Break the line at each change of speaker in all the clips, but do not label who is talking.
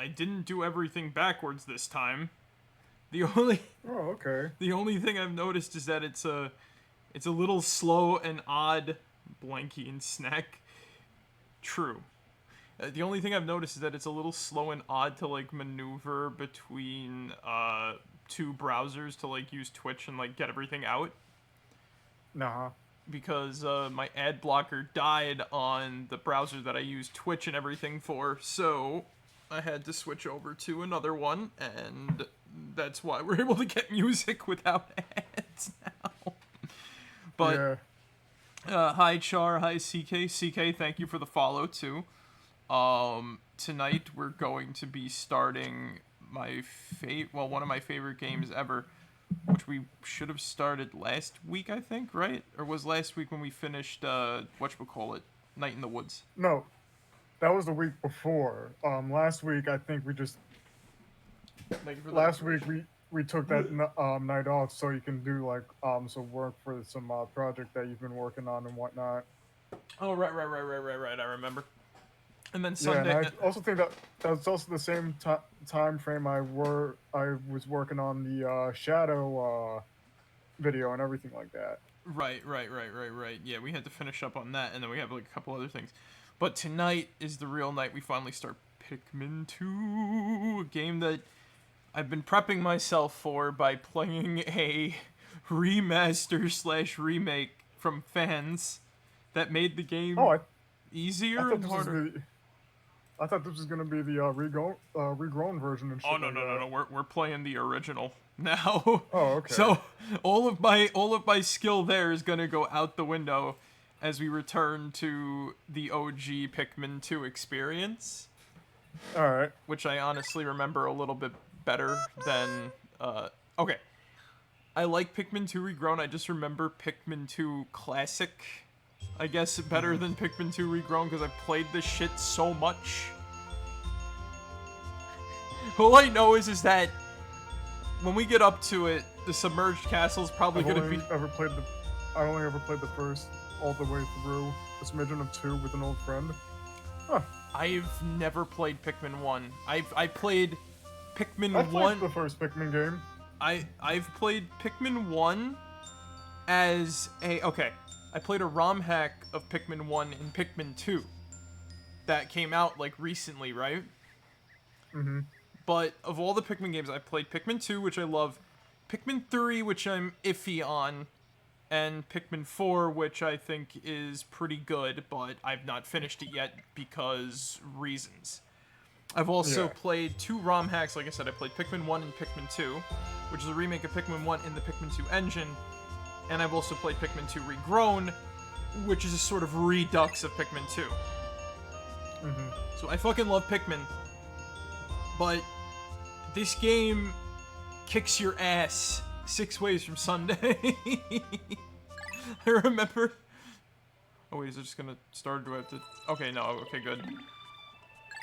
I didn't do everything backwards this time. The only
Oh, okay.
the only thing I've noticed is that it's a little slow and odd. Blanky and Snack. True. The only thing I've noticed is that it's a little slow and odd to like maneuver between two browsers to like use Twitch and like get everything out.
Nah.
Because my ad blocker died on the browser that I use Twitch and everything for, so I had to switch over to another one, and that's why we're able to get music without ads now. But
Yeah.
hi Char, hi CK. CK, thank you for the follow too. Tonight we're going to be starting one of my favorite games ever, which we should have started last week, I think, right? Or was last week when we finished whatchamacallit, Night in the Woods.
No, that was the week before. Last week I think we just
Thank you for
last week we took that night off so you can do like some work for some project that you've been working on and whatnot.
Oh right, I remember. And then
Yeah, and
Sunday.
I also think that that's also the same time frame I was working on the shadow video and everything like that.
Right. Yeah, we had to finish up on that, and then we have like a couple other things. But tonight is the real night we finally start Pikmin 2, a game that I've been prepping myself for by playing a remaster / remake from fans that made the game
Oh, I
easier
thought
and
this was
harder.
I thought this was gonna be the regrown version and shit
Oh no
like
no no
that.
no! We're playing the original now.
Oh, okay.
So all of my skill there is gonna go out the window as we return to the OG Pikmin 2 experience,
All right.
which I honestly remember a little bit better than. Okay, I like Pikmin 2 Regrown. I just remember Pikmin 2 Classic, I guess, better than Pikmin 2 Regrown because I've played this shit so much. All I know is that when we get up to it, the submerged castle is probably going to be.
I only ever played the first all the way through. A smidgen of 2 with an old friend. Huh.
I've never played Pikmin 1. I played Pikmin
I
1.
played the first Pikmin game.
I've played Pikmin 1 as a. Okay. I played a ROM hack of Pikmin 1 and Pikmin 2. That came out like recently, right?
Mm-hmm.
But of all the Pikmin games, I've played Pikmin 2, which I love, Pikmin 3, which I'm iffy on, and Pikmin 4, which I think is pretty good, but I've not finished it yet because reasons. I've also played 2 ROM hacks, like I said, I played Pikmin 1 and Pikmin 2, which is a remake of Pikmin 1 in the Pikmin 2 engine, and I've also played Pikmin 2 Regrown, which is a sort of redux of Pikmin 2.
Mm-hmm.
So I fucking love Pikmin, but this game kicks your ass 6 ways from Sunday. I remember. Oh wait, is it just gonna start? Do I have to? Okay, no. Okay, good.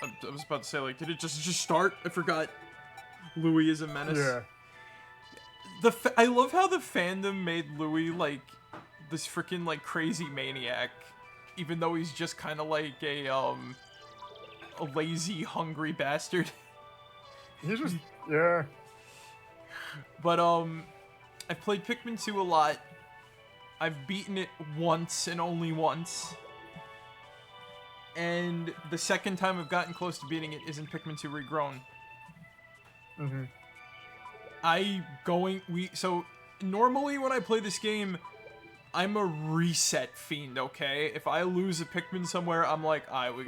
I was about to say, like, did it just start? I forgot. Louie is a menace.
Yeah.
I love how the fandom made Louie like this freaking like crazy maniac, even though he's just kind of like a lazy, hungry bastard.
He's just yeah.
But I've played Pikmin 2 a lot. I've beaten it once and only once. And the second time I've gotten close to beating it is in Pikmin 2 Regrown.
Mm-hmm.
So normally when I play this game, I'm a reset fiend, okay? If I lose a Pikmin somewhere, I'm like, alright, I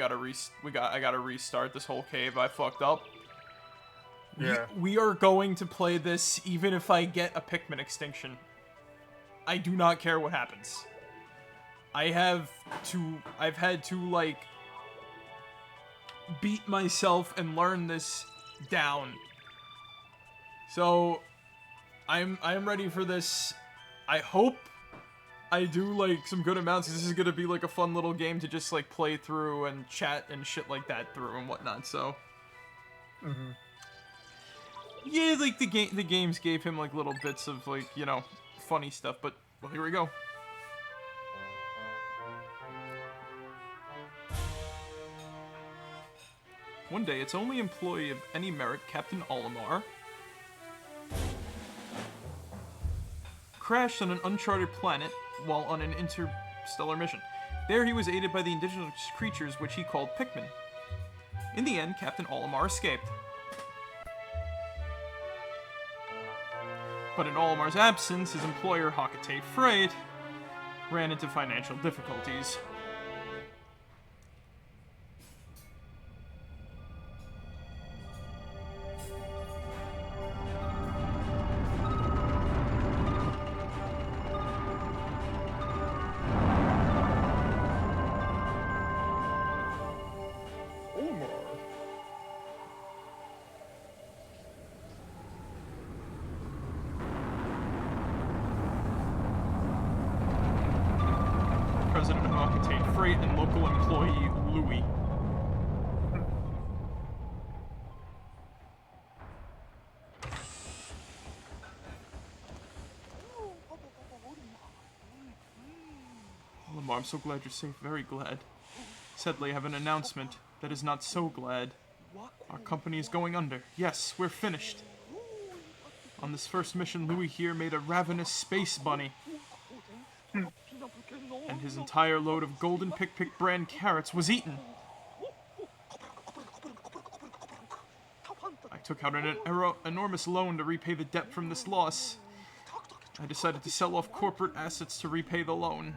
gotta restart this whole cave. I fucked up.
Yeah.
We are going to play this even if I get a Pikmin extinction. I do not care what happens. I've had to, like, beat myself and learn this down. So, I'm ready for this. I hope I do, like, some good amounts, because this is gonna be, like, a fun little game to just, like, play through and chat and shit like that through and whatnot, so.
Mm-hmm.
Yeah, like, the games gave him, like, little bits of, like, you know, funny stuff, but, well, here we go. One day, its only employee of any merit, Captain Olimar, crashed on an uncharted planet while on an interstellar mission. There he was aided by the indigenous creatures which he called Pikmin. In the end, Captain Olimar escaped. But in Olimar's absence, his employer, Hockatate Freight, ran into financial difficulties.
Olimar.
President of Hockatate Freight and local employee Louie. Olimar, I'm so glad you're safe, very glad. Sadly, I have an announcement that is not so glad. Our company is going under. Yes, we're finished. On this first mission, Louie here made a ravenous space bunny. And his entire load of golden Pick brand carrots was eaten. I took out an enormous loan to repay the debt from this loss. I decided to sell off corporate assets to repay the loan.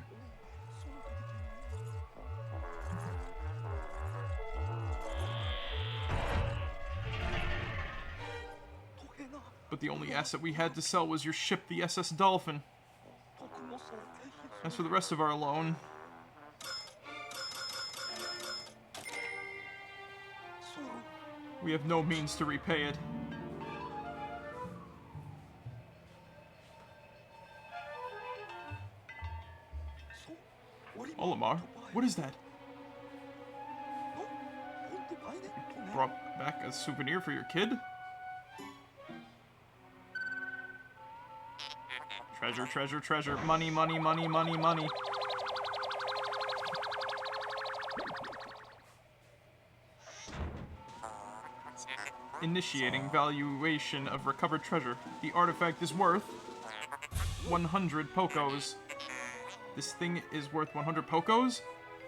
But the only asset we had to sell was your ship, the SS Dolphin. As for the rest of our loan, we have no means to repay it. Olimar, what is that? You brought back a souvenir for your kid? Treasure, treasure, treasure. Money, money, money, money, money. Initiating valuation of recovered treasure. The artifact is worth 100 Pokos. This thing is worth 100 Pokos?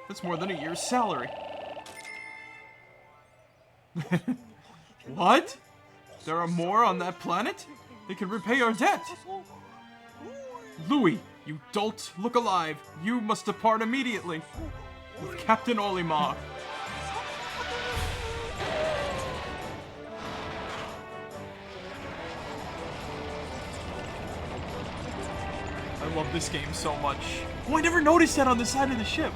That's more than a year's salary. What? There are more on that planet? They can repay our debt. Louie, you dolt, look alive. You must depart immediately. With Captain Olimar. I love this game so much. Oh, I never noticed that on the side of the ship.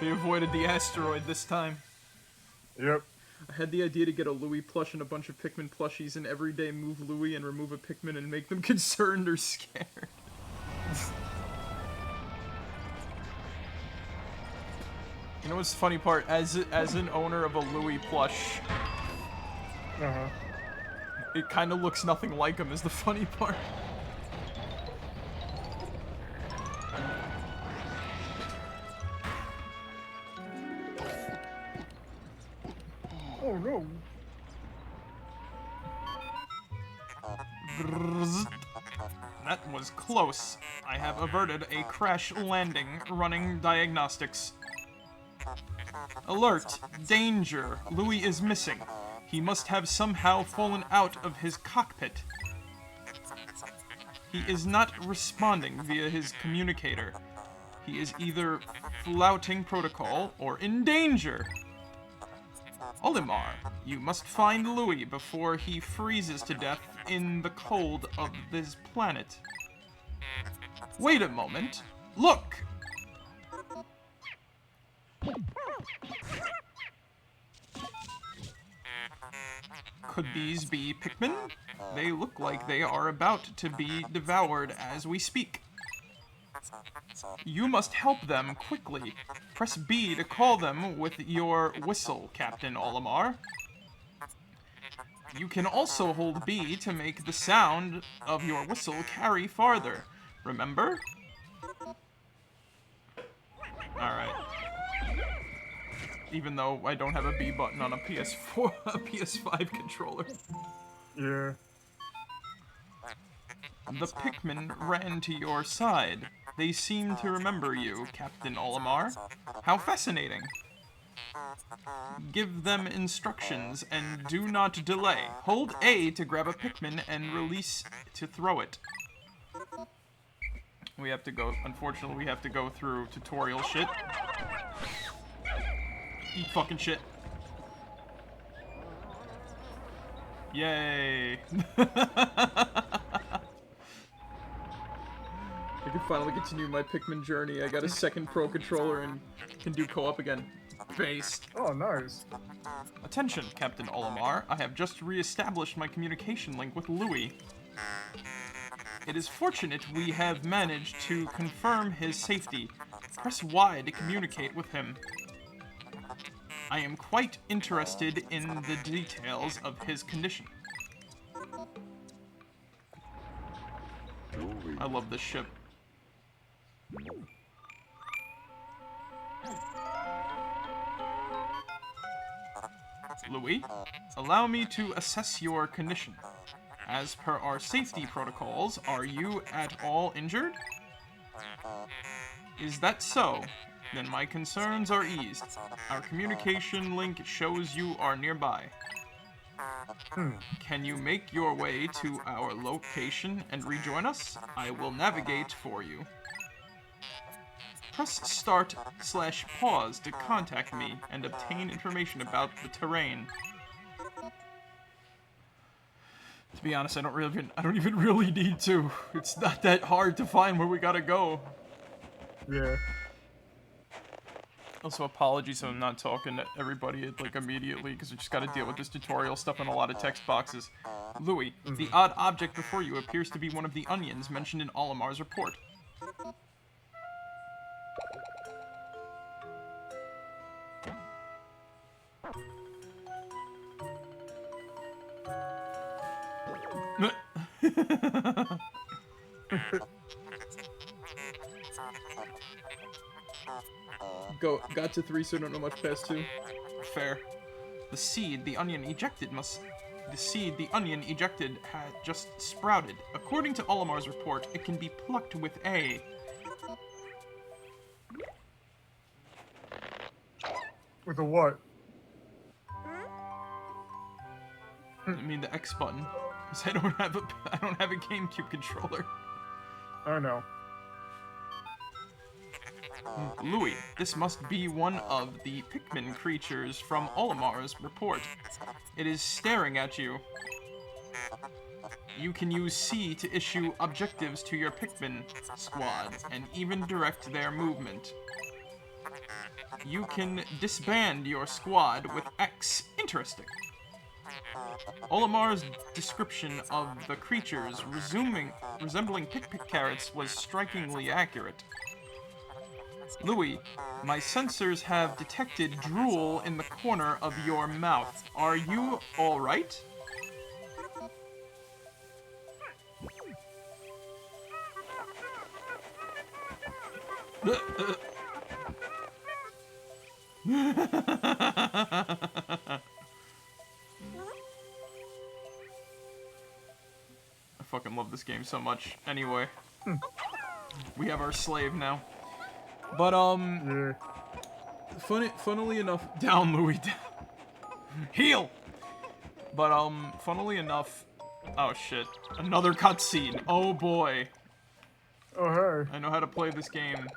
They avoided the asteroid this time.
Yep.
I had the idea to get a Louie plush and a bunch of Pikmin plushies and every day move Louie and remove a Pikmin and make them concerned or scared. You know what's the funny part? As an owner of a Louie plush, it kind of looks nothing like him is the funny part.
Oh no.
That was close. I have averted a crash landing, running diagnostics. Alert! Danger! Louie is missing. He must have somehow fallen out of his cockpit. He is not responding via his communicator. He is either flouting protocol or in danger. Olimar, you must find Louie before he freezes to death in the cold of this planet. Wait a moment. Look! Could these be Pikmin? They look like they are about to be devoured as we speak. You must help them quickly. Press B to call them with your whistle, Captain Olimar. You can also hold B to make the sound of your whistle carry farther. Remember? Alright. Even though I don't have a B button on a PS4, a PS5 controller.
Yeah.
The Pikmin ran to your side. They seem to remember you, Captain Olimar. How fascinating. Give them instructions and do not delay. Hold A to grab a Pikmin and release to throw it. We have to go, unfortunately, we have to go through tutorial shit. Eat fucking shit. Yay. I can finally continue my Pikmin journey. I got a second Pro controller and can do co-op again. Based.
Oh, nice.
Attention, Captain Olimar. I have just re-established my communication link with Louie. It is fortunate we have managed to confirm his safety. Press Y to communicate with him. I am quite interested in the details of his condition. I love this ship. Louie, allow me to assess your condition. As per our safety protocols, are you at all injured? Is that so? Then my concerns are eased. Our communication link shows you are nearby. Can you make your way to our location and rejoin us? I will navigate for you. Press start/pause to contact me and obtain information about the terrain. To be honest, I don't even really need to. It's not that hard to find where we gotta go.
Yeah.
Also, apologies if I'm not talking to everybody like immediately, because I just gotta deal with this tutorial stuff and a lot of text boxes. Louie, the odd object before you appears to be one of the onions mentioned in Olimar's report. Got to 3, so I don't know much past 2. Fair. The seed the onion ejected had just sprouted. According to Olimar's report, it can be plucked with A.
With a what?
I mean the X button, because I don't have a GameCube controller.
I know.
Louie, this must be one of the Pikmin creatures from Olimar's report. It is staring at you. You can use C to issue objectives to your Pikmin squad, and even direct their movement. You can disband your squad with X. Interesting. Olimar's description of the creatures resembling Pikmin carrots was strikingly accurate. Louie, my sensors have detected drool in the corner of your mouth. Are you alright? I fucking love this game so much. Anyway, we have our slave now. But,
Yeah.
funnily enough, down, Louie, down. Heal! But, funnily enough, oh shit, another cutscene. Oh boy.
Oh, hey.
I know how to play this game.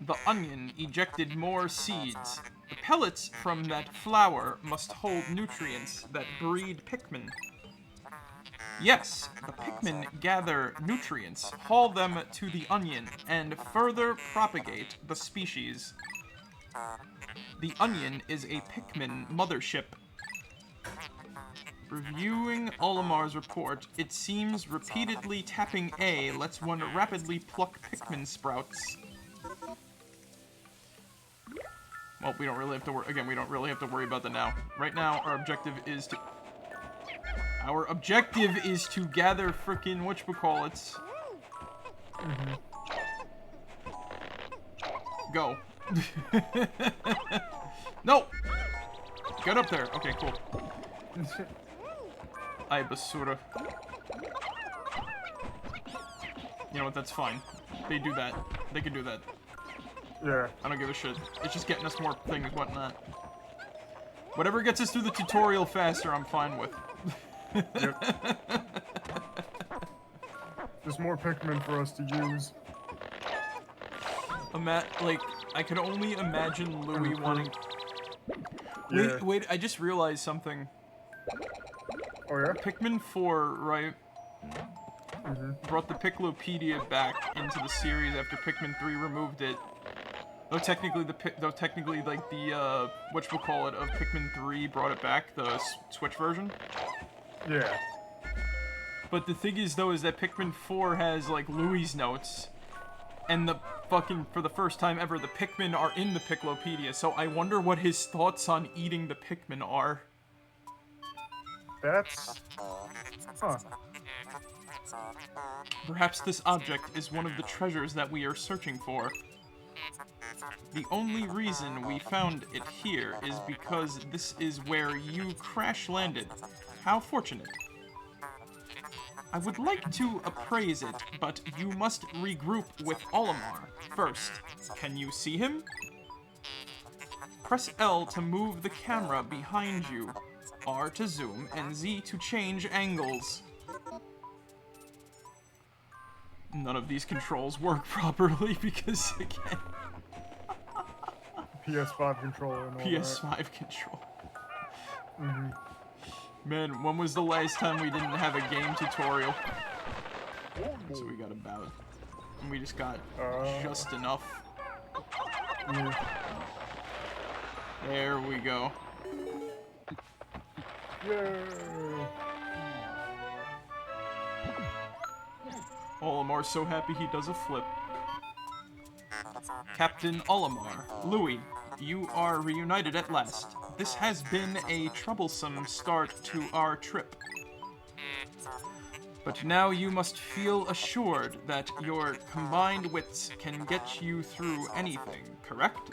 The onion ejected more seeds. The pellets from that flower must hold nutrients that breed Pikmin. Yes, the Pikmin gather nutrients, haul them to the onion, and further propagate the species. The onion is a Pikmin mothership. Reviewing Olimar's report, it seems repeatedly tapping A lets one rapidly pluck Pikmin sprouts. Well, we don't really have to worry. Again, we don't really have to worry about that now. Right now, our objective is to... Our objective is to gather frickin' whatchamacallits. Go. No! Get up there. Okay, cool. Ay, basura. You know what, that's fine. They do that. They can do that.
Yeah.
I don't give a shit. It's just getting us more things, whatnot. Whatever gets us through the tutorial faster, I'm fine with.
Yep. There's more Pikmin for us to use.
Like, I could only imagine Louie wanting...
Yeah.
Wait, I just realized something.
Oh yeah?
Pikmin 4, right? Brought the Piklopedia back into the series after Pikmin 3 removed it. Though technically, like the whatchamacallit of Pikmin 3 brought it back, the Switch version.
Yeah.
But the thing is, though, is that Pikmin 4 has like Louie's notes, and the fucking for the first time ever, the Pikmin are in the Piklopedia. So I wonder what his thoughts on eating the Pikmin are.
That's... Huh.
Perhaps this object is one of the treasures that we are searching for. The only reason we found it here is because this is where you crash-landed. How fortunate. I would like to appraise it, but you must regroup with Olimar first. Can you see him? Press L to move the camera behind you, R to zoom, and Z to change angles. None of these controls work properly because, again...
PS5 controller and all
PS5 control. Man, when was the last time we didn't have a game tutorial? So we got about... And we just got just enough.
Yeah.
There we go.
Yay!
Olimar's so happy he does a flip. Captain Olimar, Louie, you are reunited at last. This has been a troublesome start to our trip. But now you must feel assured that your combined wits can get you through anything, correct?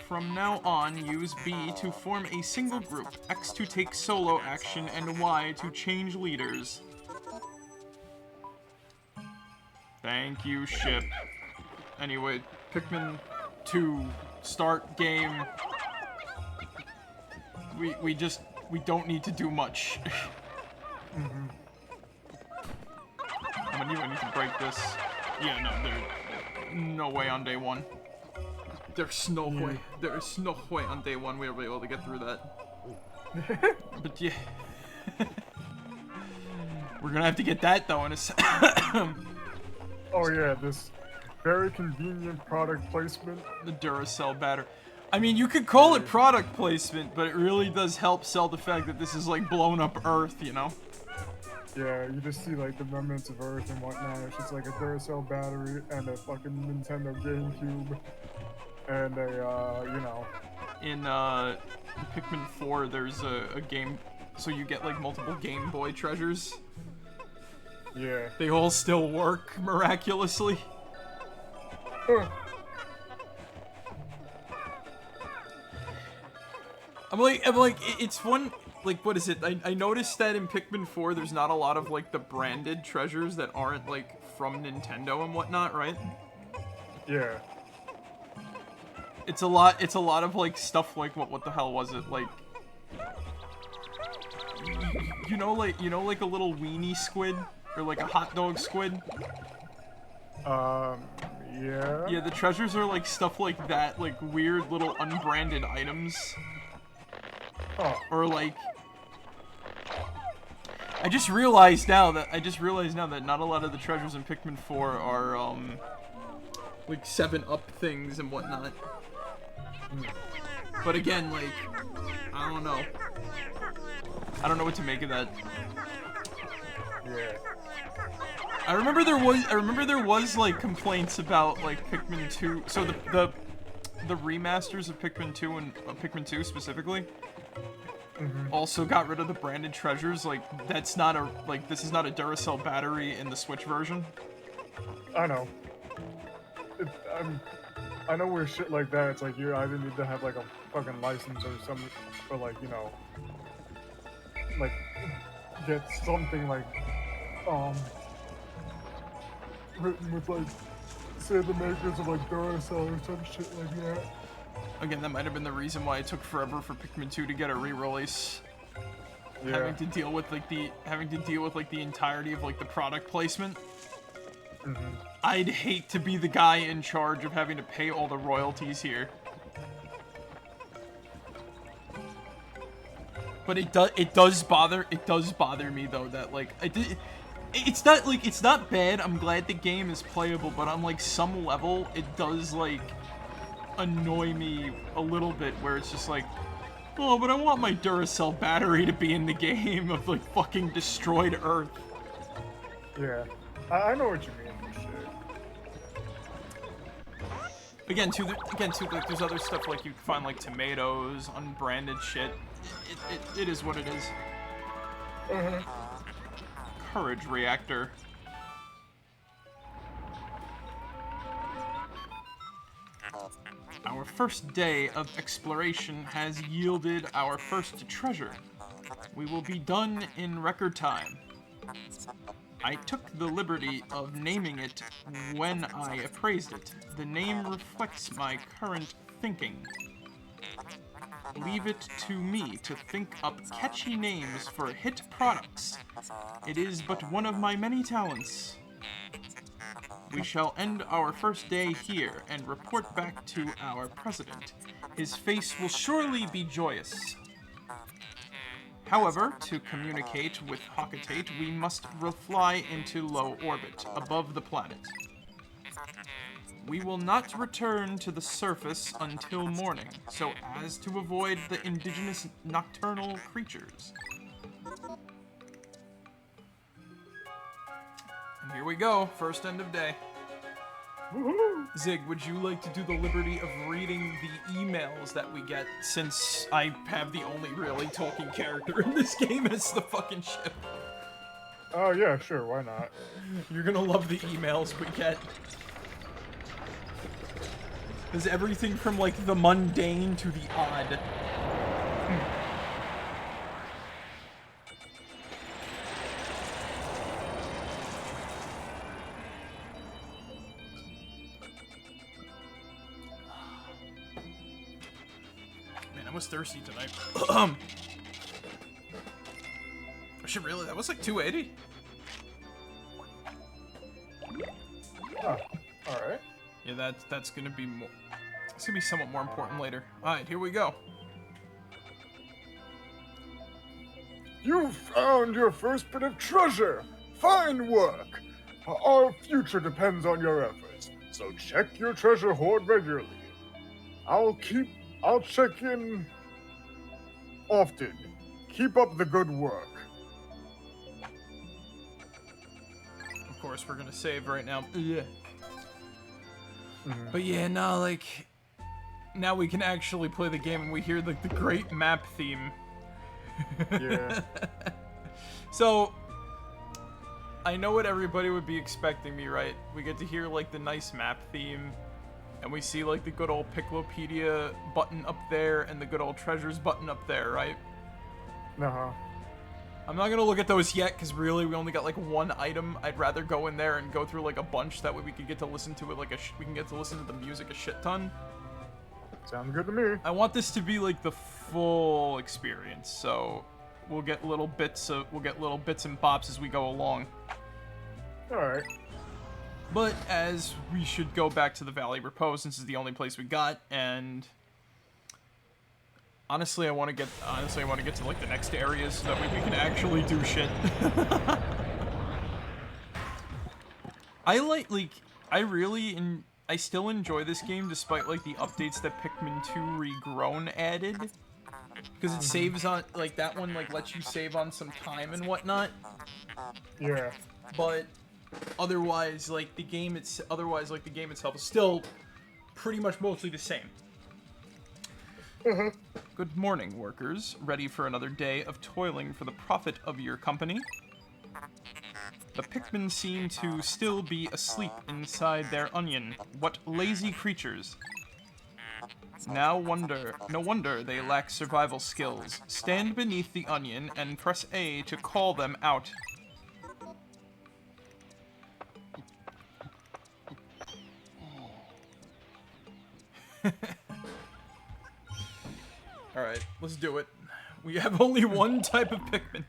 From now on, use B to form a single group, X to take solo action, and Y to change leaders. Thank you, ship. Anyway, Pikmin 2, start game. We don't need to do much. I'm gonna even need to break this. Yeah, no, there's no way on day one. There's no way. There is no way on day one we'll be able to get through that. But yeah. We're gonna have to get that though in a sec.
Oh yeah, this very convenient product placement.
The Duracell battery. I mean, you could call it product placement, but it really does help sell the fact that this is like blown up Earth, you know?
Yeah, you just see like the remnants of Earth and whatnot. It's just like a Duracell battery and a fucking Nintendo GameCube. And a, you know.
In Pikmin 4, there's a game, so you get like multiple Game Boy treasures.
Yeah.
They all still work, miraculously. I'm like, it's one, like, what is it? I noticed that in Pikmin 4, there's not a lot of, like, the branded treasures that aren't, like, from Nintendo and whatnot, right?
Yeah.
It's a lot of, like, stuff like, what the hell was it? Like, you know, like a little weenie squid? Or, like, a hot dog squid?
Yeah.
Yeah, the treasures are, like, stuff like that, like, weird little unbranded items.
Oh.
Or like, I just realized now that not a lot of the treasures in Pikmin 4 are like 7-Up things and whatnot. But again, like, I don't know what to make of that.
Yeah.
I remember there was like complaints about like Pikmin 2. So the the remasters of Pikmin 2 and Pikmin 2 specifically
Mm-hmm.
also got rid of the branded treasures. Like, that's not a, like, this is not a Duracell battery in the Switch version.
I know. I know with shit like that, it's like you either need to have like a fucking license or something, or like, you know, like get something like written with like, say the makers of like Duracell or some shit like that.
Again, that might have been the reason why it took forever for Pikmin 2 to get a re-release.
Yeah.
Having to deal with like the entirety of like the product placement.
Mm-hmm.
I'd hate to be the guy in charge of having to pay all the royalties here. But it does bother me though that like it's not bad. I'm glad the game is playable, but on like some level it does like annoy me a little bit where it's just like, oh, but I want my Duracell battery to be in the game of like fucking destroyed Earth.
Yeah. I know what you mean.
Again, there's other stuff like you can find like tomatoes, unbranded shit. It is what it is. Courage reactor. Our first day of exploration has yielded our first treasure. We will be done in record time. I took the liberty of naming it when I appraised it. The name reflects my current thinking. Leave it to me to think up catchy names for hit products. It is but one of my many talents. We shall end our first day here and report back to our president. His face will surely be joyous. However, to communicate with Hocketate, we must fly into low orbit, above the planet. We will not return to the surface until morning, so as to avoid the indigenous nocturnal creatures. And here we go, first end of day.
Woohoo!
Zig, would you like to do the liberty of reading the emails that we get, since I have the only really talking character in this game as the fucking ship?
Oh yeah, sure, why not?
You're gonna love the emails we get. There's everything from, like, the mundane to the odd. Man, I was thirsty tonight. I should really, that was like 280.
Oh, alright.
Yeah, that's gonna be more. It's gonna be somewhat more important later. All right, here we go.
You found your first bit of treasure. Fine work. Our future depends on your efforts, so check your treasure hoard regularly. I'll check in often. Keep up the good work.
Of course, we're gonna save right now. Yeah.
Mm-hmm.
But yeah, now like, now we can actually play the game and we hear like the great map theme.
Yeah.
So, I know what everybody would be expecting me, right? We get to hear like the nice map theme, and we see like the good old Piklopedia button up there and the good old treasures button up there, right?
Uh-huh.
I'm not gonna look at those yet, because really we only got like one item. I'd rather go in there and go through like a bunch, that way we could get to listen to it like we can get to listen to the music a shit ton.
Sounds good to me.
I want this to be like the full experience, so we'll get little bits and bops as we go along.
Alright.
But as we should go back to the Valley Repose, since it's the only place we got, and honestly, I want to get to like the next areas so that way we can actually do shit. I still enjoy this game despite like the updates that Pikmin 2 Regrown added, because it saves on like that one like lets you save on some time and whatnot.
Yeah.
But otherwise, like the game itself is still pretty much mostly the same. Good morning, workers. Ready for another day of toiling for the profit of your company? The Pikmin seem to still be asleep inside their onion. What lazy creatures. No wonder they lack survival skills. Stand beneath the onion and press A to call them out. Alright, let's do it. We have only one type of Pikmin.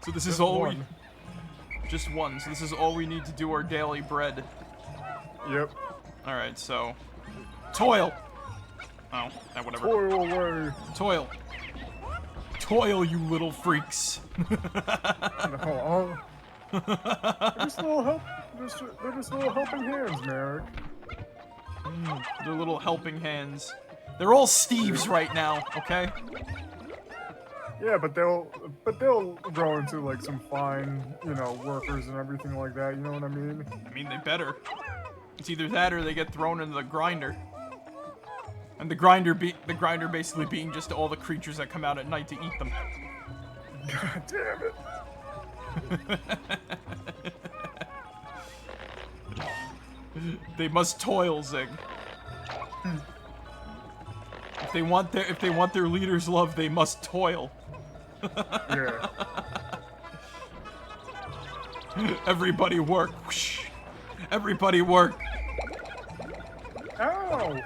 So this is all we... Just one, so this is all we need to do our daily bread.
Yep.
Alright, so... Toil! Oh, whatever.
Toil away.
Toil. Toil, you little freaks.
No, they're just little helping hands, Marek.
They're little helping hands. They're all Steves right now, okay?
Yeah, but they'll grow into like some fine, workers and everything like that. You know what I mean?
I mean, they better. It's either that or they get thrown into the grinder. And the grinder basically being just all the creatures that come out at night to eat them.
God damn it.
They must toil, Zig. If they want their leader's love, they must toil.
Yeah.
Everybody work. Whoosh. Everybody work.
Ow!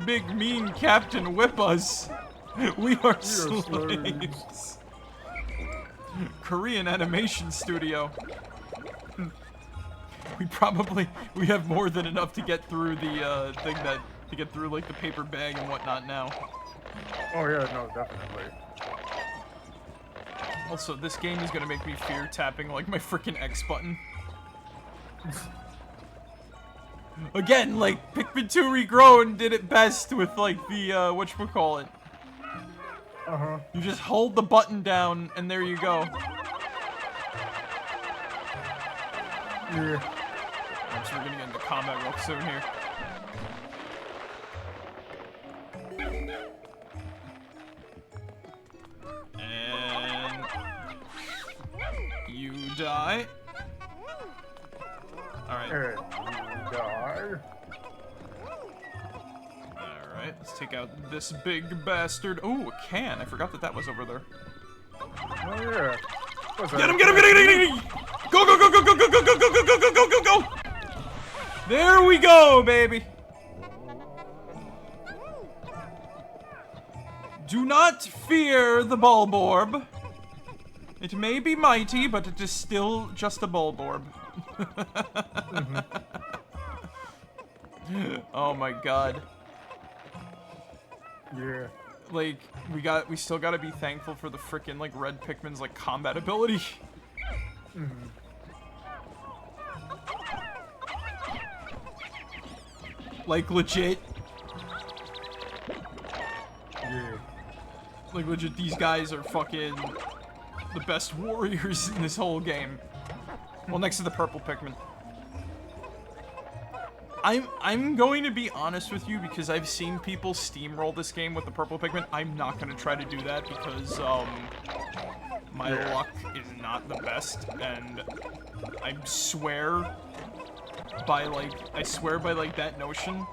Big mean Captain whip us. We are slaves. Korean animation studio. We have more than enough to get through the to get through like the paper bag and whatnot now.
Oh yeah, no, definitely.
Also, this game is gonna make me fear tapping like my freaking X button. Again, like Pikmin 2 Regrown did it best with like the whatchamacallit.
Uh-huh.
You just hold the button down and there you go.
Yeah.
So we're gonna get into combat real soon here. And you die. Alright.
And you die.
Alright, let's take out this big bastard. Oh, a can. I forgot that was over there.
Oh yeah.
Get him, get him, get him, get him, get him! Go, go, go, go, go, go, go, go, go, go, go, go, go, go! There we go, baby! Do not fear the Bulborb. It may be mighty, but it is still just a Bulborb. Oh my god.
Yeah.
Like, we still gotta be thankful for the frickin' like red Pikmin's like combat ability. Like legit.
Yeah.
Like legit, these guys are fucking the best warriors in this whole game. Well, next to the purple Pikmin. I'm going to be honest with you because I've seen people steamroll this game with the purple Pikmin. I'm not going to try to do that because my luck is not the best, and I swear by like that notion,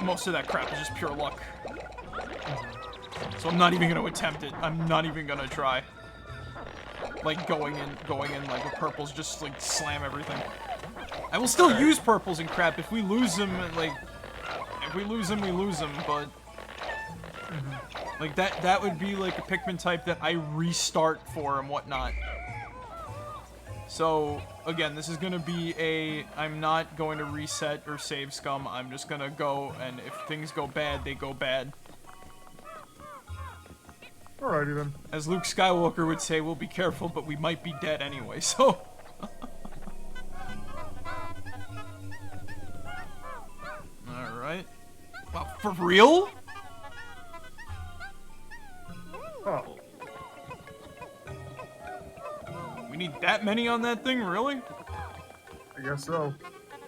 most of that crap is just pure luck. So I'm not even going to attempt it. I'm not even going to try. Like going in like with purples, just like slam everything. I will still use purples and crap if we lose them. Like, if we lose them, we lose them. But like that would be like a Pikmin type that I restart for and whatnot. So again, this is gonna be I'm not going to reset or save scum. I'm just gonna go, and if things go bad, they go bad.
Alrighty then.
As Luke Skywalker would say, we'll be careful, but we might be dead anyway, so... Alright. Wow, for real?
Oh.
We need that many on that thing, really?
I guess so.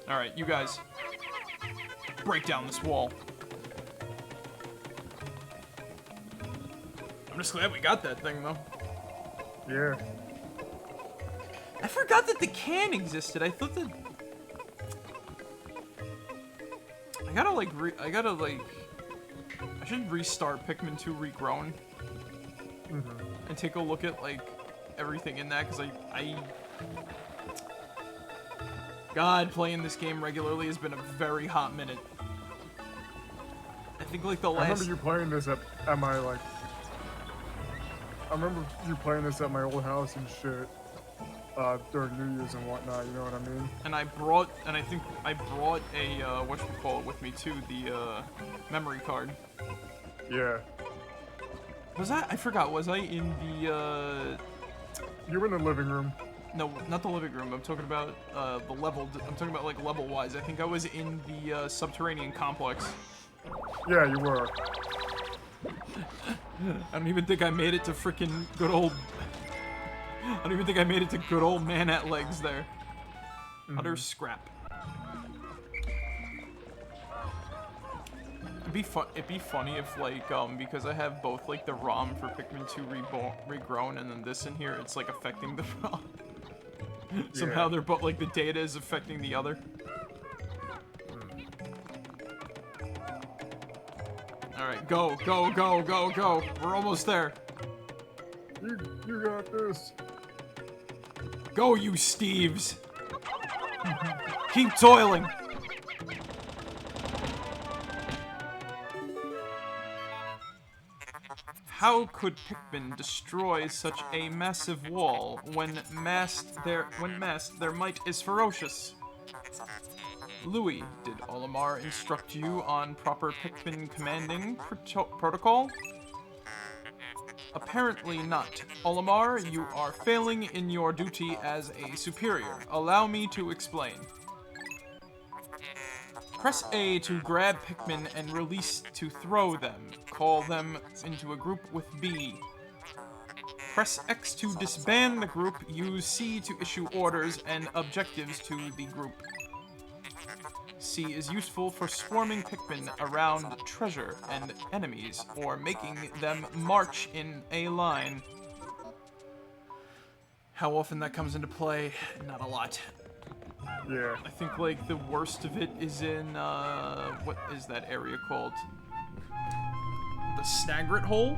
Alright, you guys. break down this wall. I'm just glad we got that thing, though.
Yeah.
I forgot that the can existed. I thought that... I should restart Pikmin 2 Regrown. And take a look at, like, everything in that, because God, playing this game regularly has been a very hot minute. I think, like, the last...
I remember you playing this at my, like... I remember you playing this at my old house and shit. During New Year's and whatnot, you know what I mean?
And I think I brought a, whatchamacallit with me too, the, memory card.
Yeah.
Was I forgot, was I in the,
You were in the living room.
No, not the living room, I'm talking about, the level, I'm talking about, like, level-wise. I think I was in the, subterranean complex.
Yeah, you were.
I don't even think I made it to frickin' good old... I don't even think I made it to good old man at legs there. Utter scrap. It'd be funny if, like, because I have both, like, the ROM for Pikmin 2 Regrown and then this in here, it's, like, affecting the ROM. Somehow they're both, like, the data is affecting the other. Alright, go, go, go, go, go. We're almost there.
You got this.
Go, you Steves! Keep toiling! How could Pikmin destroy such a massive wall when massed their might is ferocious? Louie, did Olimar instruct you on proper Pikmin commanding protocol? Apparently not. Olimar, you are failing in your duty as a superior. Allow me to explain. Press A to grab Pikmin and release to throw them. Call them into a group with B. Press X to disband the group. Use C to issue orders and objectives to the group. C is useful for swarming Pikmin around treasure and enemies, or making them march in a line. How often that comes into play? Not a lot.
Yeah.
I think, like, the worst of it is in, what is that area called? The Snagret Hole?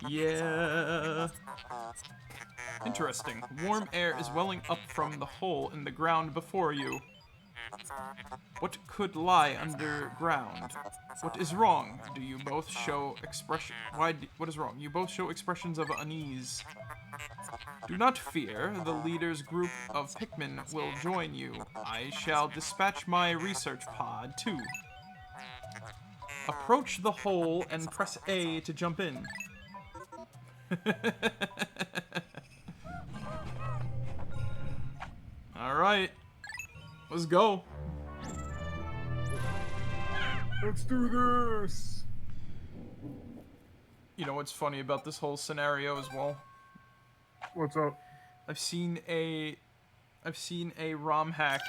Yeah. Interesting. Warm air is welling up from the hole in the ground before you. What could lie underground? What is wrong? Do you both show expression? What is wrong? You both show expressions of unease. Do not fear. The leader's group of Pikmin will join you. I shall dispatch my research pod, too. Approach the hole and press A to jump in. Alright. Let's go.
Let's do this.
You know what's funny about this whole scenario as well?
What's up?
I've seen a ROM hack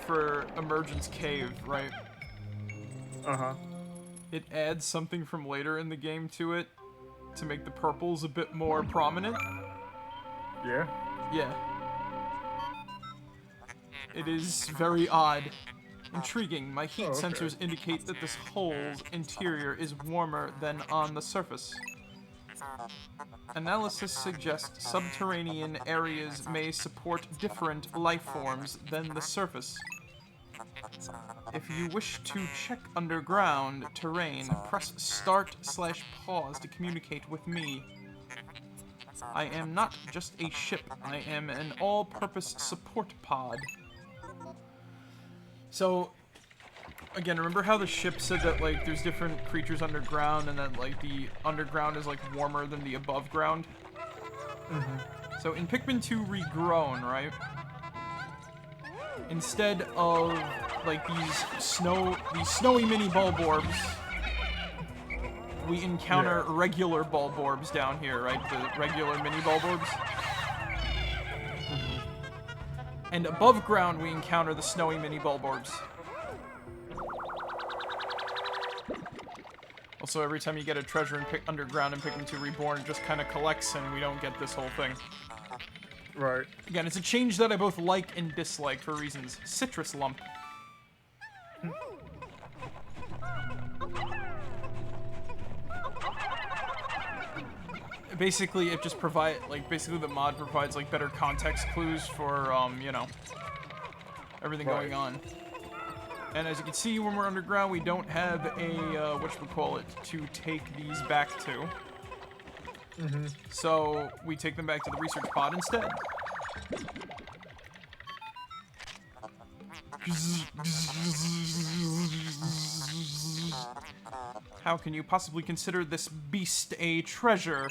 for Emergence Cave, right?
Uh-huh.
It adds something from later in the game to it to make the purples a bit more prominent.
Yeah?
Yeah. It is very odd. Intriguing. My heat sensors indicate that this hole's interior is warmer than on the surface. Analysis suggests subterranean areas may support different life forms than the surface. If you wish to check underground terrain, press start/pause to communicate with me. I am not just a ship, I am an all-purpose support pod. So, again, remember how the ship said that, like, there's different creatures underground and that, like, the underground is, like, warmer than the above ground? So in Pikmin 2 Regrown, right? Instead of, like, these snowy mini bulborbs, we encounter regular bulborbs down here, right? The regular mini bulborbs. And above ground, we encounter the snowy mini Bulborbs. Also, every time you get a treasure in underground in Pikmin 2 Reborn, it just kind of collects, and we don't get this whole thing.
Right.
Again, it's a change that I both like and dislike for reasons. Citrus Lump. Basically, it just basically the mod provides, like, better context clues for, you know, everything going on. And as you can see, when we're underground, we don't have a, whatchamacallit, to take these back to. So, we take them back to the research pod instead. How can you possibly consider this beast a treasure?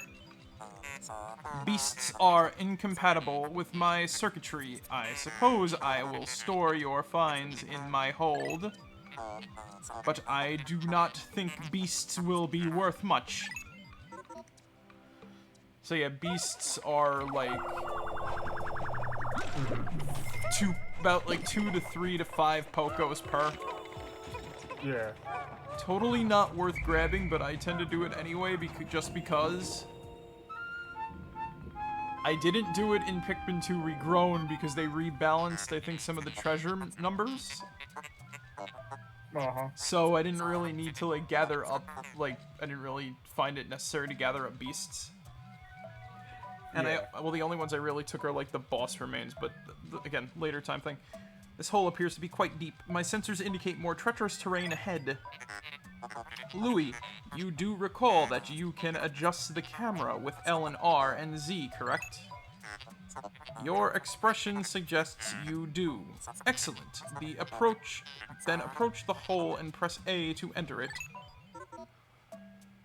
Beasts are incompatible with my circuitry. I suppose I will store your finds in my hold. But I do not think beasts will be worth much. So yeah, beasts are like about 2 to 3 to 5 Pokos per.
Yeah.
Totally not worth grabbing, but I tend to do it anyway just because. I didn't do it in Pikmin 2 Regrown because they rebalanced, I think, some of the treasure numbers. So I didn't really need to, like, gather up, like, I didn't really find it necessary to gather up beasts. And well, the only ones I really took are, like, the boss remains, but, again, later time thing. This hole appears to be quite deep. My sensors indicate more treacherous terrain ahead. Louie, you do recall that you can adjust the camera with L and R and Z, correct? Your expression suggests you do. Excellent. Then approach the hole and press A to enter it.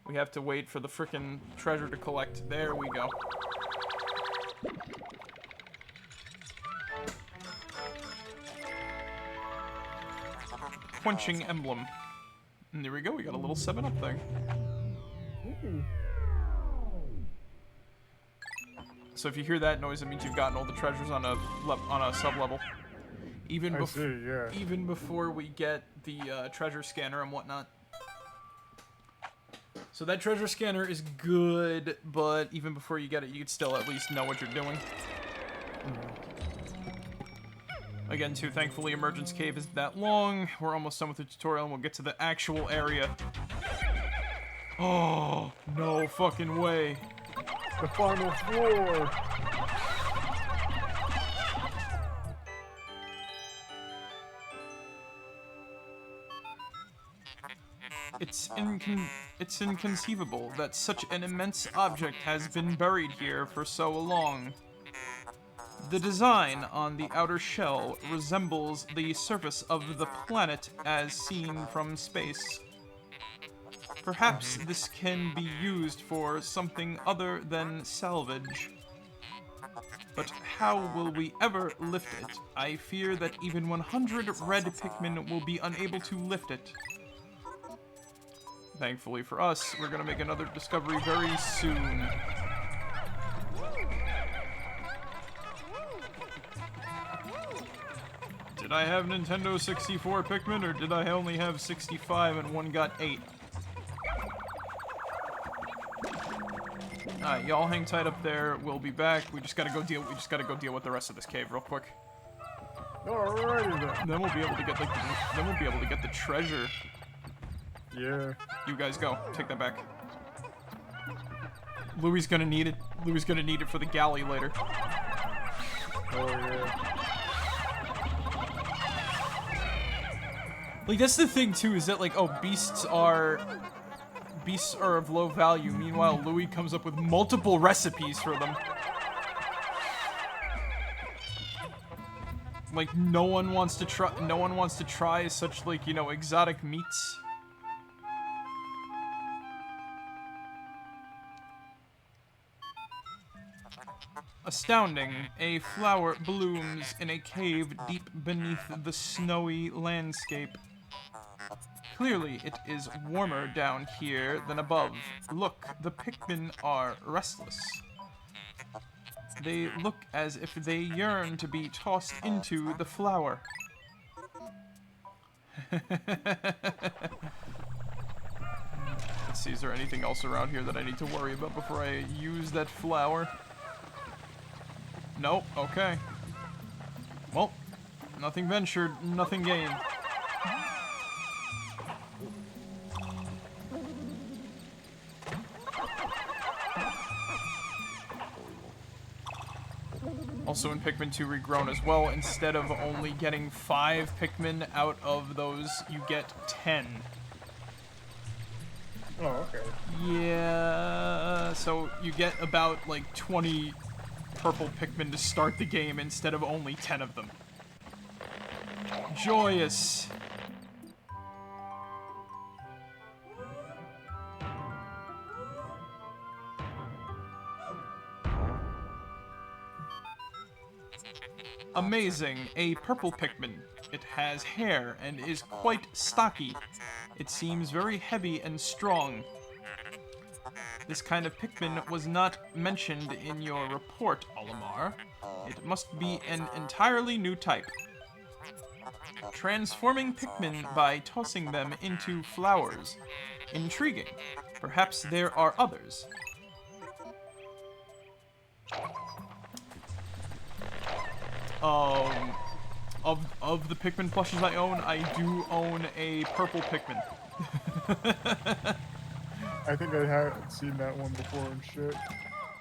We have to wait for the frickin' treasure to collect. There we go. Quenching emblem. And there we go, we got a little 7-up thing. So if you hear that noise, it means you've gotten all the treasures on a sub-level. Even before we get the treasure scanner and whatnot. So that treasure scanner is good, but even before you get it, you could still at least know what you're doing. Again, too, thankfully, Emergence Cave isn't that long. We're almost done with the tutorial, and we'll get to the actual area. Oh, no fucking way.
The final floor.
It's inconceivable that such an immense object has been buried here for so long. The design on the outer shell resembles the surface of the planet as seen from space. Perhaps this can be used for something other than salvage. But how will we ever lift it? I fear that even 100 red Pikmin will be unable to lift it. Thankfully for us, we're gonna make another discovery very soon. Did I have Nintendo 64 Pikmin, or did I only have 65 and one got 8? Alright, y'all hang tight up there. We'll be back. We just gotta go deal with the rest of this cave real quick.
Alrighty then.
Then we'll be able to get the treasure.
Yeah.
You guys go. Take that back. Louie's gonna need it. Louie's gonna need it for the galley later.
Oh yeah.
Like, that's the thing, too, is that, like, oh, beasts are of low value. Meanwhile, Louie comes up with multiple recipes for them. Like, no one wants to try such, like, you know, exotic meats. Astounding. A flower blooms in a cave deep beneath the snowy landscape. Clearly, it is warmer down here than above. Look, the Pikmin are restless. They look as if they yearn to be tossed into the flower. Let's see, is there anything else around here that I need to worry about before I use that flower? Nope, okay. Well, nothing ventured, nothing gained. Also in Pikmin 2 Regrown as well, instead of only getting 5 Pikmin out of those, you get 10.
Oh, okay.
Yeah, so you get about like 20 purple Pikmin to start the game instead of only 10 of them. Joyous. Amazing, a purple Pikmin. It has hair and is quite stocky. It seems very heavy and strong. This kind of Pikmin was not mentioned in your report, Olimar. It must be an entirely new type. Transforming Pikmin by tossing them into flowers. Intriguing. Perhaps there are others. Of the Pikmin plushes I own, I do own a purple Pikmin.
I think I had seen that one before and shit.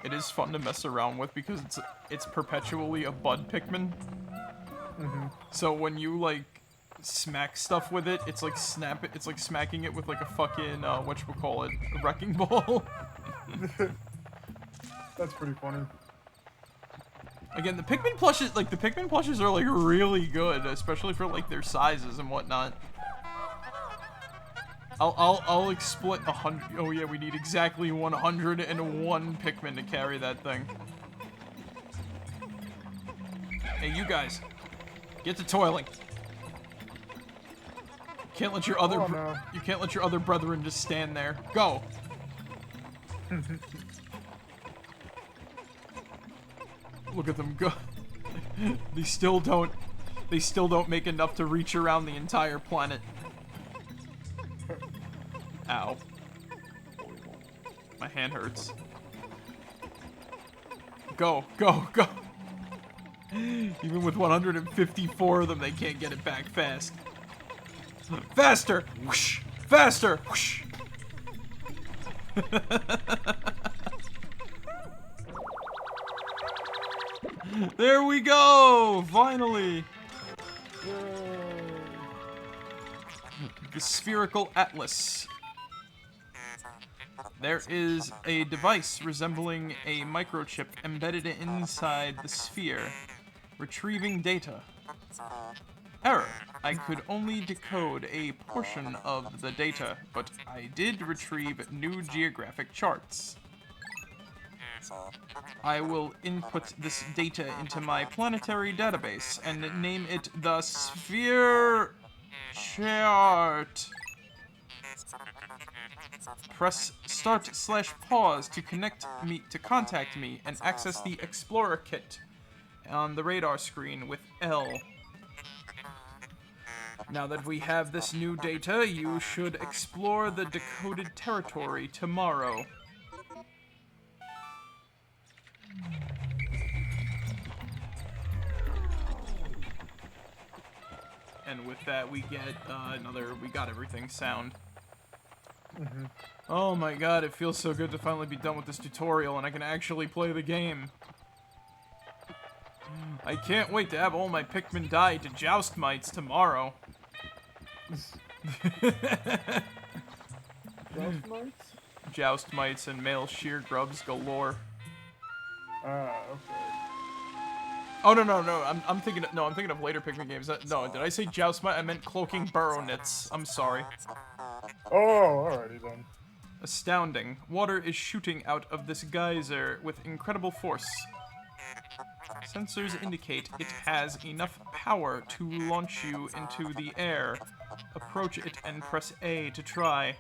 It is fun to mess around with because it's perpetually a bud Pikmin.
Mm-hmm.
So when you like smack stuff with it, it's like it's like smacking it with like a fucking whatchamacallit, a wrecking ball.
That's pretty funny.
Again, the Pikmin plushes are like really good, especially for like their sizes and whatnot. I'll exploit 100. Oh yeah, we need exactly 101 Pikmin to carry that thing. Hey, you guys, get to toiling. You can't let your other you can't let your other brethren just stand there. Go. Look at them go. They still don't make enough to reach around the entire planet. Ow. My hand hurts. Go, go, go. Even with 154 of them, they can't get it back fast. Faster! Whoosh! Faster! Whoosh! There we go! Finally! The spherical atlas. There is a device resembling a microchip embedded inside the sphere, retrieving data. Error. I could only decode a portion of the data, but I did retrieve new geographic charts. I will input this data into my planetary database and name it the Sphere Chart. Press start/pause to contact me and access the Explorer Kit on the radar screen with L. Now that we have this new data, you should explore the decoded territory tomorrow. And with that, we get we got everything sound.
Mm-hmm.
Oh my god, it feels so good to finally be done with this tutorial and I can actually play the game. I can't wait to have all my Pikmin die to joust mites tomorrow.
Joust mites?
Joust mites and male shear grubs galore.
Ah, okay.
Oh no! I'm thinking of later Pikmin games. No, did I say joust mite? I meant cloaking burrow nits. I'm sorry.
Oh, alrighty then.
Astounding. Water is shooting out of this geyser with incredible force. Sensors indicate it has enough power to launch you into the air. Approach it and press A to try.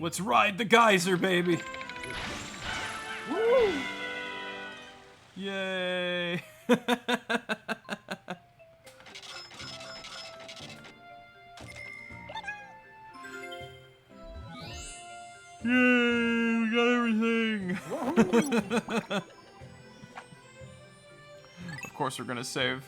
Let's ride the geyser, baby.
Woo!
Yay. Yay, we got everything. Of course we're gonna save.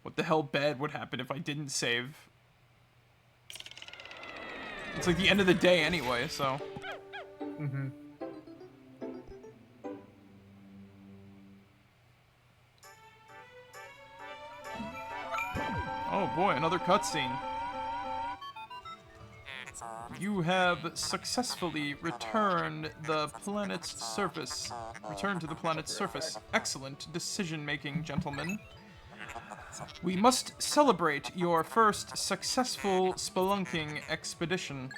What the hell bad would happen if I didn't save? It's like the end of the day anyway, so. Oh boy, another cutscene. You have successfully returned the planet's surface. Returned to the planet's surface. Excellent decision-making, gentlemen. We must celebrate your first successful spelunking expedition.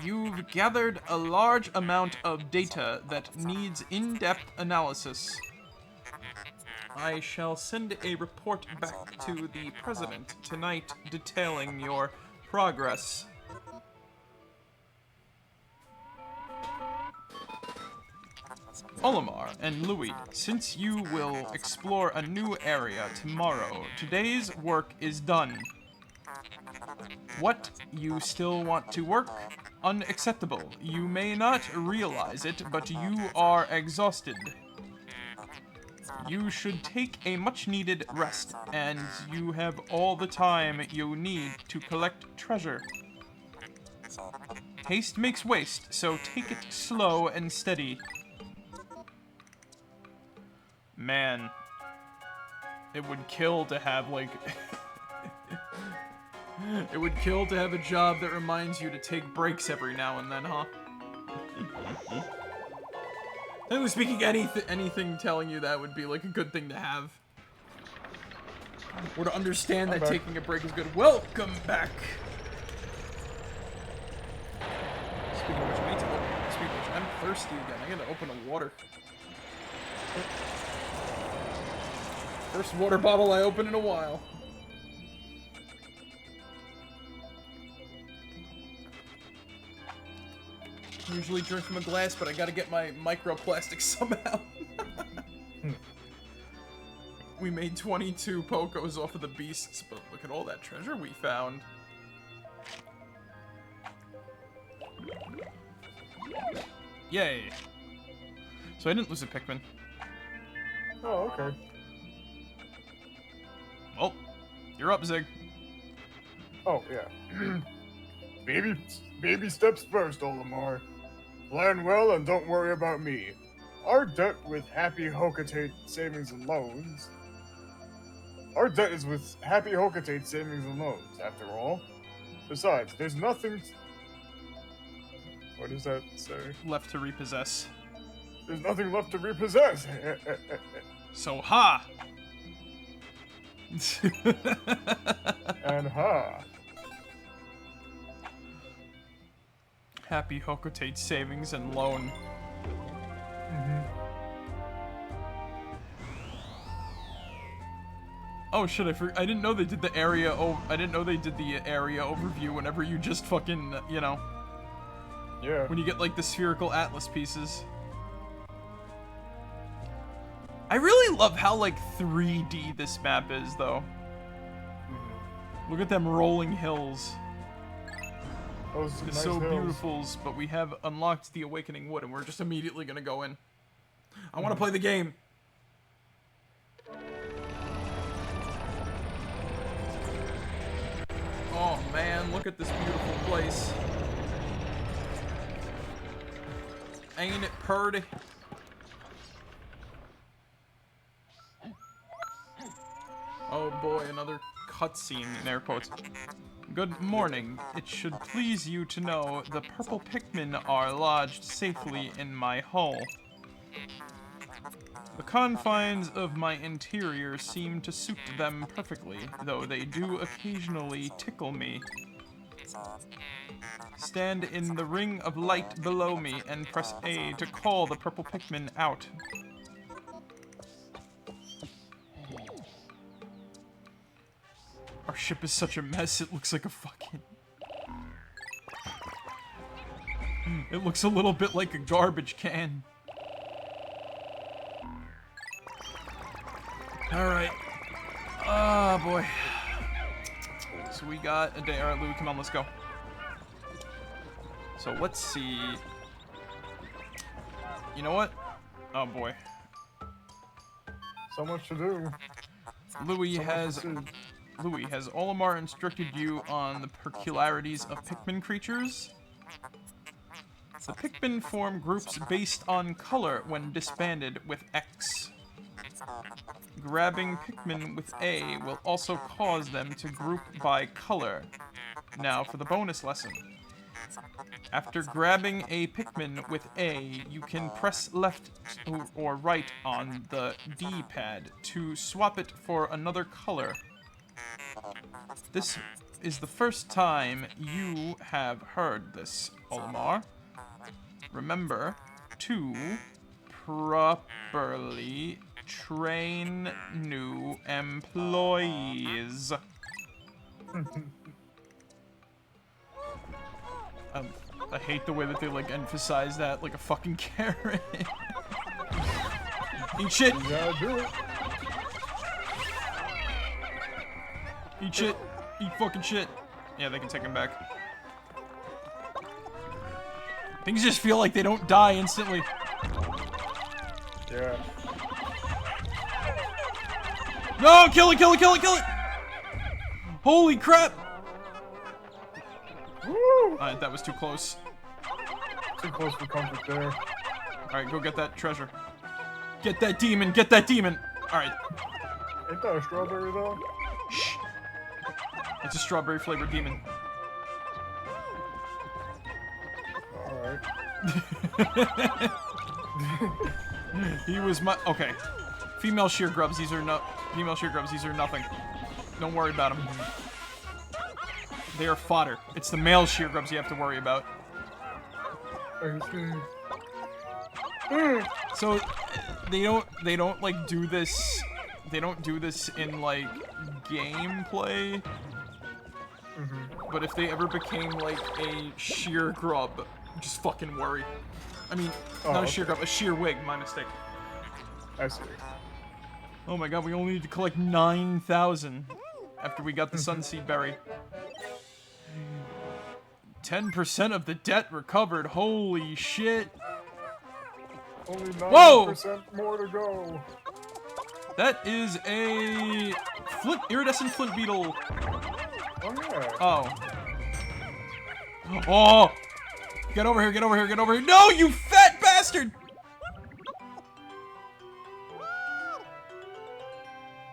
You've gathered a large amount of data that needs in-depth analysis. I shall send a report back to the President tonight detailing your progress. Olimar and Louie, since you will explore a new area tomorrow, today's work is done. What? You still want to work? Unacceptable. You may not realize it, but you are exhausted. You should take a much-needed rest, and you have all the time you need to collect treasure. Haste makes waste, so take it slow and steady. Man, it would kill to have, like... it would kill to have a job that reminds you to take breaks every now and then, huh? Technically speaking, anything telling you that would be, like, a good thing to have. Or to understand that taking a break is good. Welcome back! Speaking of which, I need to open... Speaking of which, I'm thirsty again. I gotta open a water. First water bottle I open in a while. Usually drink from a glass, but I gotta get my microplastics somehow. We made 22 Pokos off of the beasts, but look at all that treasure we found. Yay. So I didn't lose a Pikmin.
Oh, okay.
Well, you're up, Zig.
Oh, yeah. Baby steps first, Olimar. Plan well and don't worry about me. Our debt with Happy Hocotate Savings and Loans... Our debt is with Happy Hocotate Savings and Loans, after all. Besides, there's nothing... What does that say?
Left to repossess.
There's nothing left to repossess!
So, ha!
And ha!
Happy Hocotate Savings and Loan. Oh shit! I didn't know they did the area. I didn't know they did the area overview whenever you just fucking, you know.
Yeah.
When you get like the spherical atlas pieces. I really love how like 3D this map is, though. Look at them rolling hills.
Those are
It's
nice
so
hills.
beautiful, but we have unlocked the Awakening Wood, and we're just immediately gonna go in. I want to play the game. Oh man, look at this beautiful place. Ain't it purty? Oh boy, another cutscene in air quotes. Good morning. It should please you to know the purple Pikmin are lodged safely in my hull. The confines of my interior seem to suit them perfectly, though they do occasionally tickle me. Stand in the ring of light below me and press A to call the purple Pikmin out. ship is such a mess, it looks like a fucking... It looks a little bit like a garbage can. Alright. Oh, boy. So we got a day. Alright, Louie, come on, let's go. So let's see. You know what? Oh, boy.
So much to do.
Louie, has Olimar instructed you on the peculiarities of Pikmin creatures? The Pikmin form groups based on color when disbanded with X. Grabbing Pikmin with A will also cause them to group by color. Now for the bonus lesson. After grabbing a Pikmin with A, you can press left or right on the D-pad to swap it for another color. This is the first time you have heard this, Olimar. Remember to properly train new employees. I hate the way that they like emphasize that like a fucking carrot. Eat shit.
You gotta do it.
Eat shit. Eat fucking shit. Yeah, they can take him back. Things just feel like they don't die instantly.
Yeah.
No! Kill it! Kill it! Kill it! Kill it! Holy crap!
Woo!
Alright, that was too close.
Too close for comfort there.
Alright, go get that treasure. Get that demon! Get that demon! Alright.
Ain't that a strawberry though?
Shh. It's a strawberry flavored demon.
Alright.
He was my... Okay. Female shear grubs, these are no... Female shear grubs, these are nothing. Don't worry about them. They are fodder. It's the male shear grubs you have to worry about. So, they don't like do this... They don't do this in, like, gameplay. But if they ever became, like, a sheer grub, just fucking worry. I mean, not a sheer grub, a sheer wig, my mistake.
I see.
Oh my god, we only need to collect 9,000 after we got the Sunseed Berry. 10% of the debt recovered, holy shit.
Only 9%
Whoa!
more to go.
That is a iridescent flint beetle.
Oh yeah.
Oh. Oh! Get over here, get over here, get over here. No, you fat bastard!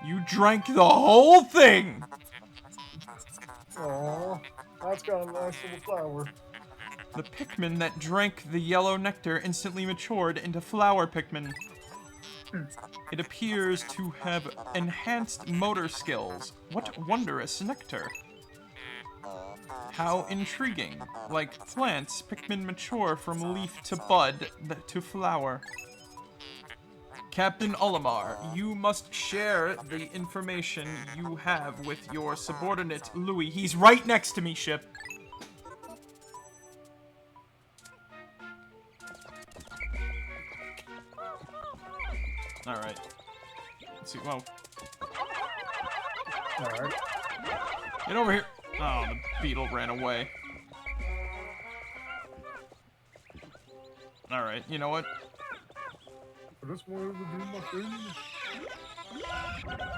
You drank the whole thing!
Aww. That's got a nice little flower.
The Pikmin that drank the yellow nectar instantly matured into flower Pikmin. It appears to have enhanced motor skills. What wondrous nectar. How intriguing. Like plants, Pikmin mature from leaf to bud to flower. Captain Olimar, you must share the information you have with your subordinate, Louie. He's right next to me, ship. Alright. Let's see. Whoa.
Alright.
Get over here. Oh, the beetle ran away. Alright, you know what?
I just wanted to do my thing.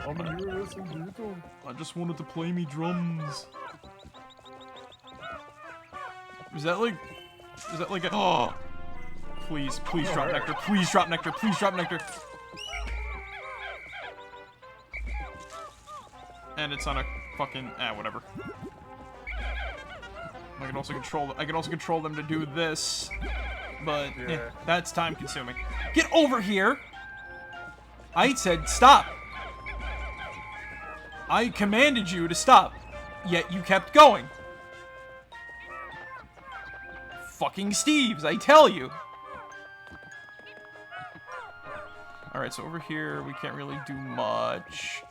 I'm a iridescent beetle.
I just wanted to play me drums. Is that like a... Oh! Please, please drop nectar. Please drop nectar. Please drop nectar. And it's on a fucking... whatever. I can also control them to do this. But, that's time consuming. Get over here! I said stop! I commanded you to stop, yet you kept going. Fucking Steves, I tell you! Alright, so over here, we can't really do much.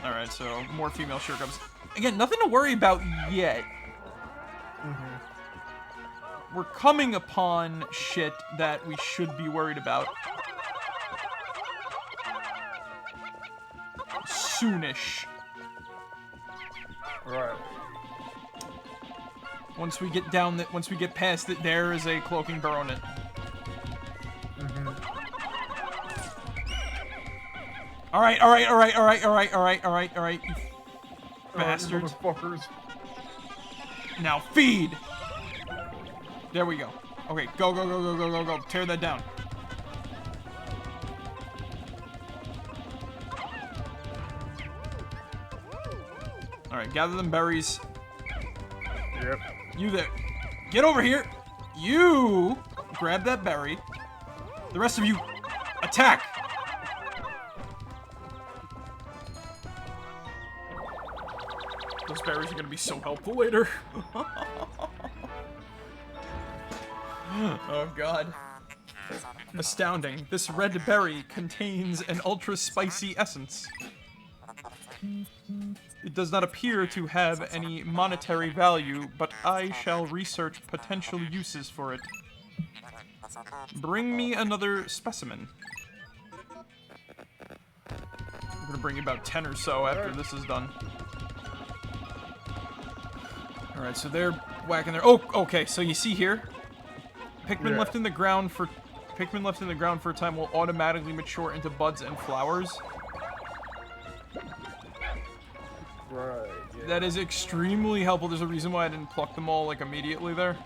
Alright, so more female shurikens. Again, nothing to worry about yet. We're coming upon shit that we should be worried about. Soonish.
Right.
Once we get down that, once we get past it, there is a cloaking baronet. Alright, you bastards.
Motherfuckers.
Now feed! There we go. Okay, go. Tear that down. Alright, gather them berries.
Yep.
You there. Get over here. You grab that berry. The rest of you, attack! Those berries are gonna be so helpful later. Oh god. Astounding. This red berry contains an ultra-spicy essence. It does not appear to have any monetary value, but I shall research potential uses for it. Bring me another specimen. I'm gonna bring you about 10 or so after this is done. Alright, so they're whacking their... Oh, okay, so you see here? Pikmin left in the ground for a time will automatically mature into buds and flowers.
Right. Yeah.
That is extremely helpful. There's a reason why I didn't pluck them all, like, immediately there.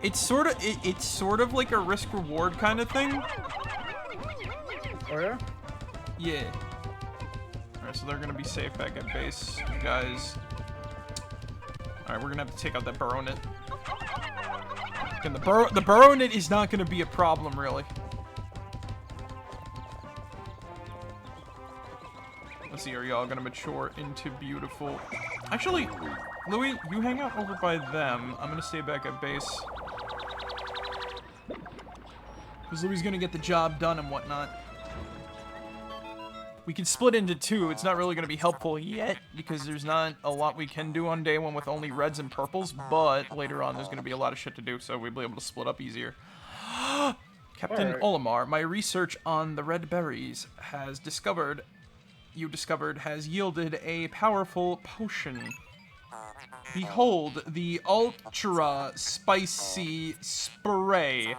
It's sort of like a risk-reward kind of thing.
Oh, yeah?
Yeah. Alright, so they're gonna be safe back at base, guys. Alright, we're gonna have to take out that baronet. Again, the baronet is not gonna be a problem, really. Let's see, are y'all gonna mature into beautiful... Actually, Louie, you hang out over by them. I'm gonna stay back at base. Because Louie's gonna get the job done and whatnot. We can split into two. It's not really going to be helpful yet, because there's not a lot we can do on day one with only reds and purples, but later on there's going to be a lot of shit to do, so we'll be able to split up easier. Captain Olimar, my research on the red berries has yielded a powerful potion. Behold, the Ultra Spicy Spray.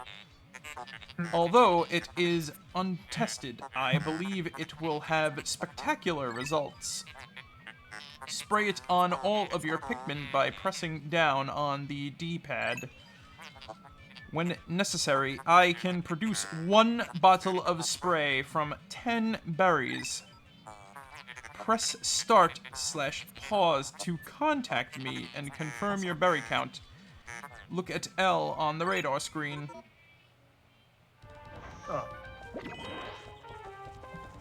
Although it is untested, I believe it will have spectacular results. Spray it on all of your Pikmin by pressing down on the D-pad. When necessary, I can produce 1 bottle of spray from 10 berries. Press start/pause to contact me and confirm your berry count. Look at L on the radar screen.
Oh.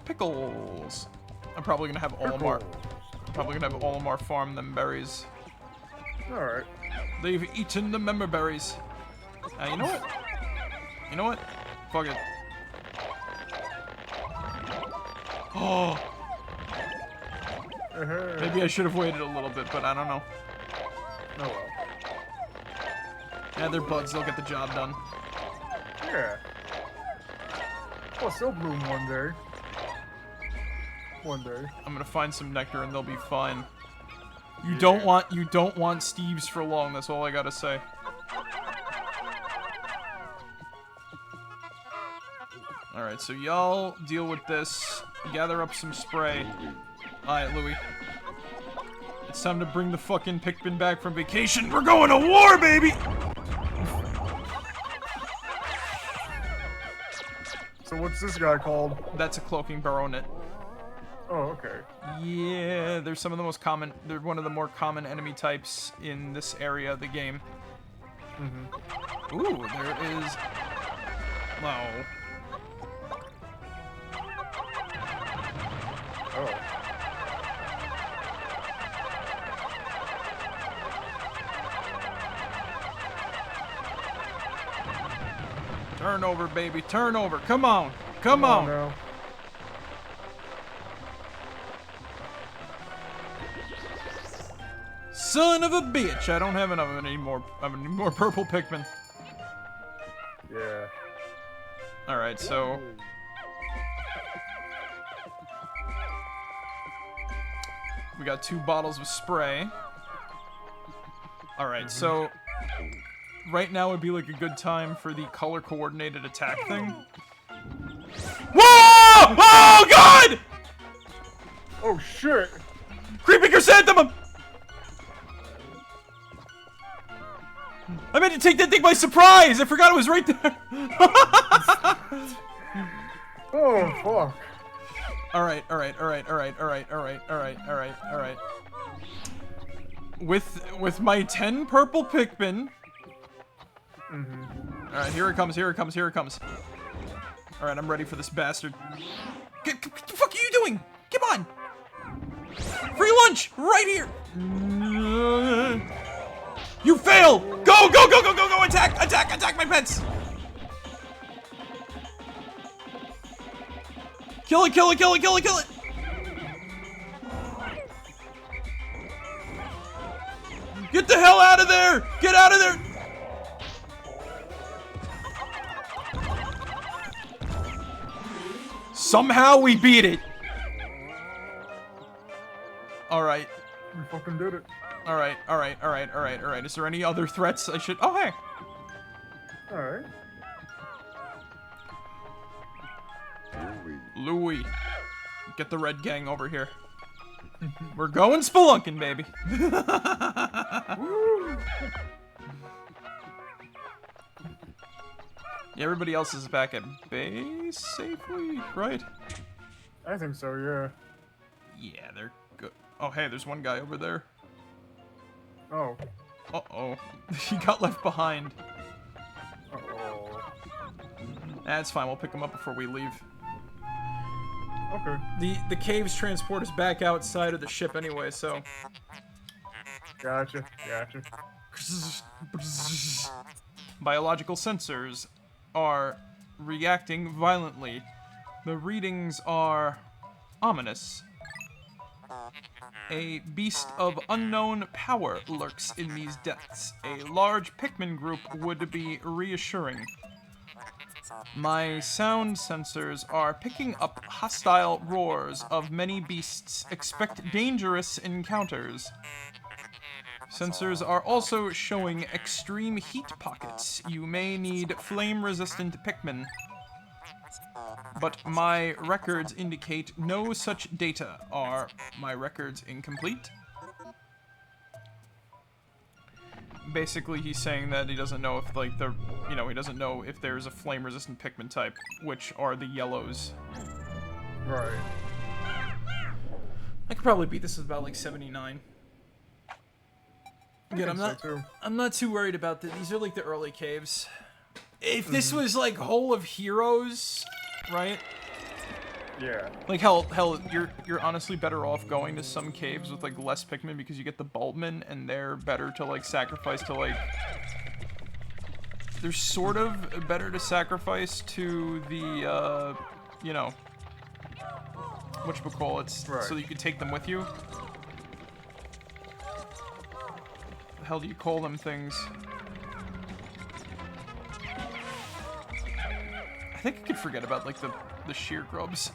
Pickles. I'm probably gonna have Olimar. Farm them berries.
Alright.
They've eaten the member berries. You know what? You know what? Fuck it. Oh. Maybe I should have waited a little bit, but I don't know.
Oh well.
Yeah, they're buds. They'll get the job done.
Yeah. Plus, they'll bloom one day. One day.
I'm gonna find some nectar and they'll be fine. You don't want Steves for long. That's all I gotta say. All right, so y'all deal with this. Gather up some spray. All right, Louie. It's time to bring the fucking Pikmin back from vacation. We're going to war, baby.
So what's this guy called?
That's a cloaking baronet.
Oh, okay.
Yeah, they're some of the most common. They're one of the more common enemy types in this area of the game. Ooh, there is. Oh.
Oh.
Turn over, baby. Turn over. Come on. Come on.
Now.
Son of a bitch! I don't have enough of any more purple Pikmin.
Yeah.
Alright, so... we got 2 bottles of spray. Alright, so... right now would be like a good time for the color-coordinated attack thing. Whoa! Oh, God!
Oh, shit!
Creeping chrysanthemum! I meant to take that thing by surprise! I forgot it was right there!
Oh, fuck.
Alright. With my 10 purple Pikmin... Alright, here it comes. Alright, I'm ready for this bastard. What the fuck are you doing? Come on! Free lunch! Right here! You fail! Go! Attack my pets! Kill it! Get the hell out of there! Get out of there! Somehow we beat it! Alright.
We fucking did it.
Alright. Is there any other threats I should... oh, hey!
Alright.
Louie. Get the red gang over here. We're going spelunking, baby. Yeah, everybody else is back at base safely, right?
I think so, yeah.
Yeah, they're good. Oh, hey, there's one guy over there.
Oh.
Uh-oh. He got left behind.
Uh-oh.
That's fine, we'll pick him up before we leave.
Okay.
The caves transport us back outside of the ship anyway, so...
Gotcha.
Biological sensors are reacting violently. The readings are ominous. A beast of unknown power lurks in these depths. A large Pikmin group would be reassuring. My sound sensors are picking up hostile roars of many beasts. Expect dangerous encounters. Sensors are also showing extreme heat pockets. You may need flame-resistant Pikmin. But my records indicate no such data. Are my records incomplete? Basically, he's saying that he doesn't know if, like, he doesn't know if there's a flame-resistant Pikmin type, which are the yellows.
Right.
I could probably beat this with about, like, 79. Again, I'm not too worried about this. These are, like, the early caves. If this was, like, Hole of Heroes, right?
Yeah.
Like, hell, you're honestly better off going to some caves with, like, less Pikmin because you get the Bulbmin, and they're better to, like, sacrifice to, like... They're sort of better to sacrifice to the, you know... whatchamacallits,
right.
so that you can take them with you. The hell do you call them things? I think I could forget about, like, the sheer grubs.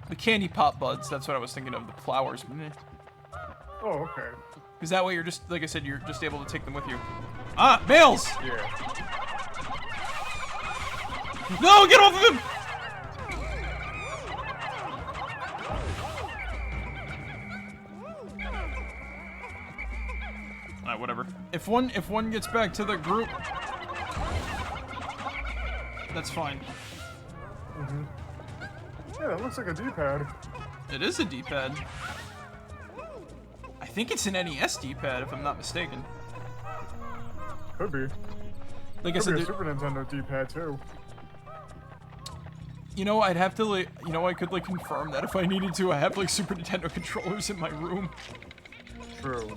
The candy pop buds, that's what I was thinking of, the flowers.
Oh, okay.
Because that way you're just, like I said, you're just able to take them with you. Ah, males!
Yeah.
No, get off of him! Alright, whatever. If one gets back to the group, that's fine.
Yeah, that looks like a D-pad.
It is a D-pad. I think it's an NES D-pad, if I'm not mistaken.
Could be.
Like I
Could
said,
be a Super Nintendo D-pad too.
you know, I'd have to, like, you know, I could, like, confirm that if I needed to. I have, like, Super Nintendo controllers in my room.
True.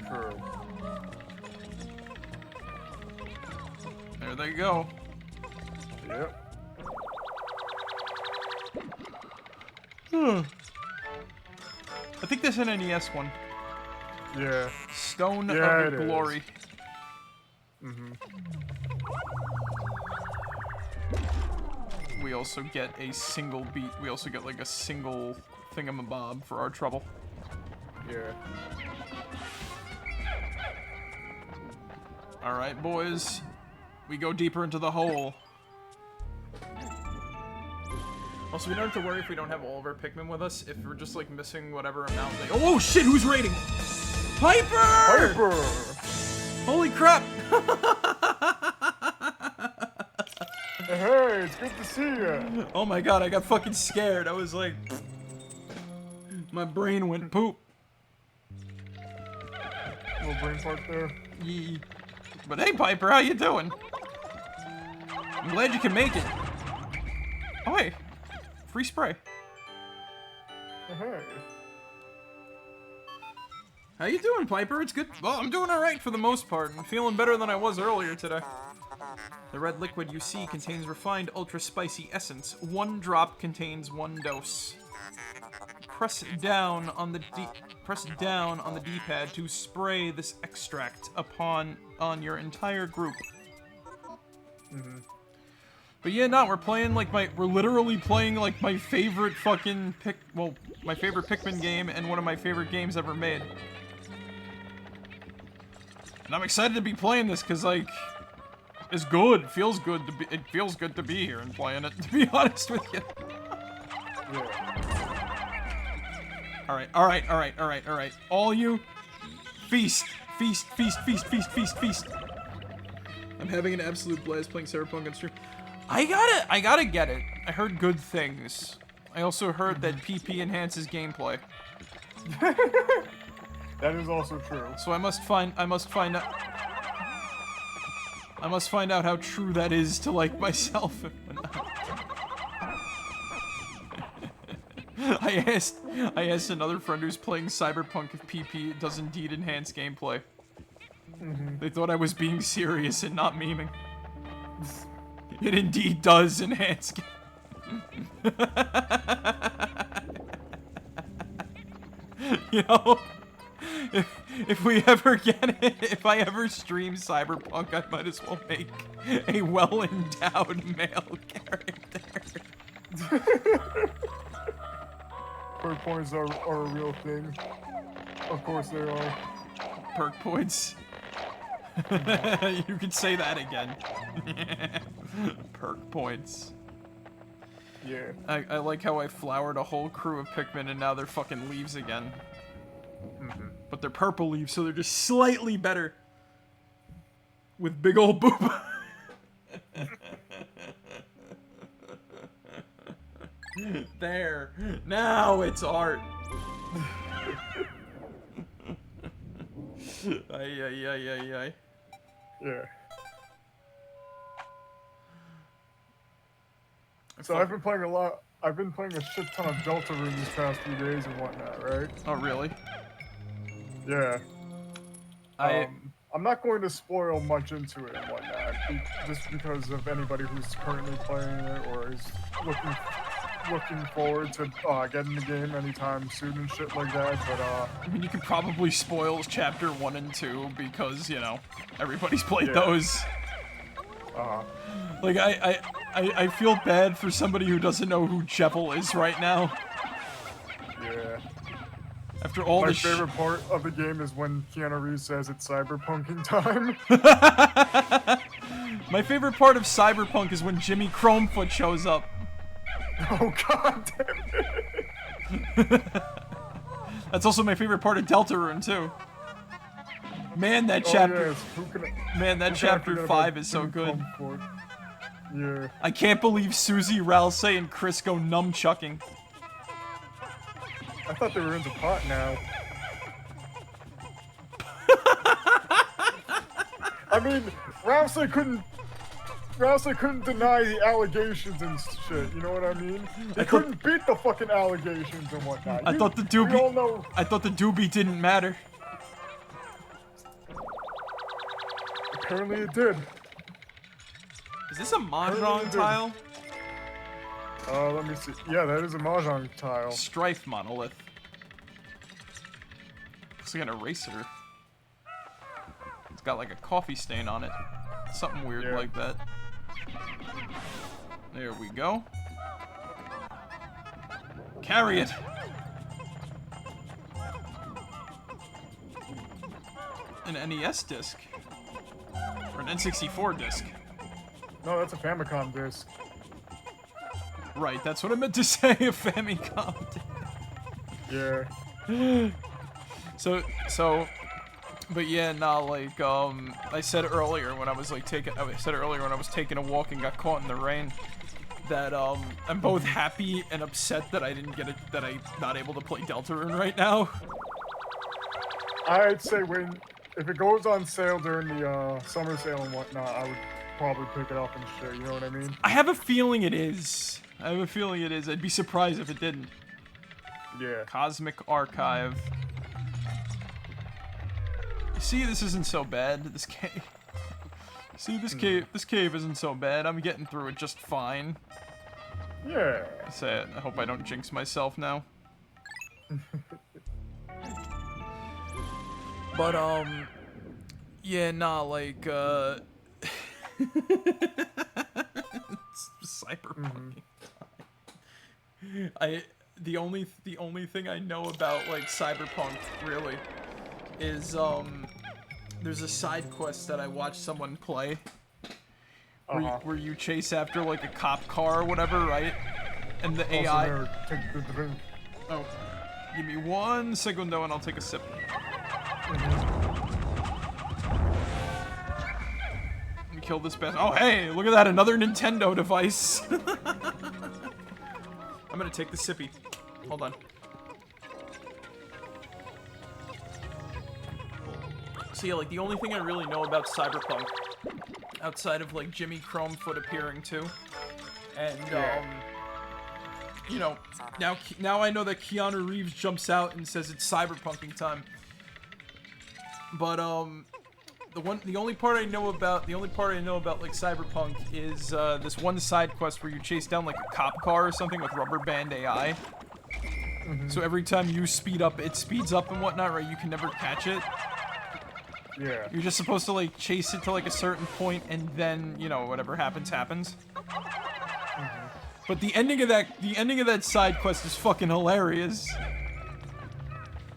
There they go.
Yep.
I think there's an NES one.
Yeah.
Stone
Yeah,
of
it
Glory.
Is. Mm-hmm.
We also get a single beat. We also get like a single thingamabob for our trouble.
Yeah.
Alright, boys. We go deeper into the hole. Also, we don't have to worry if we don't have all of our Pikmin with us. If we're just, like, missing whatever amount they... Oh, shit! Who's raiding? Piper!
Piper!
Holy crap!
Hey, it's good to see you.
Oh my god, I got fucking scared. I was like... My brain went poop.
Little brain fart there.
Yee. But hey, Piper, how you doing? I'm glad you can make it. Oh, hey. Free spray.
Hey.
How you doing, Piper? It's good. Well, I'm doing alright for the most part. I'm feeling better than I was earlier today. The red liquid you see contains refined ultra-spicy essence. 1 drop contains 1 dose. Press down on the D-pad to spray this extract on your entire group.
Mm-hmm.
But yeah, no, we're literally playing like my favorite fucking my favorite Pikmin game and one of my favorite games ever made. And I'm excited to be playing this because like, it's good. It feels good to be here and playing it, to be honest with you.
Yeah.
Alright. All you, feast. I'm having an absolute blast playing Cyberpunk on stream. I gotta get it. I heard good things. I also heard that PP enhances gameplay.
That is also true.
So I must find out how true that is to like myself. I asked another friend who's playing Cyberpunk if PP does indeed enhance gameplay.
Mm-hmm.
They thought I was being serious and not memeing. It indeed does enhance. You know, if we ever get it, if I ever stream Cyberpunk, I might as well make a well-endowed male character.
Perk points are a real thing. Of course they are.
Perk points. You can say that again. Perk points.
Yeah.
I like how I flowered a whole crew of Pikmin and now they're fucking leaves again.
Mm-hmm.
But they're purple leaves, so they're just slightly better. With big old boob. There. Now it's art. Ay.
Yeah. So I've been playing a lot. I've been playing a shit ton of Deltarune these past few days and whatnot, right?
Oh, really?
Yeah. I'm not going to spoil much into it and whatnot, just because of anybody who's currently playing it or is looking forward to getting the game anytime soon and shit like that. But
I mean, you could probably spoil chapter 1 and 2 because, you know, everybody's played
Yeah.
those. Like, I feel bad for somebody who doesn't know who Jebel is right now.
Yeah.
After all
My
the
favorite part of the game is when Keanu Reeves says it's cyberpunking time.
My favorite part of Cyberpunk is when Jimmy Chromefoot shows up.
Oh god damn it.
That's also my favorite part of Deltarune too. Man, that
Oh,
chapter.
yes.
Man, that
who can I
chapter
forget
5
about
is so
Jimmy
good.
Crumford? Yeah.
I can't believe Susie, Ralsei, and Chris go nunchucking.
I thought they were into pot now. I mean, Ralsei couldn't deny the allegations and shit, you know what I mean? They couldn't beat the fucking allegations and whatnot.
I thought the doobie.
We all know.
I thought the doobie didn't matter.
Apparently it did.
Is this a mahjong tile?
Let me see. Yeah, that is a Mahjong tile.
Strife monolith. Looks like an eraser. It's got like a coffee stain on it. Something weird like that. There we go. Carry it! An NES disc. Or an N64 disc.
No, that's a Famicom disc.
Right, that's what I meant to say, a Famicom disc.
Yeah.
But yeah, nah, like, I said earlier when I was like taking a walk and got caught in the rain, that, I'm both happy and upset that I didn't get it, that I'm not able to play Deltarune right now.
I'd say if it goes on sale during the, summer sale and whatnot, I would probably pick it up and shit, you know what I mean?
I have a feeling it is. I'd be surprised if it didn't.
Yeah.
Cosmic Archive. You see, this isn't so bad, this cave. See, this cave isn't so bad. I'm getting through it just fine.
Yeah.
I hope I don't jinx myself now. But, yeah, nah, like, it's cyberpunk. The only thing I know about, like, cyberpunk, really, is, there's a side quest that I watched someone play, where you chase after, like, a cop car or whatever, right? And the AI...
Take the drink.
Oh. Give me 1 segundo and I'll take a sip. Let me kill this bastard. Oh, hey! Look at that! Another Nintendo device! I'm gonna take the sippy. Hold on. So yeah, like, the only thing I really know about Cyberpunk, outside of, like, Jimmy Chromefoot appearing too, and, you know, now I know that Keanu Reeves jumps out and says it's cyberpunking time. But, the only part I know about like cyberpunk is this one side quest where you chase down like a cop car or something with rubber band AI. So every time you speed up, it speeds up and whatnot, right? You can never catch it.
Yeah.
You're just supposed to like chase it to like a certain point, and then, you know, whatever happens happens. But the ending of that side quest is fucking hilarious.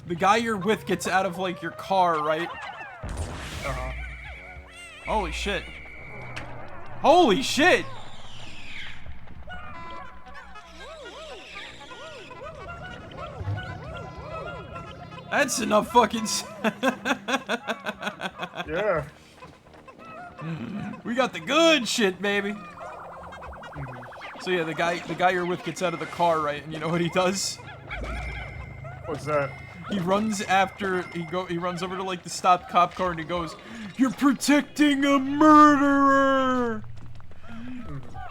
The guy you're with gets out of like your car, right? Holy shit. Holy shit! That's enough fucking...
Yeah.
We got the good shit, baby. So yeah, the guy you're with gets out of the car, right? And you know what he does?
What's that?
He runs after, he runs over to like the stopped cop car and he goes, "You're protecting a murderer!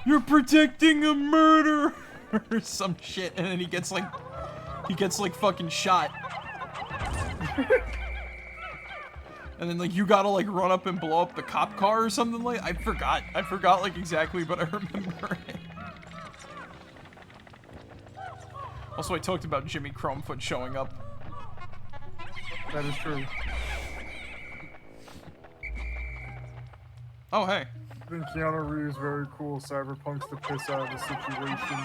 You're protecting a murderer!" or some shit, and then he gets like fucking shot. And then like you gotta like run up and blow up the cop car or something like, I forgot like exactly, but I remember it. Also, I talked about Jimmy Chromefoot showing up.
That is true.
Oh, hey.
I think Keanu Reeves very cool. Cyberpunk's the piss out of the situation.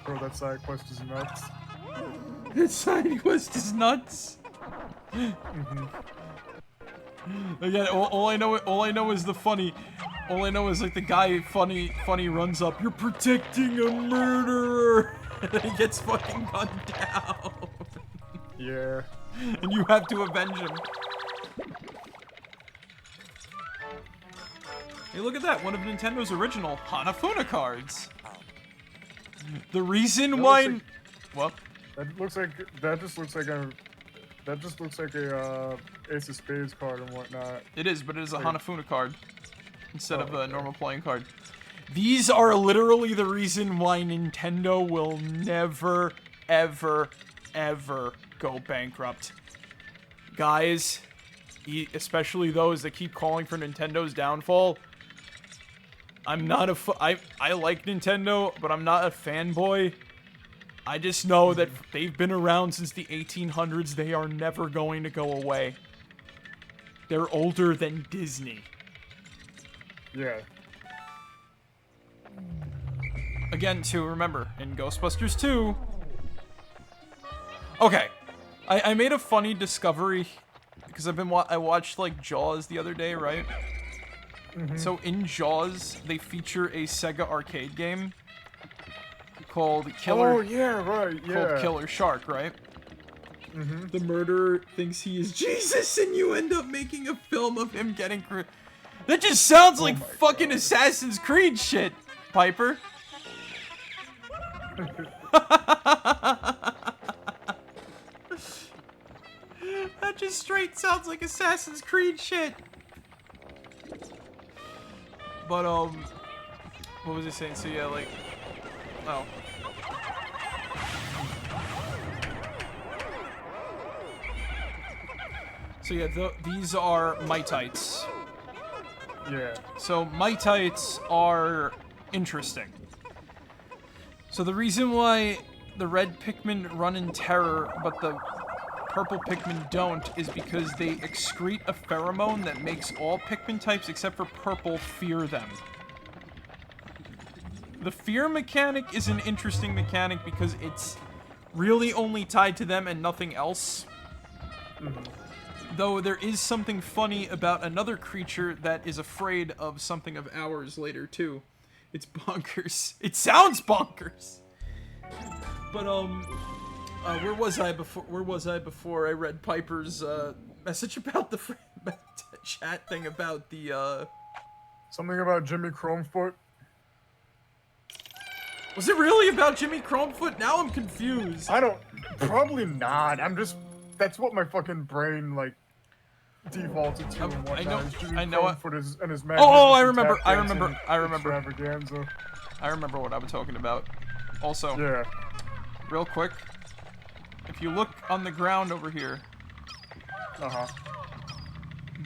Bro, that side quest is nuts.
That side quest is nuts. Again, all I know is the funny. All I know is like the guy funny runs up. "You're protecting a murderer," and then he gets fucking gunned down.
Yeah.
And you have to avenge him. Hey, look at that! One of Nintendo's original Hanafuna cards. The reason why. What?
That just looks like a Ace of Spades card and whatnot.
It is, but it is a Hanafuna card instead of a normal playing card. These are literally the reason why Nintendo will never, ever, ever go bankrupt. Guys, especially those that keep calling for Nintendo's downfall, I'm not I like Nintendo, but I'm not a fanboy. I just know that they've been around since the 1800s. They are never going to go away. They're older than Disney.
Yeah.
Again, too, remember, in Ghostbusters 2... Okay. I made a funny discovery, because I watched, like, Jaws the other day, right?
Mm-hmm.
So in Jaws, they feature a Sega arcade game called Killer...
Oh, yeah, right, yeah.
Called Killer Shark, right?
Mm-hmm.
The murderer thinks he is Jesus, and you end up making a film of him getting... That just sounds like fucking Assassin's Creed shit, Piper. That just straight sounds like Assassin's Creed shit. But, what was I saying? So, yeah, like... Oh. So, yeah, these are Mitites.
Yeah.
So, Mitites are interesting. So, the reason why the red Pikmin run in terror, but the purple Pikmin don't, is because they excrete a pheromone that makes all Pikmin types except for purple fear them. The fear mechanic is an interesting mechanic because it's really only tied to them and nothing else.
Mm-hmm.
Though there is something funny about another creature that is afraid of something of ours later, too. It's bonkers. It sounds bonkers! But, where was I before I read Piper's, message about the chat thing about the,
Something about Jimmy Chromefoot?
Was it really about Jimmy Chromefoot? Now I'm confused.
Probably not. That's what my fucking brain, like, defaulted to and whatnot.
I know it.
And his
Oh, I remember.
Extravaganza.
I remember what I was talking about. Also,
yeah.
Real quick, if you look on the ground over here,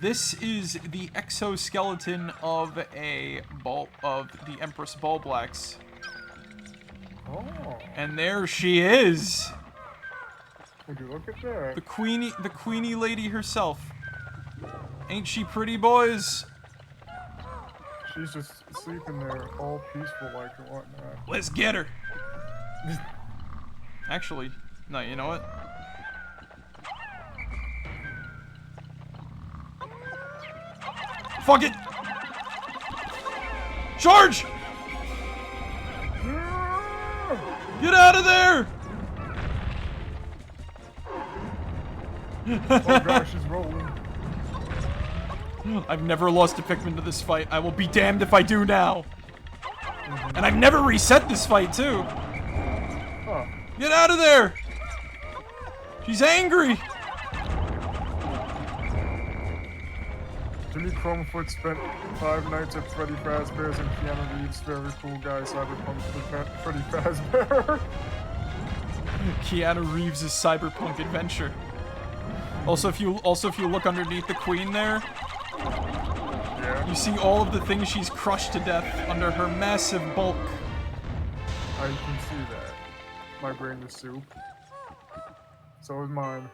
this is the exoskeleton of the Empress Ballblacks.
Oh.
And there she is.
Would you look at that?
The queenie lady herself. Ain't she pretty, boys?
She's just sleeping there, all peaceful like and whatnot.
Let's get her. Actually, no, you know what? Fuck it! Charge! Get out of there!
Oh gosh, she's rolling.
I've never lost a Pikmin to this fight. I will be damned if I do now. And I've never reset this fight, too.
Huh.
Get out of there! She's angry!
Jimmy Chromefoot spent 5 nights at Freddy Fazbear's and Keanu Reeves' very cool guy Cyberpunk Freddy Fazbear.
Keanu Reeves' cyberpunk adventure. Also, if you look underneath the queen there,
yeah,
you see all of the things she's crushed to death under her massive bulk.
I can see that. My brain is soup. So is mine.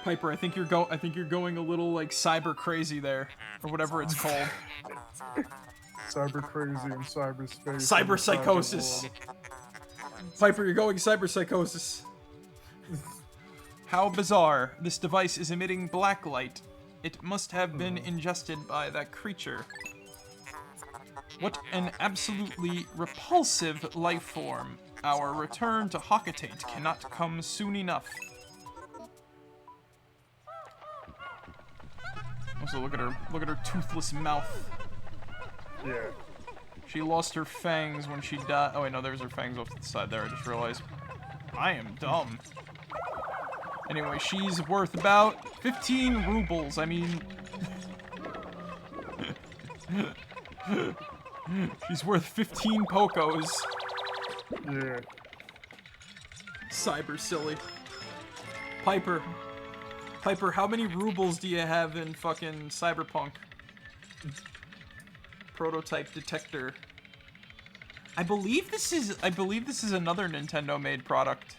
Piper, I think you're going a little like cyber crazy there, or whatever it's called.
Cyber crazy in cyberspace.
Cyber psychosis. Piper, you're going cyber psychosis. How bizarre. This device is emitting black light. It must have been ingested by that creature. What an absolutely repulsive life form. Our return to Hockatate cannot come soon enough. Also, look at her toothless mouth.
Yeah.
She lost her fangs when she died. Oh wait, no, there's her fangs off to the side there, I just realized. I am dumb. Anyway, she's worth about 15 rubles. I mean... she's worth 15 Pocos.
Yeah.
Cyber silly. Piper, how many rubles do you have in fucking Cyberpunk? prototype detector. I believe this is another Nintendo-made product.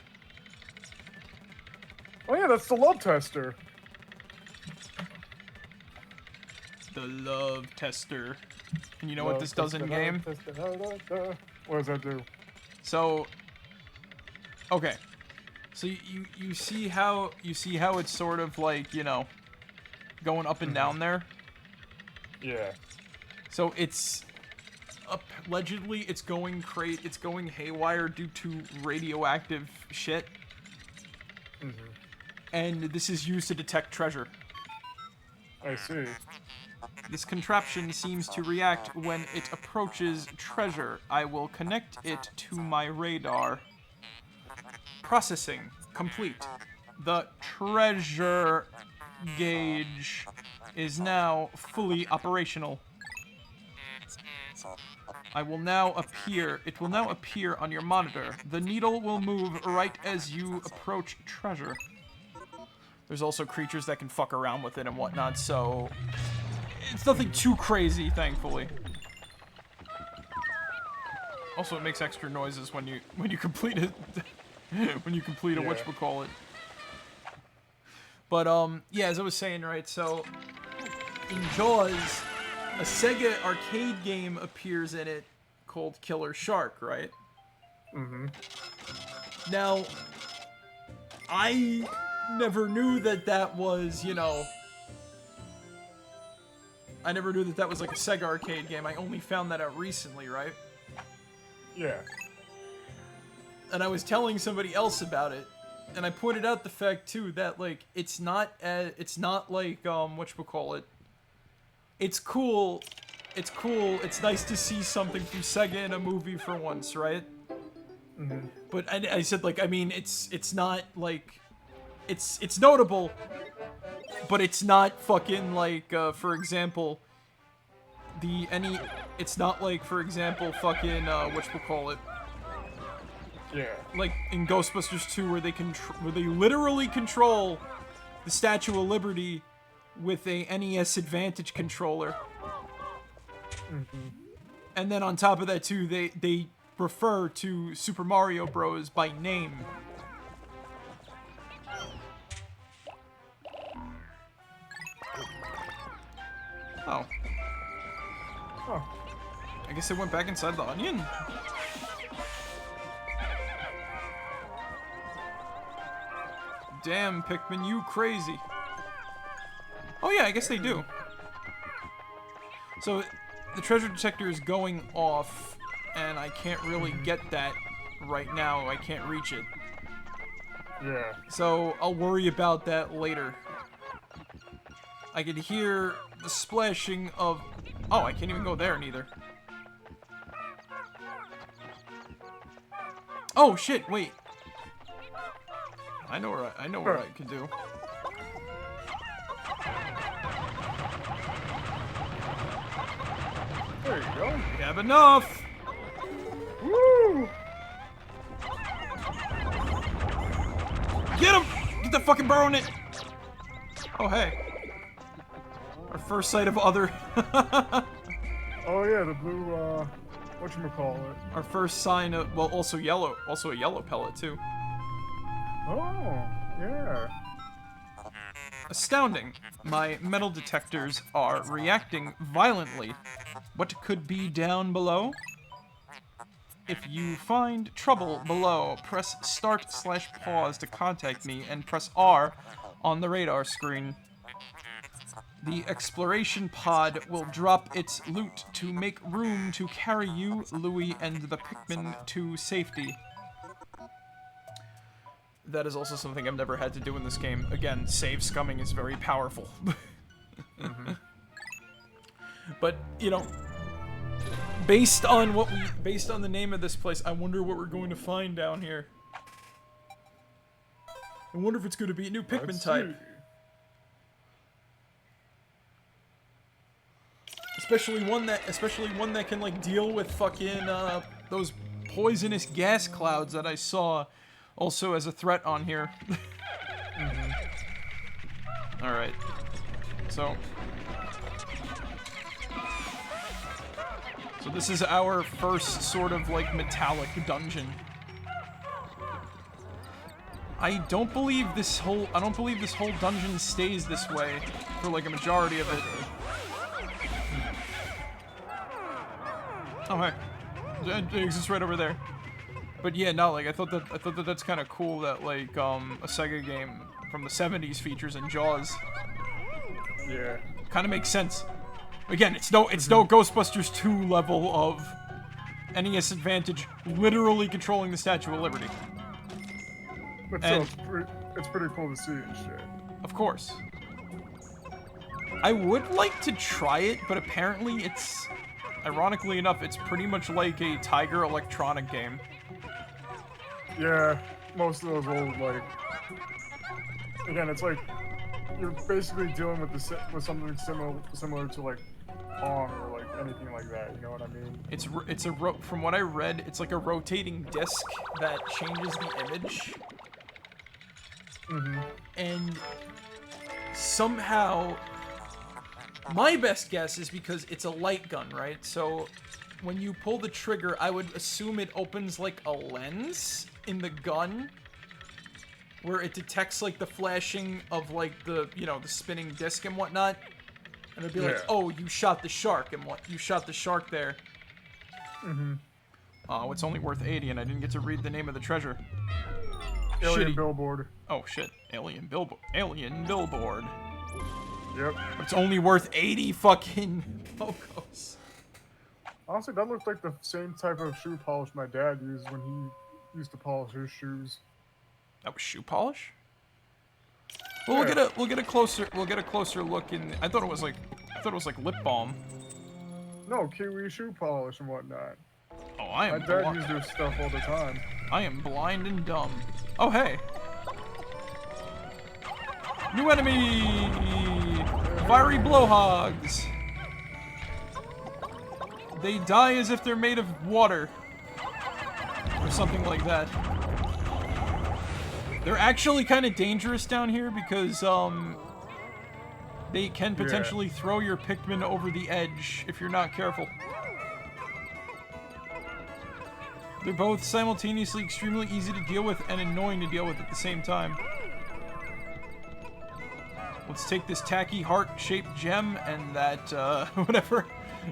Oh yeah, that's the love tester.
The love tester. And you know what this does in game?
What does that do?
So, okay. So you see how it's sort of like, you know, going up and down there?
Yeah.
So it's allegedly it's going haywire due to radioactive shit.
Mm-hmm.
And this is used to detect treasure.
I see.
This contraption seems to react when it approaches treasure. I will connect it to my radar. Processing complete. The treasure gauge is now fully operational. It will now appear on your monitor. The needle will move right as you approach treasure. There's also creatures that can fuck around with it and whatnot, so it's nothing too crazy, thankfully. Also, it makes extra noises when you complete it. When you complete a whatchamacallit. But yeah, as I was saying, right, so in Jaws, a Sega arcade game appears in it called Killer Shark, right?
Mm-hmm.
Now, I never knew that was, you know, I never knew that was like a Sega arcade game. I only found that out recently, right?
Yeah.
And I was telling somebody else about it, and I pointed out the fact too that like it's not like whatchamacallit. It's cool. It's cool. It's nice to see something from Sega in a movie for once, right?
Mm-hmm.
But I said like I mean it's not like it's notable, but it's not fucking like for example it's not like for example fucking whatchamacallit.
Yeah.
Like in Ghostbusters 2 where they literally control the Statue of Liberty with a NES Advantage controller.
Mm-hmm.
And then on top of that too, they refer to Super Mario Bros. By name. Oh.
Huh.
I guess it went back inside the onion? Damn, Pikmin, you crazy. Oh yeah, I guess they do. So, the treasure detector is going off, and I can't really get that right now. I can't reach it.
Yeah.
So, I'll worry about that later. I can hear the splashing of... Oh, I can't even go there, neither. Oh, shit, wait. I know what I can do.
There you go.
We have enough!
Woo!
Get him! Get the fucking burrow in it! Oh, hey. Our first sight of other...
Oh yeah, the blue, whatchamacallit.
Our first sign of... Well, also yellow. Also a yellow pellet, too.
Oh, yeah.
Astounding. My metal detectors are reacting violently. What could be down below? If you find trouble below, press start/pause to contact me and press R on the radar screen. The exploration pod will drop its loot to make room to carry you, Louie, and the Pikmin to safety. That is also something I've never had to do in this game. Again, save scumming is very powerful.
Mm-hmm.
But, you know, based on the name of this place, I wonder what we're going to find down here. I wonder if it's going to be a new Pikmin type. Especially one that can like deal with fucking those poisonous gas clouds that I saw also as a threat on here. Mm-hmm. All right. So this is our first sort of like metallic dungeon. I don't believe this whole dungeon stays this way for like a majority of it. Oh hey, it exists right over there. But yeah, no, like I thought that that's kind of cool that like a Sega game from the 70s features in Jaws.
Yeah.
Kind of makes sense. Again, it's no Ghostbusters 2 level of NES Advantage literally controlling the Statue of Liberty.
But still, it's pretty cool to see and shit.
Of course. I would like to try it, but apparently it's, ironically enough, it's pretty much like a Tiger Electronic game.
Yeah, most of those old, like... Again, it's like... You're basically dealing with something similar to, like, Pong or, like, anything like that, you know what I mean?
From what I read, it's like a rotating disc that changes the image.
Mm-hmm.
And somehow, my best guess is because it's a light gun, right? So when you pull the trigger, I would assume it opens like a lens in the gun where it detects like the flashing of like the, you know, the spinning disc and whatnot. And it'd be like, oh, you shot the shark, and what, you shot the shark there.
Mm-hmm.
Oh, it's only worth 80, and I didn't get to read the name of the treasure.
Alien
Shitty.
Billboard.
Oh shit, Alien Billboard.
Yep.
It's only worth 80 fucking Pokos.
Honestly, that looks like the same type of shoe polish my dad used when he used to polish his shoes.
That was shoe polish? Well,
yeah.
we'll get a closer look in. I thought it was like lip balm.
No, kiwi shoe polish and whatnot.
Oh, I am.
My dad used their stuff all the time.
I am blind and dumb. Oh hey. New enemy! Fiery blowhogs! They die as if they're made of water. Or something like that. They're actually kind of dangerous down here because, they can potentially throw your Pikmin over the edge if you're not careful. They're both simultaneously extremely easy to deal with and annoying to deal with at the same time. Let's take this tacky heart-shaped gem and that, whatever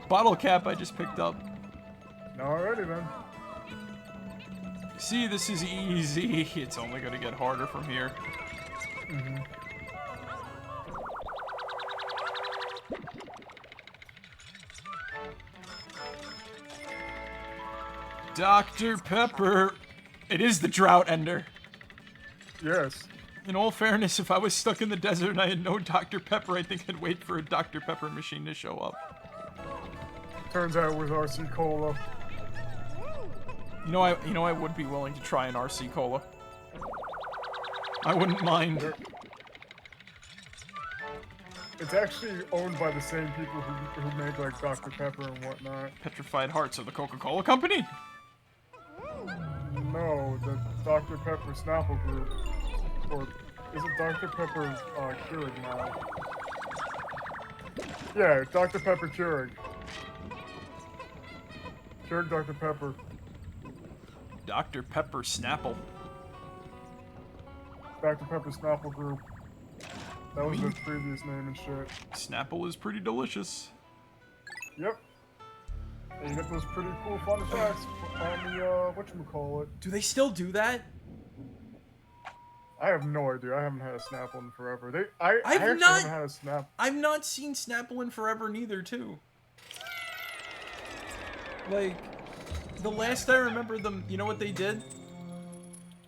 bottle cap I just picked up.
Alrighty then.
See, this is easy. It's only gonna get harder from here.
Mm-hmm.
Dr. Pepper. It is the drought ender.
Yes.
In all fairness, if I was stuck in the desert and I had no Dr. Pepper, I think I'd wait for a Dr. Pepper machine to show up.
Turns out it was RC Cola.
You know, I would be willing to try an RC Cola. I wouldn't mind.
It's actually owned by the same people who make like Dr. Pepper and whatnot.
Petrified Hearts of the Coca-Cola Company?
No, the Dr. Pepper Snapple Group. Or is it Dr. Pepper Keurig now? Yeah, Dr. Pepper Keurig. Keurig Dr. Pepper.
Dr. Pepper Snapple.
Dr. Pepper Snapple Group. That was their previous name and shit.
Snapple is pretty delicious.
Yep. And you get those pretty cool fun facts on the, whatchamacallit.
Do they still do that?
I have no idea. I haven't had a Snapple in forever. I actually
not,
haven't had a Snapple.
I've not seen Snapple in forever neither, too. Like, the last I remember them, you know what they did?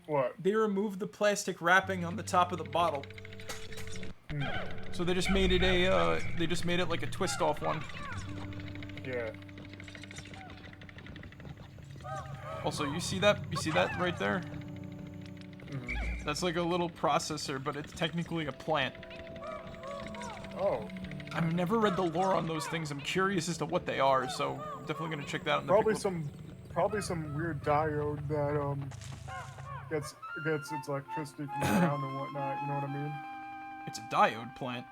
What?
They removed the plastic wrapping on the top of the bottle. So they just made it like a twist-off one.
Yeah.
Also, you see that? You see that right there?
Mm-hmm.
That's like a little processor, but it's technically a plant.
Oh.
I've never read the lore on those things. I'm curious as to what they are, so I'm definitely gonna check that out. In the
probably some weird diode that gets its electricity from the ground and whatnot. You know what I mean?
It's a diode plant.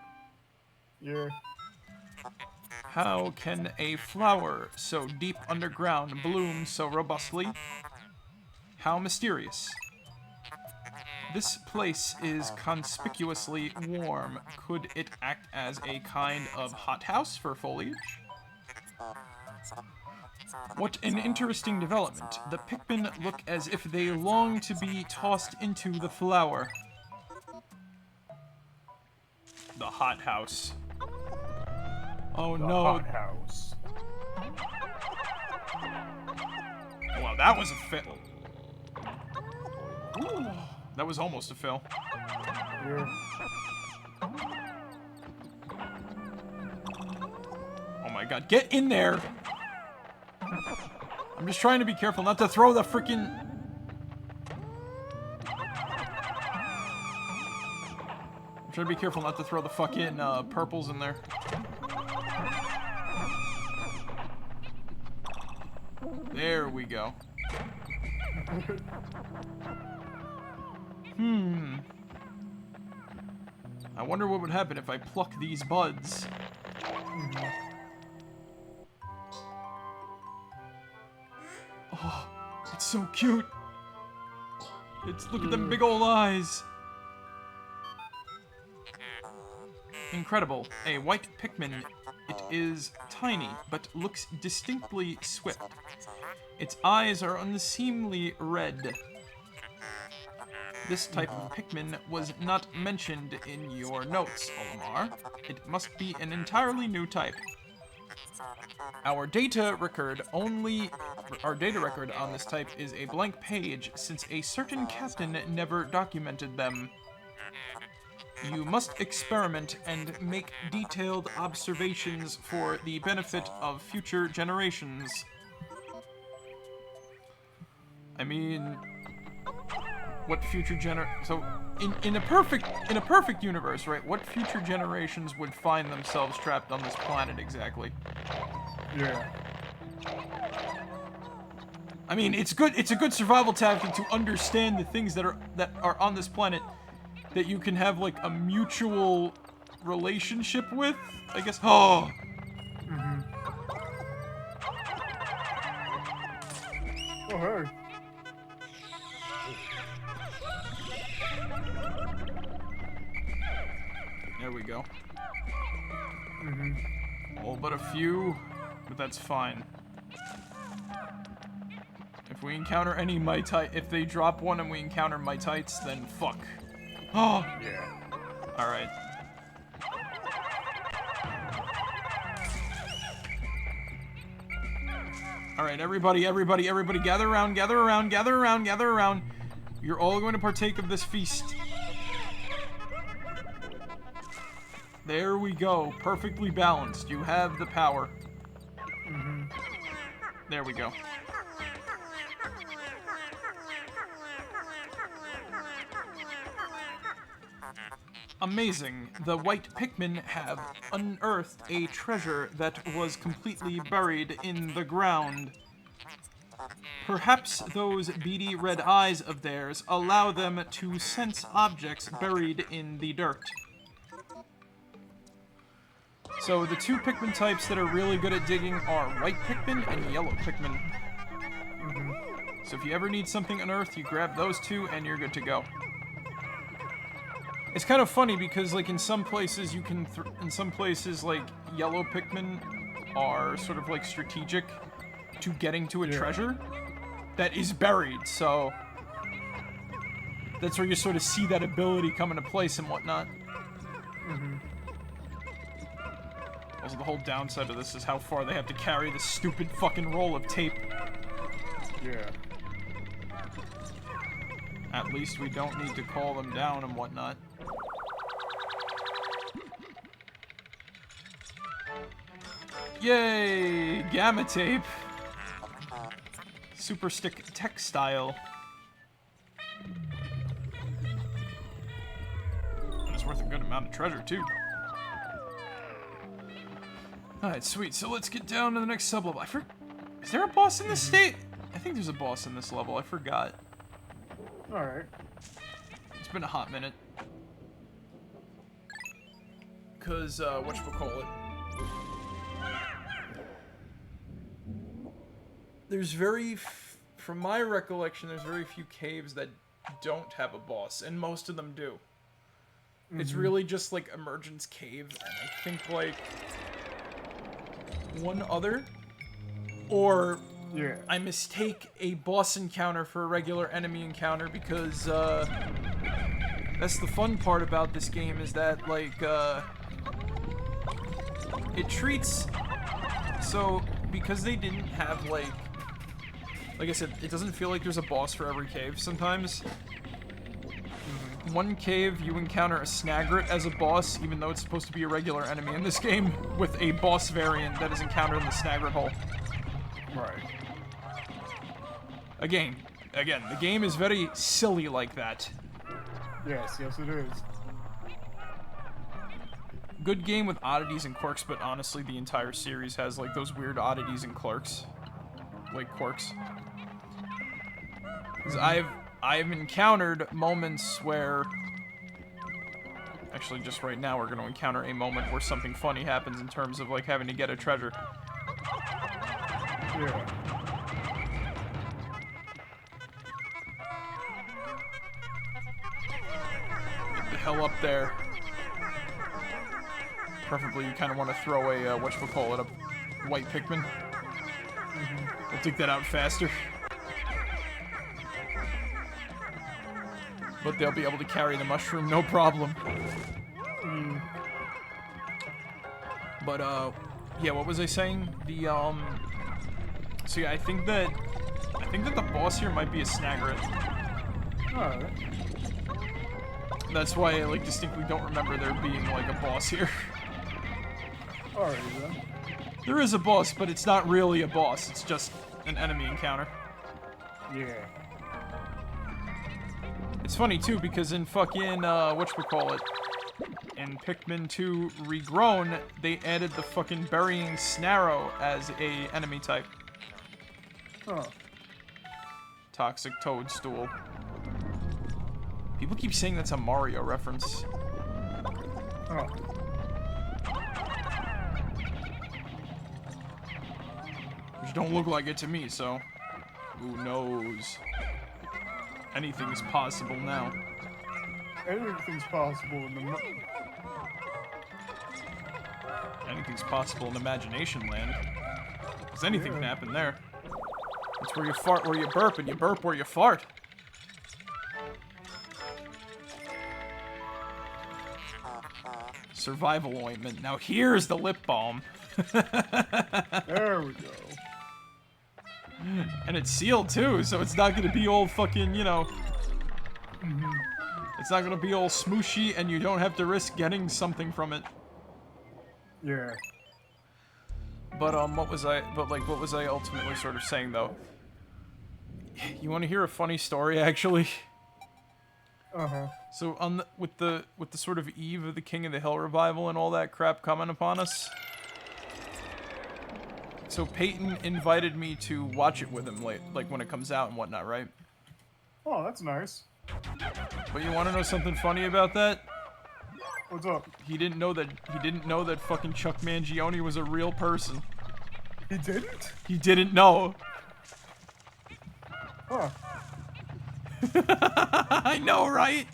Yeah.
How can a flower so deep underground bloom so robustly? How mysterious. This place is conspicuously warm. Could it act as a kind of hothouse for foliage? What an interesting development. The Pikmin look as if they long to be tossed into the flower. The hothouse. Oh
The
no.
hothouse.
Wow, that was a fail. That was almost a fail.
Yeah.
Oh my god, get in there! I'm just trying to be careful not to throw the freaking... I'm trying to be careful not to throw the fucking purples in there. There we go. I wonder what would happen if I pluck these buds. Oh, it's so cute. Look at them big old eyes. Incredible. A white Pikmin. It is tiny, but looks distinctly swift. Its eyes are unseemly red. This type of Pikmin was not mentioned in your notes, Olimar. It must be an entirely new type. Our data record on this type is a blank page, since a certain captain never documented them. You must experiment and make detailed observations for the benefit of future generations. I mean, what future so in a perfect universe, right? What future generations would find themselves trapped on this planet exactly?
Yeah.
I mean, it's a good survival tactic to understand the things that are on this planet that you can have like a mutual relationship with, I guess. Oh.
Oh, hey.
There we go. All but a few, but that's fine. If we encounter any Mitite, if they drop one and we encounter Mitites, then fuck. Oh!
Yeah.
Alright. Alright, everybody, gather around, gather around, gather around, gather around. You're all going to partake of this feast. There we go. Perfectly balanced. You have the power. There we go. Amazing. The white Pikmin have unearthed a treasure that was completely buried in the ground. Perhaps those beady red eyes of theirs allow them to sense objects buried in the dirt. So the two Pikmin types that are really good at digging are white Pikmin and yellow Pikmin. So if you ever need something unearthed, you grab those two and you're good to go. It's kind of funny because, like, in some places you can, like, yellow Pikmin are sort of, like, strategic to getting to a treasure that is buried, so that's where you sort of see that ability come into place and whatnot. Also, the whole downside of this is how far they have to carry this stupid fucking roll of tape.
Yeah.
At least we don't need to call them down and whatnot. Yay! Gamma tape! Super stick textile. And it's worth a good amount of treasure, too. Alright, sweet. So let's get down to the next sub-level. Is there a boss in this state? I think there's a boss in this level. I forgot.
Alright.
It's been a hot minute. Because, whatchamacallit. there's from my recollection, there's very few caves that don't have a boss, and most of them do. It's really just like Emergence Cave, and I think like one other, or I mistake a boss encounter for a regular enemy encounter because that's the fun part about this game is that like it treats so because they didn't have like I said, it doesn't feel like there's a boss for every cave sometimes. One cave, you encounter a Snagret as a boss, even though it's supposed to be a regular enemy in this game, with a boss variant that is encountered in the Snagret hole.
Right.
Again, the game is very silly like that.
Yes, it is.
Good game with oddities and quirks, but honestly, the entire series has like those weird oddities and quirks. Because I've encountered moments where... Actually, just right now, we're going to encounter a moment where something funny happens in terms of, like, having to get a treasure.
Yeah.
Get the hell up there. Preferably, you kind of want to throw a, whatchamacallit, a white Pikmin. We'll take that out faster. But they'll be able to carry the mushroom, no problem. But, yeah, what was I saying? The, so yeah, I think that the boss here might be a Snagret.
Alright.
That's why I, like, distinctly don't remember there being, like, a boss here.
Alright, then.
There is a boss, but it's not really a boss. It's just an enemy encounter.
Yeah.
It's funny, too, because in fucking, whatchamacallit, in Pikmin 2 Regrown, they added the fucking Burying Snarrow as a enemy type.
Huh.
Toxic Toadstool. People keep saying that's a Mario reference.
Huh.
Which don't look like it to me, so... Who knows? Anything's possible now.
Anything's possible in the...
Anything's possible in Imagination Land. Because anything can happen there. It's where you fart where you burp, and you burp where you fart. Survival ointment. Now here's the lip balm.
There we go.
And it's sealed too, so it's not gonna be all fucking, you know... It's not gonna be all smooshy, and you don't have to risk getting something from it.
Yeah.
But, what was I ultimately sort of saying, though? You want to hear a funny story, actually?
Uh-huh.
So, with the sort of eve of the King of the Hill revival and all that crap coming upon us... So Peyton invited me to watch it with him, like when it comes out and whatnot, right?
Oh, that's nice.
But you want to know something funny about that?
What's up?
He didn't know that fucking Chuck Mangione was a real person.
He didn't?
He didn't know.
Huh.
I know, right?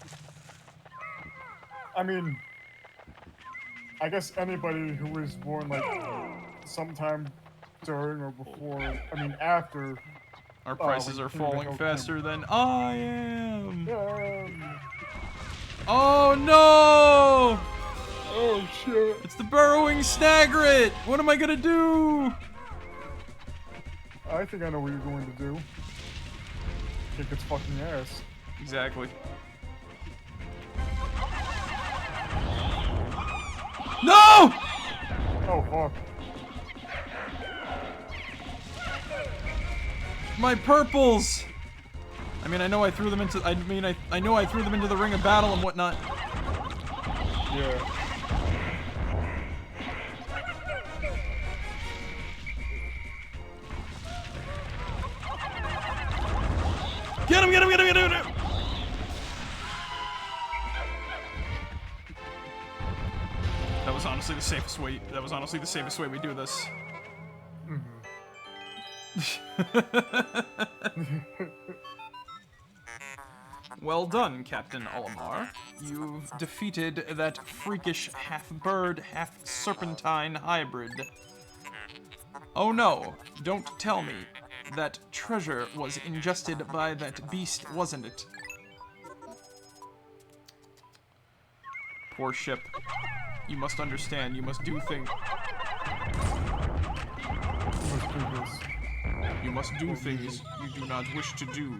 I mean, I guess anybody who was born like sometime during or before, I mean after.
Our prices are falling faster than I am. Oh no!
Oh shit!
It's the burrowing Snagret! What am I gonna do?
I think I know what you're going to do. Kick its fucking ass.
Exactly. No!
Oh fuck.
My purples! I mean, I know I threw them into... I know I threw them into the ring of battle and whatnot.
Yeah.
Get him, get him, get him, get him, get him! That was honestly the safest way we do this. Well done, Captain Olimar. You've defeated that freakish half-bird, half-serpentine hybrid. Oh no, don't tell me. That treasure was ingested by that beast, wasn't it? Poor ship. You must understand, you must do things. You must do things you do not wish to do.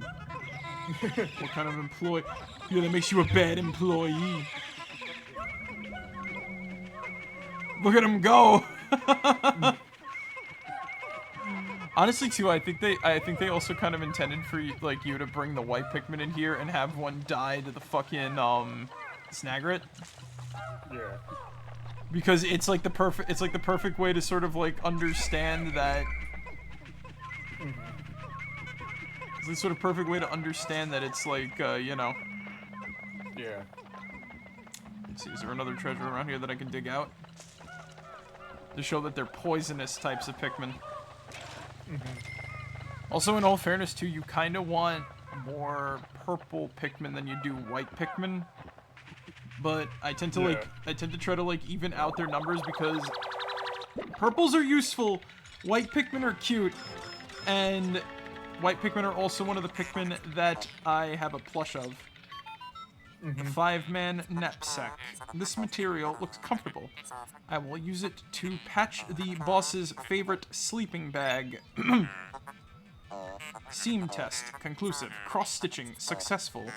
What kind of employee? Yeah, that makes you a bad employee. Look at him go! Honestly, too, I think they also kind of intended for you, like, you to bring the white Pikmin in here and have one die to the fucking Snagret.
Yeah.
Because it's like the perfect way to sort of like understand that. It's the sort of perfect way to understand that it's like, you know.
Yeah.
Let's see, is there another treasure around here that I can dig out? To show that they're poisonous types of Pikmin. Also, in all fairness, too, you kind of want more purple Pikmin than you do white Pikmin. But I tend to try to like even out their numbers because purples are useful, white Pikmin are cute, and white Pikmin are also one of the Pikmin that I have a plush of. A 5-man knapsack. This material looks comfortable. I will use it to patch the boss's favorite sleeping bag. Seam test conclusive. Cross-stitching successful.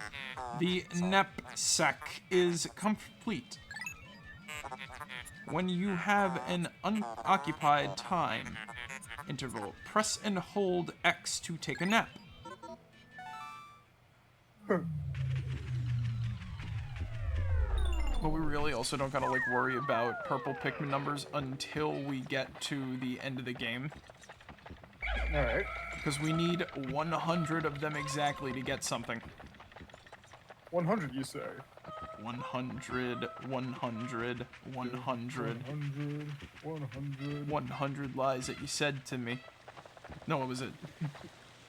The knapsack is complete. When you have an unoccupied time interval, press and hold X to take a nap. But we really also don't gotta like worry about purple Pikmin numbers until we get to the end of the game.
Alright.
Because we need 100 of them exactly to get something.
100, you say?
100, 100, 100. 100 lies that you said to me. No, what was it?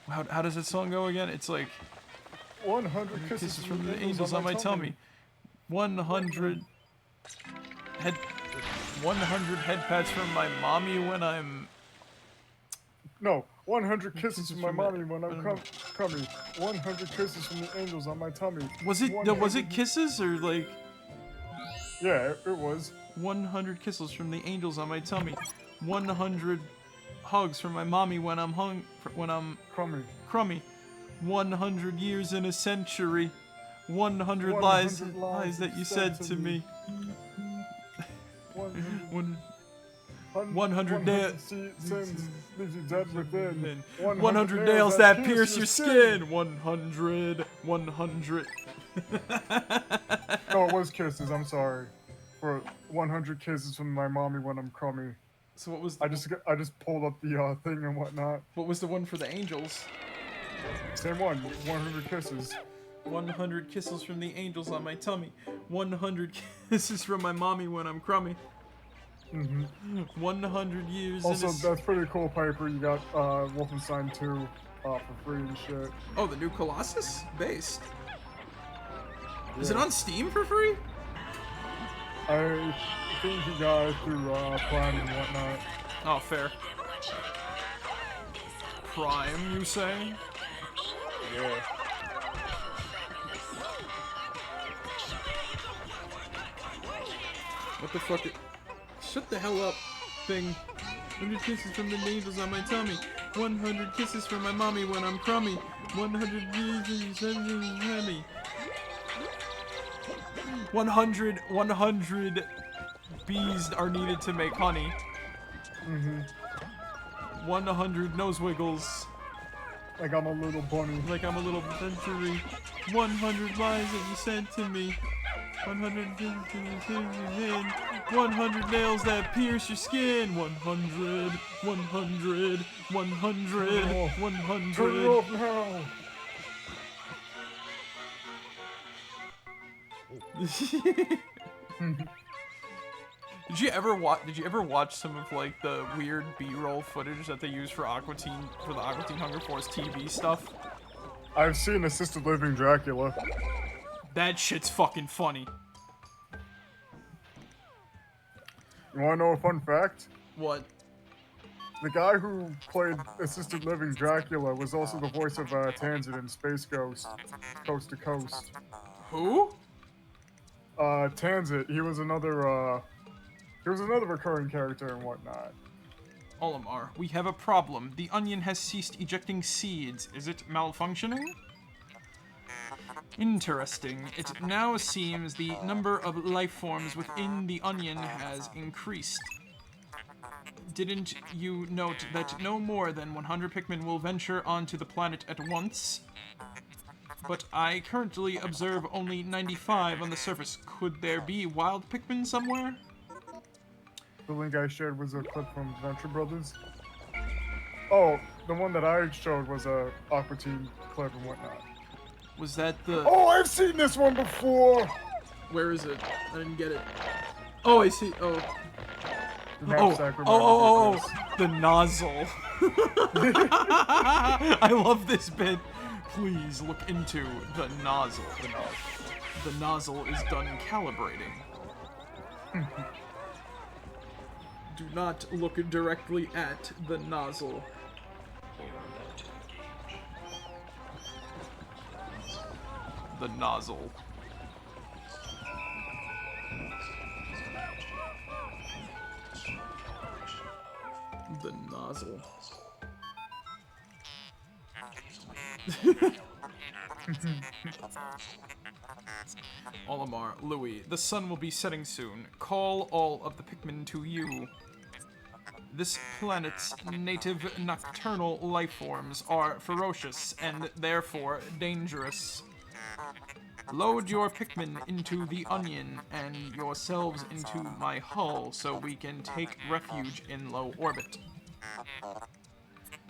How does that song go again? It's like
100 kisses
from the angels on my tummy. 100 head pats from my mommy when I'm.
No, 100 kisses from my mommy when I'm crummy. 100 kisses from the angels on my tummy.
Was it kisses or like?
Yeah, it was.
100 kisses from the angels on my tummy. 100 hugs from my mommy when I'm crummy. 100 years in a century. 100 lies that you said to me. 100 nails. 100 nails that pierce your skin. 100.
No, it was kisses. I'm sorry. For 100 kisses from my mommy when I'm crummy.
So what was?
I just pulled up the thing and whatnot.
What was the one for the angels?
Same one. 100 kisses.
100 kisses from the angels on my tummy. 100 kisses from my mommy when I'm crummy. 100 years.
Also, that's pretty cool, Piper. You got Wolfenstein 2 for free and shit.
Oh, the new Colossus based. Yeah. Is it on Steam for free?
I think you got it through Prime and whatnot.
Oh, fair. Prime, you say?
Yeah.
What the fuck? Shut the hell up, thing. 100 kisses from the angels on my tummy. 100 kisses from my mommy when I'm crummy. 100 years in honey. 100 bees are needed to make honey. 100 nose wiggles.
Like I'm a little bunny.
Like I'm a little century. 100 lies that you sent to me. 100 nails that pierce your skin. 100.
Turn it off now.
Did you ever watch some of like the weird B-roll footage that they use for Aqua Teen for the Aqua Teen Hunger Force TV stuff?
I've seen Assisted Living Dracula.
That shit's fucking funny.
You wanna know a fun fact?
What?
The guy who played Assisted Living Dracula was also the voice of Tanzan in Space Ghost, Coast to Coast.
Who?
Tanzan, he was another recurring character and whatnot.
Olimar, we have a problem. The onion has ceased ejecting seeds. Is it malfunctioning? Interesting. It now seems the number of life forms within the onion has increased. Didn't you note that no more than 100 Pikmin will venture onto the planet at once? But I currently observe only 95 on the surface. Could there be wild Pikmin somewhere?
The link I shared was a clip from Venture Brothers. Oh, the one that I showed was a Aqua Teen clip and whatnot.
Was that the...
Oh, I've seen this one before!
Where is it? I didn't get it. Oh, I see. Oh.
The
The nozzle. I love this bit. Please look into the nozzle. The nozzle is done calibrating. Do not look directly at the nozzle. The nozzle. The nozzle. Olimar, Louie, the sun will be setting soon. Call all of the Pikmin to you. This planet's native nocturnal life forms are ferocious and therefore dangerous. Load your Pikmin into the onion and yourselves into my hull so we can take refuge in low orbit.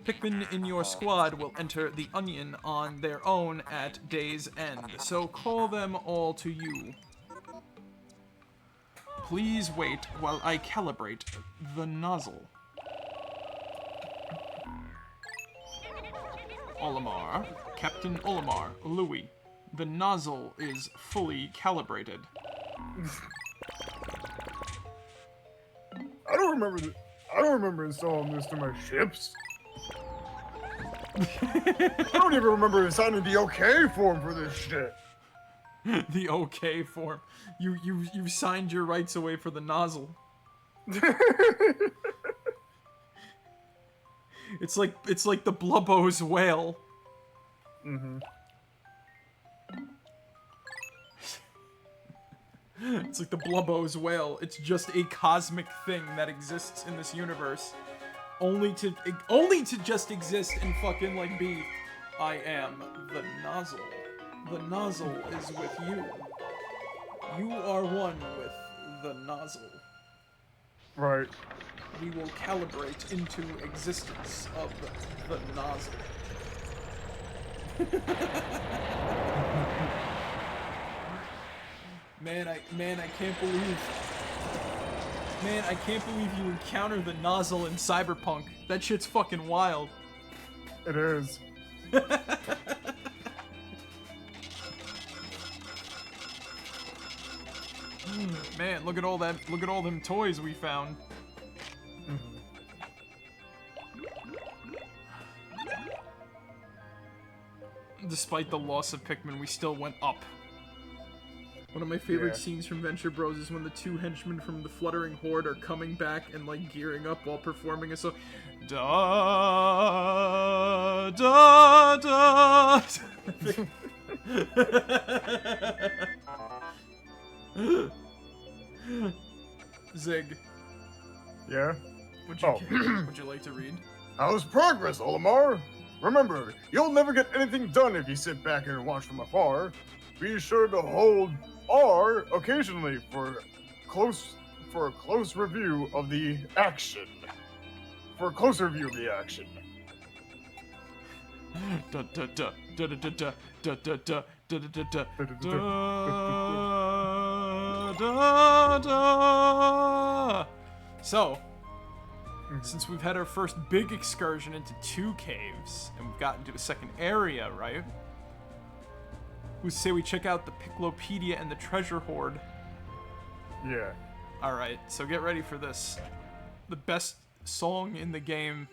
Pikmin in your squad will enter the onion on their own at day's end, so call them all to you. Please wait while I calibrate the nozzle. Olimar, Captain Olimar, Louie. The nozzle is fully calibrated.
I don't remember installing this to my ships. I don't even remember signing the OK form for this shit.
The OK form. You signed your rights away for the nozzle. It's like the Blubbo's whale.
Mm-hmm.
It's like the Blubbo's whale. It's just a cosmic thing that exists in this universe. Only to just exist and fucking like be, I am the nozzle. The nozzle is with you. You are one with the nozzle.
Right.
We will calibrate into existence of the nozzle. Man, I can't believe you encounter the nozzle in Cyberpunk. That shit's fucking wild.
It is.
Man, look at all them toys we found. Despite the loss of Pikmin, we still went up. One of my favorite scenes from Venture Bros is when the two henchmen from the Fluttering Horde are coming back and like gearing up while performing a song. Da da da. Zig.
Yeah?
Would you like to read?
How's progress, Olimar? Remember, you'll never get anything done if you sit back and watch from afar. Be sure to hold R occasionally for a close review of the action. For a closer review of the action.
Da da da da da da da da da da da da da da So, since we've had our first big excursion into 2 caves, and we've gotten to a second area, right? We say we check out the Piklopedia and the treasure hoard.
Yeah.
Alright, so get ready for this. The best song in the game.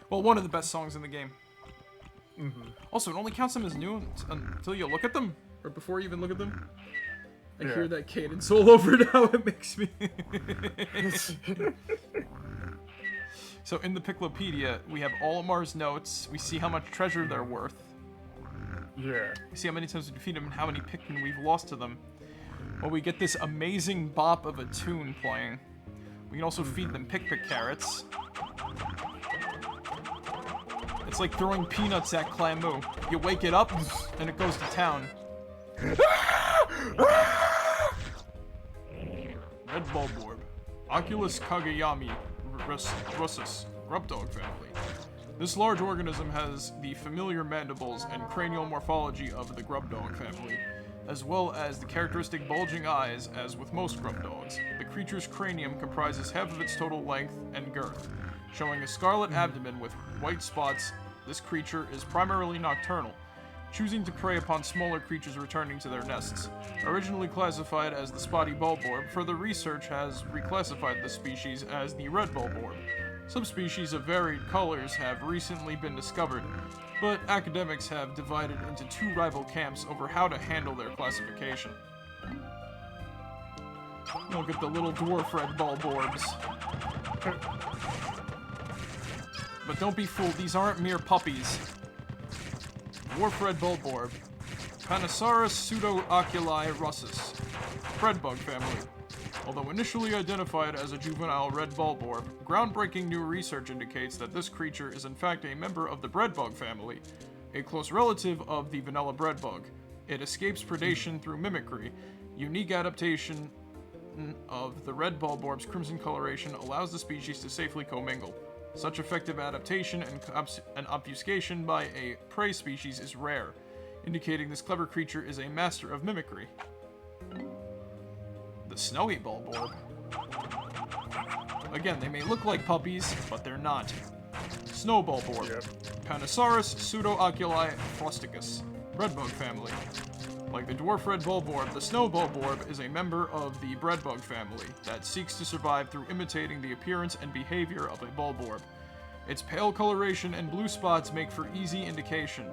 Well, one of the best songs in the game. Also, it only counts them as new until you look at them, or before you even look at them. I hear that cadence all over now, it makes me... So in the Piklopedia, we have Olimar's notes, we see how much treasure they're worth.
Yeah.
We see how many times we defeat them and how many Pikmin we've lost to them. Well, we get this amazing bop of a tune playing. We can also feed them Pikpik carrots. It's like throwing peanuts at Clamu. You wake it up, and it goes to town. Red Bulborb. Oculus Kageyami Russus. Grubdog family. This large organism has the familiar mandibles and cranial morphology of the grubdog family, as well as the characteristic bulging eyes as with most grubdogs. The creature's cranium comprises half of its total length and girth. Showing a scarlet abdomen with white spots, this creature is primarily nocturnal, choosing to prey upon smaller creatures returning to their nests. Originally classified as the spotty bulborb, further research has reclassified the species as the red bulborb. Subspecies of varied colors have recently been discovered, but academics have divided into 2 rival camps over how to handle their classification. Look at the little dwarf red bulborbs. But don't be fooled, these aren't mere puppies. Dwarf red bulborb. Panosaurus pseudo-oculi russus. Breadbug family. Although initially identified as a juvenile red bulborb, groundbreaking new research indicates that this creature is in fact a member of the breadbug family, a close relative of the vanilla breadbug. It escapes predation through mimicry. Unique adaptation of the red bulborb's crimson coloration allows the species to safely commingle. Such effective adaptation and obfuscation by a prey species is rare, indicating this clever creature is a master of mimicry. The snowy bulborb. Again, they may look like puppies, but they're not. Snow bulborb.
Yep.
Panosaurus pseudo-oculi frosticus. Breadbug family. Like the dwarf red bulborb, the snow bulborb is a member of the breadbug family that seeks to survive through imitating the appearance and behavior of a bulborb. Its pale coloration and blue spots make for easy indication.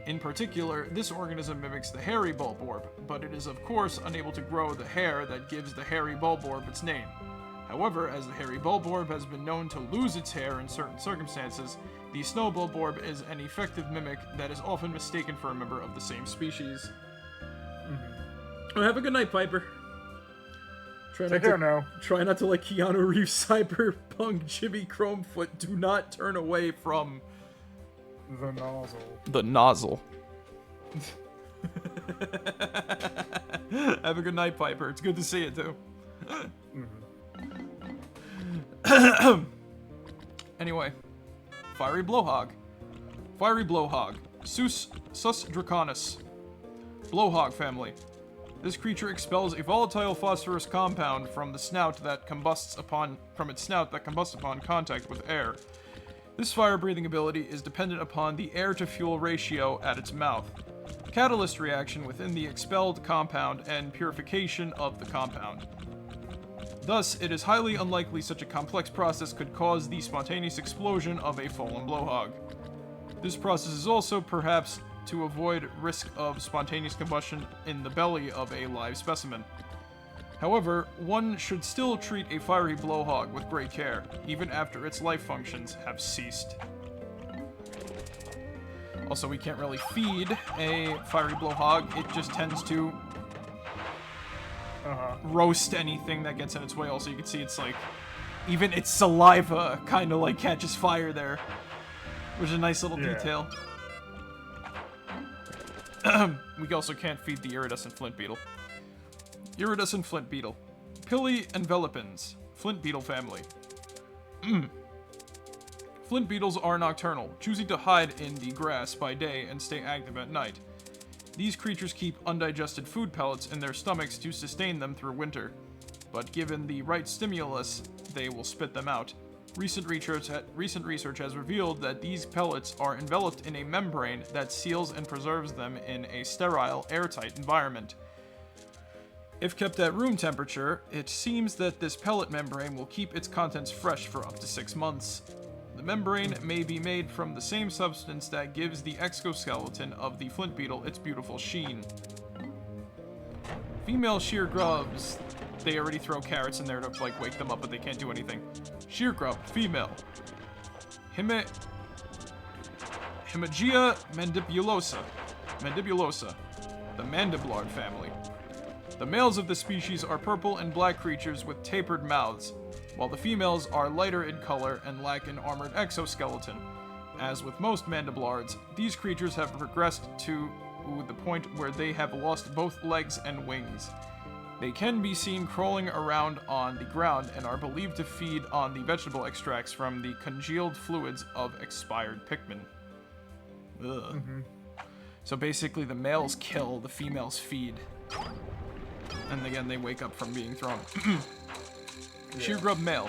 In particular, this organism mimics the hairy bulborb, but it is of course unable to grow the hair that gives the hairy bulborb its name. However, as the hairy bulborb has been known to lose its hair in certain circumstances, the snow bulborb is an effective mimic that is often mistaken for a member of the same species. Oh, have a good night, Piper.
Take care now.
Try not to let Keanu Reeves cyberpunk Jimmy Chromefoot. Do not turn away from
The nozzle.
the nozzle. Have a good night, Piper. It's good to see you, too. Anyway. Fiery Blowhog. Fiery Blowhog. Sus Draconis. Blowhog family. This creature expels a volatile phosphorus compound from its snout that combusts upon contact with air. This fire-breathing ability is dependent upon the air-to-fuel ratio at its mouth, catalyst reaction within the expelled compound, and purification of the compound. Thus, it is highly unlikely such a complex process could cause the spontaneous explosion of a fallen blowhog. This process is also, perhaps, to avoid risk of spontaneous combustion in the belly of a live specimen. However, one should still treat a fiery blowhog with great care, even after its life functions have ceased. Also, we can't really feed a fiery blowhog. It just tends to roast anything that gets in its way. Also, you can see it's like, even its saliva kind of like catches fire there, which is a nice little detail. We also can't feed the iridescent flint beetle. Iridescent flint beetle. Pili envelopins. Flint beetle family. Flint beetles are nocturnal, choosing to hide in the grass by day and stay active at night. These creatures keep undigested food pellets in their stomachs to sustain them through winter. but given the right stimulus, they will spit them out. Recent research has revealed that these pellets are enveloped in a membrane that seals and preserves them in a sterile, airtight environment. If kept at room temperature, it seems that this pellet membrane will keep its contents fresh for up to 6 months. The membrane may be made from the same substance that gives the exoskeleton of the flint beetle its beautiful sheen. Female sheer grubs. They already throw carrots in there to, like, wake them up, but they can't do anything. Sheer grub, female. Hemagia mandibulosa. The mandiblard family. The males of the species are purple and black creatures with tapered mouths, while the females are lighter in color and lack an armored exoskeleton. As with most mandiblards, these creatures have progressed to the point where they have lost both legs and wings. They can be seen crawling around on the ground and are believed to feed on the vegetable extracts from the congealed fluids of expired Pikmin. Ugh. Mm-hmm. So basically the males kill, the females feed. And again, they wake up from being thrown. Sheer grub male.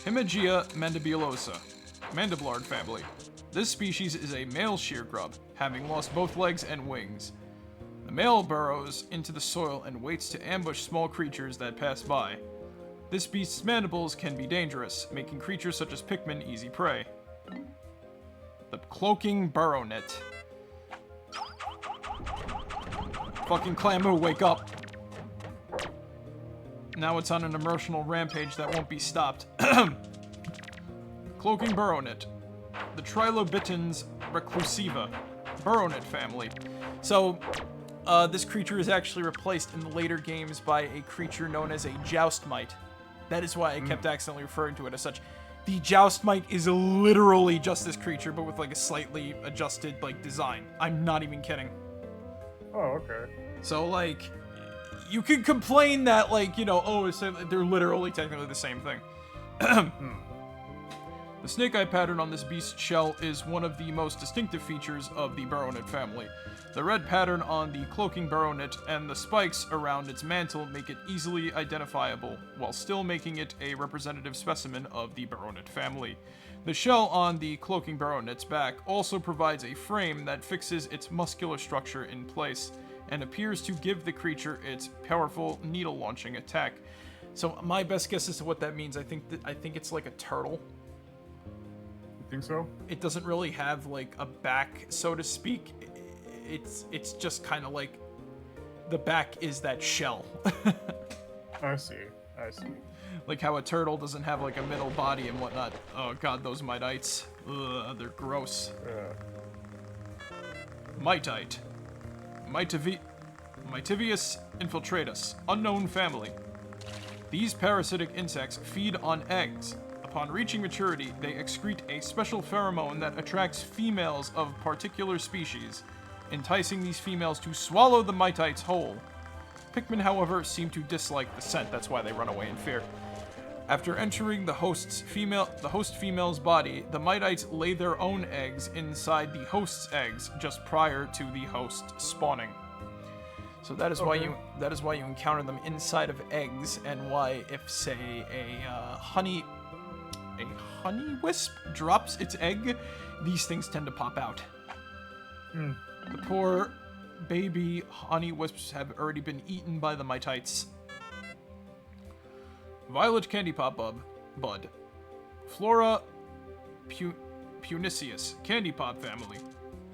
Hemagia mandibulosa. Mandiblard family. This species is a male sheer grub, having lost both legs and wings. The male burrows into the soil and waits to ambush small creatures that pass by. This beast's mandibles can be dangerous, making creatures such as Pikmin easy prey. The cloaking burrownet. Fucking Clamu, wake up! Now it's on an emotional rampage that won't be stopped. Cloaking burrownet. The Trilobitans reclusiva. Burrownet family. So, this creature is actually replaced in the later games by a creature known as a Joustmite. That is why I kept accidentally referring to it as such. The Joustmite is literally just this creature, but with like a slightly adjusted like design. I'm not even kidding.
Oh, okay.
So like, you can complain that like, you know, oh, they're literally technically the same thing. The snake eye pattern on this beast's shell is one of the most distinctive features of the burrownet family. The red pattern on the cloaking burrownet and the spikes around its mantle make it easily identifiable, while still making it a representative specimen of the burrownet family. The shell on the cloaking burrownet's back also provides a frame that fixes its muscular structure in place, and appears to give the creature its powerful needle-launching attack. So my best guess as to what that means, I think it's like a turtle.
You think so?
It doesn't really have like a back, so to speak. It's just kind of like the back is that shell.
I see.
Like how a turtle doesn't have like a middle body and whatnot. Oh god, those mitites. Ugh, they're gross.
Yeah.
Mitite. Mitivius infiltratus. Unknown family. These parasitic insects feed on eggs. Upon reaching maturity, they excrete a special pheromone that attracts females of particular species, enticing these females to swallow the mitites whole. Pikmin, however, seem to dislike the scent, that's why they run away in fear. After entering the host female's body, the mitites lay their own eggs inside the host's eggs just prior to the host spawning. So that is why you encounter them inside of eggs, and why if say a honey wisp drops its egg, these things tend to pop out. The poor baby honey wisps have already been eaten by the mitites. Violet candy pop bud. Flora puniceus candy pop family.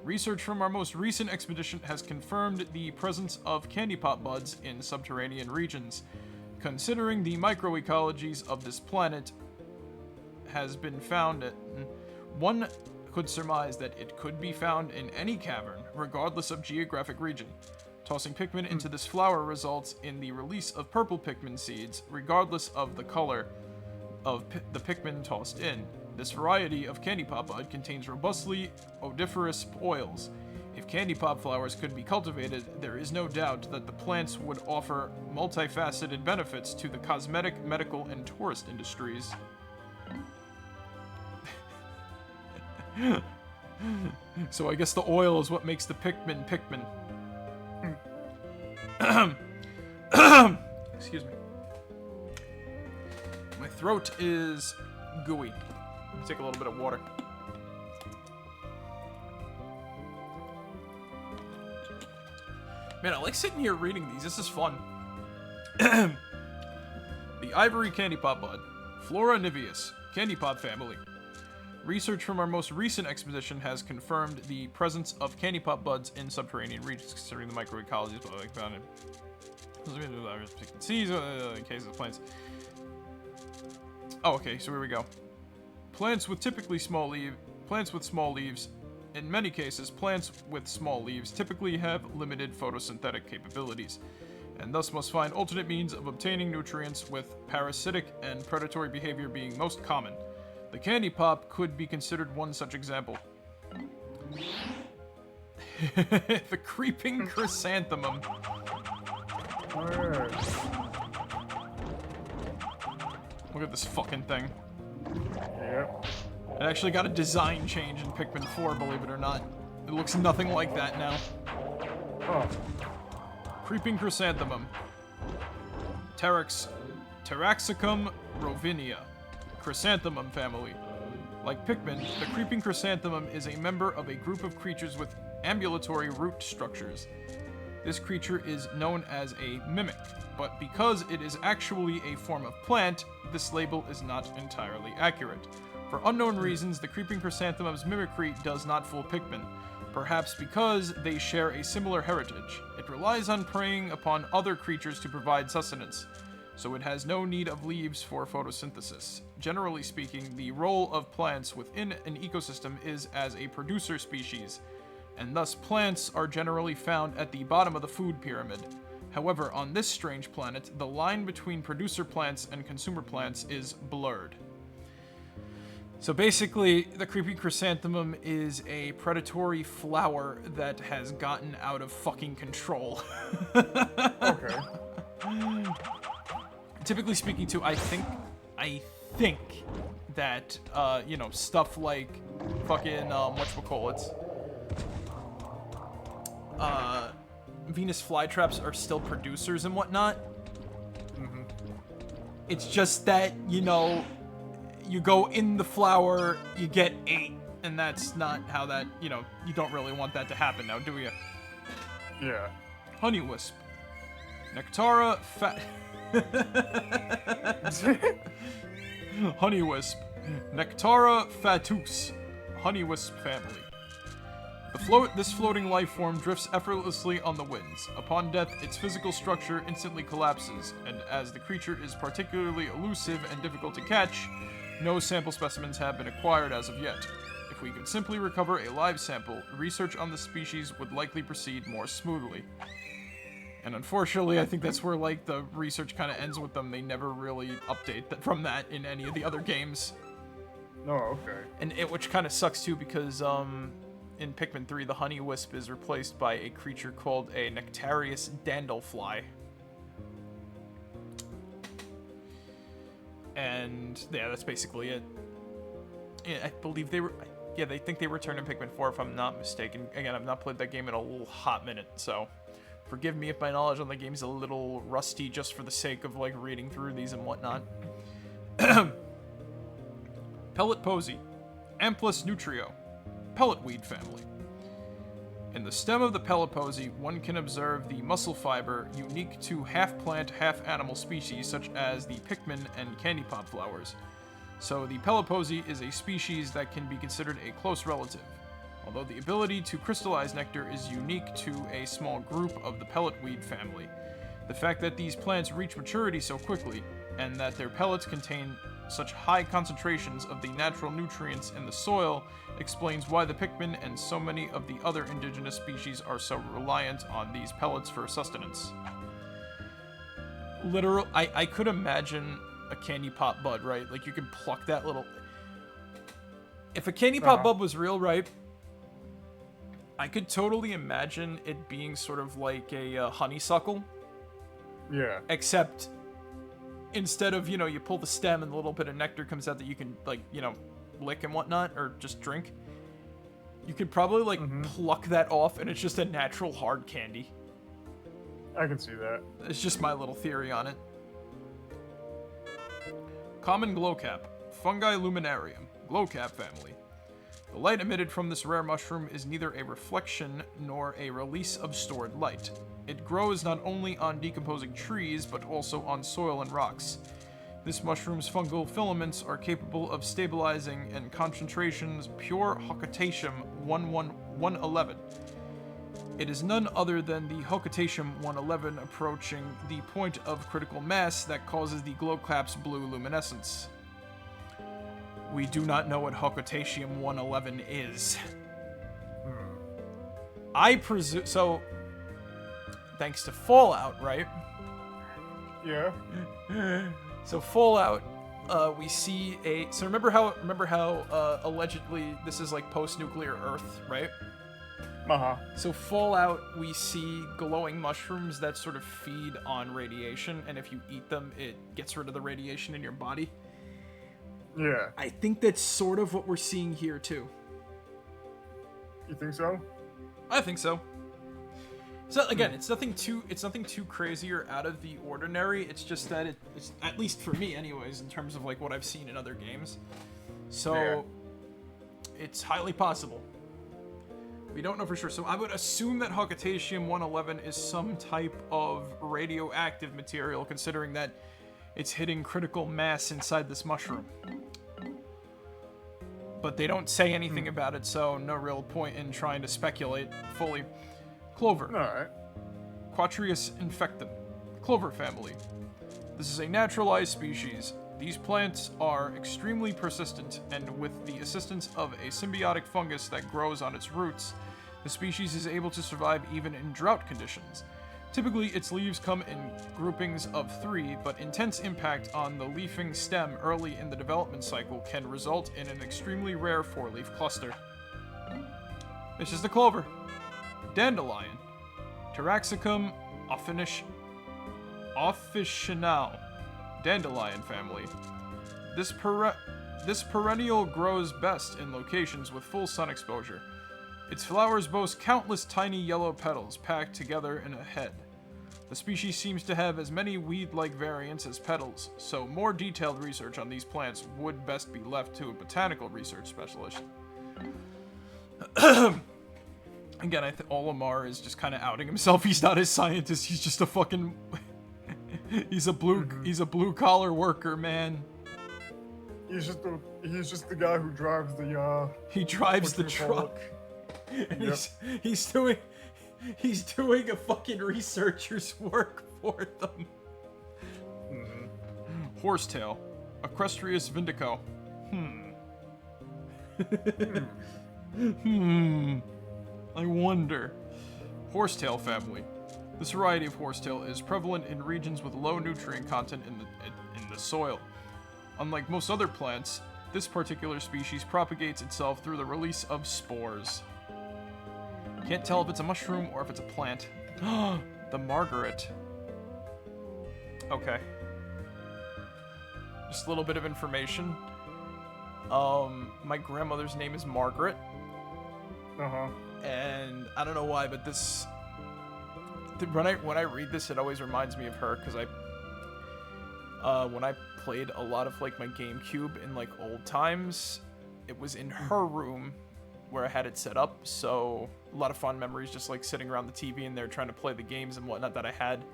Research from our most recent expedition has confirmed the presence of candy pop buds in subterranean regions. Considering the microecologies of this planet has been found, one could surmise that it could be found in any cavern, regardless of geographic region. Tossing Pikmin into this flower results in the release of purple Pikmin seeds, regardless of the color of the Pikmin tossed in. This variety of candy pop bud contains robustly odoriferous oils. If candy pop flowers could be cultivated, there is no doubt that the plants would offer multifaceted benefits to the cosmetic, medical, and tourist industries. So I guess the oil is what makes the Pikmin. Excuse me. throat is gooey. Let's take a little bit of water. Man, I like sitting here reading these. This is fun. The Ivory Candy Pop Bud. Flora niveus. Candy Pop family. Research from our most recent expedition has confirmed the presence of candy pop buds in subterranean regions, considering the microecologies found in seas in cases of plants. Oh, okay, so here we go. Plants with small leaves. In many cases, plants with small leaves typically have limited photosynthetic capabilities, and thus must find alternate means of obtaining nutrients, with parasitic and predatory behavior being most common. The candy pop could be considered one such example. The creeping chrysanthemum. Look at this fucking thing.
Yep.
It actually got a design change in Pikmin 4, believe it or not. It looks nothing like that now.
Oh.
Creeping chrysanthemum. Taraxacum rovinia. Chrysanthemum family. Like Pikmin, the creeping chrysanthemum is a member of a group of creatures with ambulatory root structures. This creature is known as a mimic, but because it is actually a form of plant, this label is not entirely accurate. For unknown reasons, the creeping chrysanthemum's mimicry does not fool Pikmin, perhaps because they share a similar heritage. It relies on preying upon other creatures to provide sustenance, so it has no need of leaves for photosynthesis. Generally speaking, the role of plants within an ecosystem is as a producer species, and thus plants are generally found at the bottom of the food pyramid. However, on this strange planet, the line between producer plants and consumer plants is blurred. So basically, the creepy chrysanthemum is a predatory flower that has gotten out of fucking control.
Okay.
Typically speaking, too, I think that, stuff like fucking, whatchamacallits, Venus flytraps are still producers and whatnot.
Mm-hmm.
It's just that, you go in the flower, you get 8, and that's not how that, you don't really want that to happen now, do you?
Yeah.
Honeywisp. Nectara Honeywisp. Nectara fatus. Honeywisp family. This floating life form drifts effortlessly on the winds. Upon death, its physical structure instantly collapses, and as the creature is particularly elusive and difficult to catch, no sample specimens have been acquired as of yet. If we could simply recover a live sample, research on the species would likely proceed more smoothly. And unfortunately, I think that's where, the research kind of ends with them. They never really update from that in any of the other games.
Oh, okay.
And which kind of sucks, too, because, in Pikmin 3, the Honeywisp is replaced by a creature called a Nectarius Dandlefly. And, yeah, that's basically it. Yeah, I believe they think they returned in Pikmin 4, if I'm not mistaken. Again, I've not played that game in a little hot minute, so forgive me if my knowledge on the game's a little rusty just for the sake of, reading through these and whatnot. Pellet Posy. Amplus nutrio. Pelletweed family. In the stem of the pellet posy, one can observe the muscle fiber unique to half-plant, half-animal species such as the Pikmin and candy pop flowers. So the pellet posy is a species that can be considered a close relative. Although the ability to crystallize nectar is unique to a small group of the pelletweed family, the fact that these plants reach maturity so quickly, and that their pellets contain such high concentrations of the natural nutrients in the soil explains why the Pikmin and so many of the other indigenous species are so reliant on these pellets for sustenance. I could imagine a candy pop bud, right? You can pluck that little... If a candy pop bud was real, right, I could totally imagine it being sort of like a honeysuckle.
Yeah.
Except instead of, you pull the stem and a little bit of nectar comes out that you can, lick and whatnot, or just drink, you could probably, pluck that off and it's just a natural hard candy.
I can see that.
It's just my little theory on it. Common glowcap, fungi luminarium, glowcap family. The light emitted from this rare mushroom is neither a reflection nor a release of stored light. It grows not only on decomposing trees, but also on soil and rocks. This mushroom's fungal filaments are capable of stabilizing in concentrations pure Hocotatium 111. It is none other than the Hocotatium 111 approaching the point of critical mass that causes the glowcap's blue luminescence. We do not know what Hocotatium 111 is. I presume... So, thanks to Fallout, right?
Yeah.
So Fallout, we see a... So remember how allegedly this is like post-nuclear Earth, right?
Uh-huh.
So Fallout, we see glowing mushrooms that sort of feed on radiation, and if you eat them, it gets rid of the radiation in your body.
Yeah.
I think that's sort of what we're seeing here too.
You think so?
I think so. So again, it's nothing too crazy or out of the ordinary. It's just that it's, at least for me anyways, in terms of like what I've seen in other games. So it's highly possible. We don't know for sure. So I would assume that Hocotatium 111 is some type of radioactive material, considering that it's hitting critical mass inside this mushroom. But they don't say anything about it, so no real point in trying to speculate fully. Clover.
Alright.
Quatrius infectum. Clover family. This is a naturalized species. These plants are extremely persistent, and with the assistance of a symbiotic fungus that grows on its roots, the species is able to survive even in drought conditions. Typically, its leaves come in groupings of 3, but intense impact on the leafing stem early in the development cycle can result in an extremely rare 4-leaf cluster. This is the clover. Dandelion. Taraxacum officinale. Dandelion family. This perennial grows best in locations with full sun exposure. Its flowers boast countless tiny yellow petals packed together in a head. The species seems to have as many weed-like variants as petals, so more detailed research on these plants would best be left to a botanical research specialist. Again, I think Olimar is just kind of outing himself. He's not a scientist. He's just a fucking... he's a blue collar worker, man.
He's just the guy who drives the
He drives the truck. And he's doing a fucking researcher's work for them. Horsetail. Equestrius vindico. I wonder. Horsetail family. This variety of horsetail is prevalent in regions with low nutrient content in the soil. Unlike most other plants, this particular species propagates itself through the release of spores. Can't tell if it's a mushroom or if it's a plant. The Margaret. Okay. Just a little bit of information. My grandmother's name is Margaret. And I don't know why, but this... When I read this, it always reminds me of her, because when I played a lot of, like, my GameCube in, like, old times, it was in her room where I had it set up, so a lot of fond memories just, like, sitting around the TV in there trying to play the games and whatnot that I had.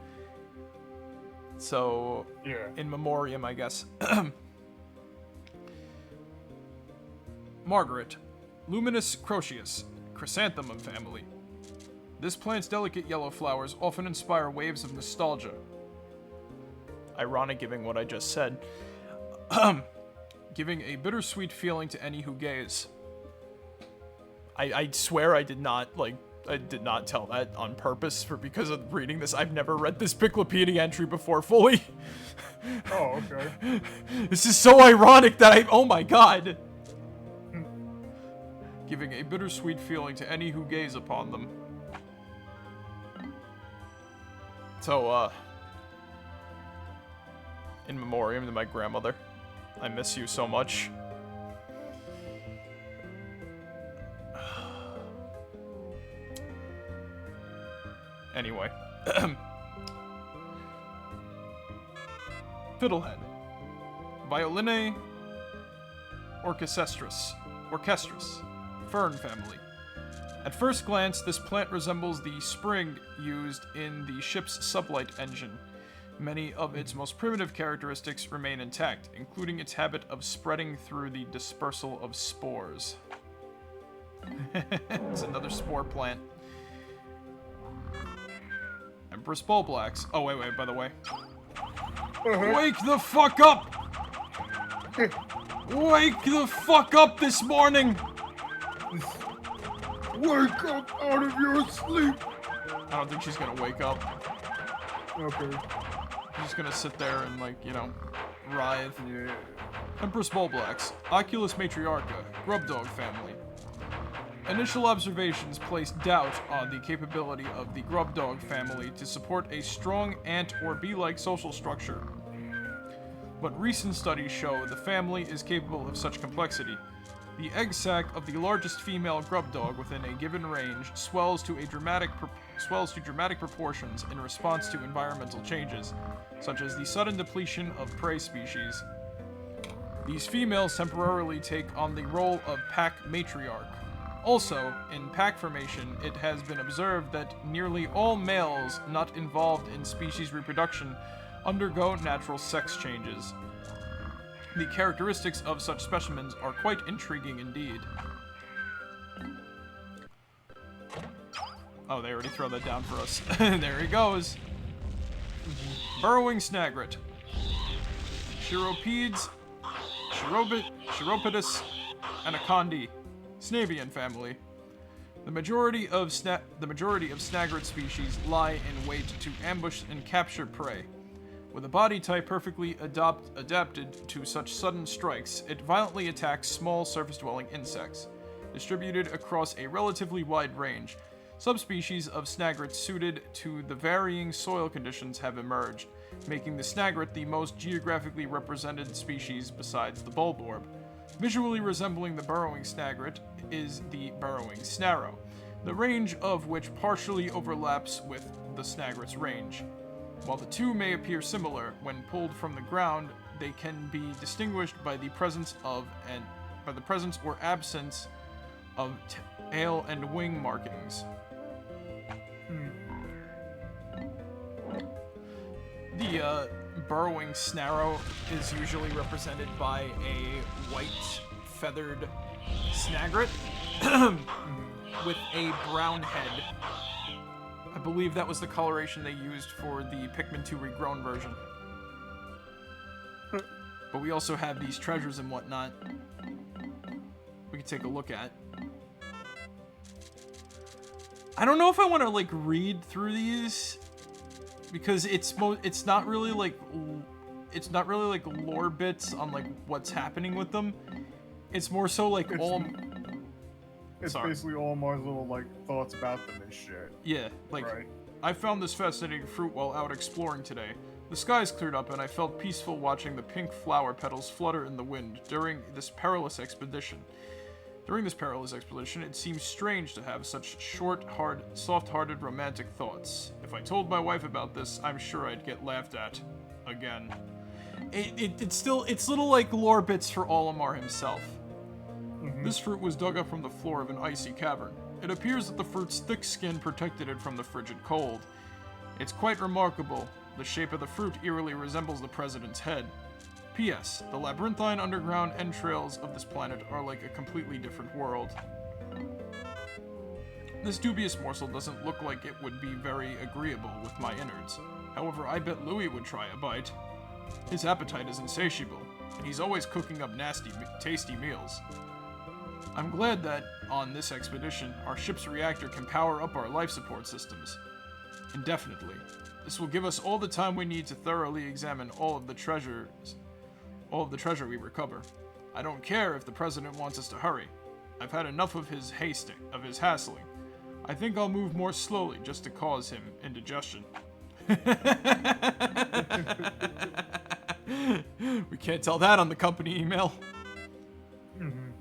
So,
yeah.
In memoriam, I guess. Margaret. Luminous Croceus. Chrysanthemum family. This plant's delicate yellow flowers often inspire waves of nostalgia. Ironic given what I just said. Giving a bittersweet feeling to any who gaze. I swear I did not tell that on purpose because of reading this. I've never read this Piklopedia entry before fully.
Oh, okay.
This is so ironic that oh my god. Giving a bittersweet feeling to any who gaze upon them. So, in memoriam to my grandmother. I miss you so much. Anyway. Fiddlehead. Violine orchestris, fern family. At first glance, this plant resembles the spring used in the ship's sublight engine. Many of its most primitive characteristics remain intact, including its habit of spreading through the dispersal of spores. It's another spore plant. Empress Bulblax. Oh, wait, by the way. Wake the fuck up! Wake the fuck up this morning!
Wake up out of your sleep!
I don't think she's gonna wake up.
Okay.
She's just gonna sit there and, like, you know, writhe.
Yeah.
Empress Bulblax, Oculus Matriarcha, Grub Dog family. Initial observations placed doubt on the capability of the Grub Dog family to support a strong ant or bee-like social structure. But recent studies show the family is capable of such complexity. The egg sac of the largest female grub dog within a given range swells to dramatic proportions in response to environmental changes, such as the sudden depletion of prey species. These females temporarily take on the role of pack matriarch. Also, in pack formation, it has been observed that nearly all males not involved in species reproduction undergo natural sex changes. The characteristics of such specimens are quite intriguing indeed. Oh, they already throw that down for us. There he goes. Burrowing Snagret. Chiropeds, Chiropodus, Anacondi. Snavian family. The majority of Snagret species lie in wait to ambush and capture prey. With a body type perfectly adapted to such sudden strikes, it violently attacks small surface-dwelling insects. Distributed across a relatively wide range, subspecies of Snagret suited to the varying soil conditions have emerged, making the Snagret the most geographically represented species besides the Bulborb. Visually resembling the burrowing Snagret is the burrowing Snarrow, the range of which partially overlaps with the Snagret's range. While the two may appear similar, when pulled from the ground, they can be distinguished by the presence or absence of tail and wing markings. The burrowing Snarrow is usually represented by a white feathered Snagret with a brown head. I believe that was the coloration they used for the Pikmin 2 regrown version. But we also have these treasures and whatnot we can take a look at. I don't know if I want to like read through these because it's not really like lore bits on like what's happening with them. It's more so like
It's basically Olimar's little, like, thoughts about them and shit.
Yeah, like,
right.
I found this fascinating fruit while out exploring today. The skies cleared up and I felt peaceful watching the pink flower petals flutter in the wind during this perilous expedition. It seems strange to have such soft-hearted romantic thoughts. If I told my wife about this, I'm sure I'd get laughed at. Again. It's little, like, lore bits for Olimar himself. This fruit was dug up from the floor of an icy cavern. It appears that the fruit's thick skin protected it from the frigid cold. It's quite remarkable. The shape of the fruit eerily resembles the president's head. P.S. The labyrinthine underground entrails of this planet are like a completely different world. This dubious morsel doesn't look like it would be very agreeable with my innards. However, I bet Louie would try a bite. His appetite is insatiable, and he's always cooking up nasty, tasty meals. I'm glad that, on this expedition, our ship's reactor can power up our life support systems. Indefinitely. This will give us all the time we need to thoroughly examine all of the treasure we recover. I don't care if the president wants us to hurry. I've had enough of his hassling. I think I'll move more slowly just to cause him indigestion. We can't tell that on the company email.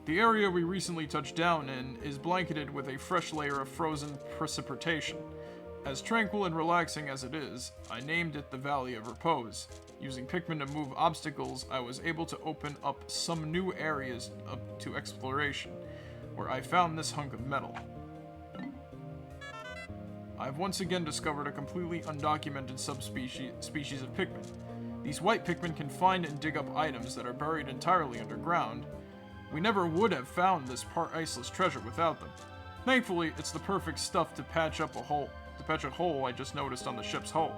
The area we recently touched down in is blanketed with a fresh layer of frozen precipitation. As tranquil and relaxing as it is, I named it the Valley of Repose. Using Pikmin to move obstacles, I was able to open up some new areas to exploration, where I found this hunk of metal. I've once again discovered a completely undocumented species of Pikmin. These white Pikmin can find and dig up items that are buried entirely underground. We never would have found this iceless treasure without them. Thankfully, it's the perfect stuff to patch a hole I just noticed on the ship's hull.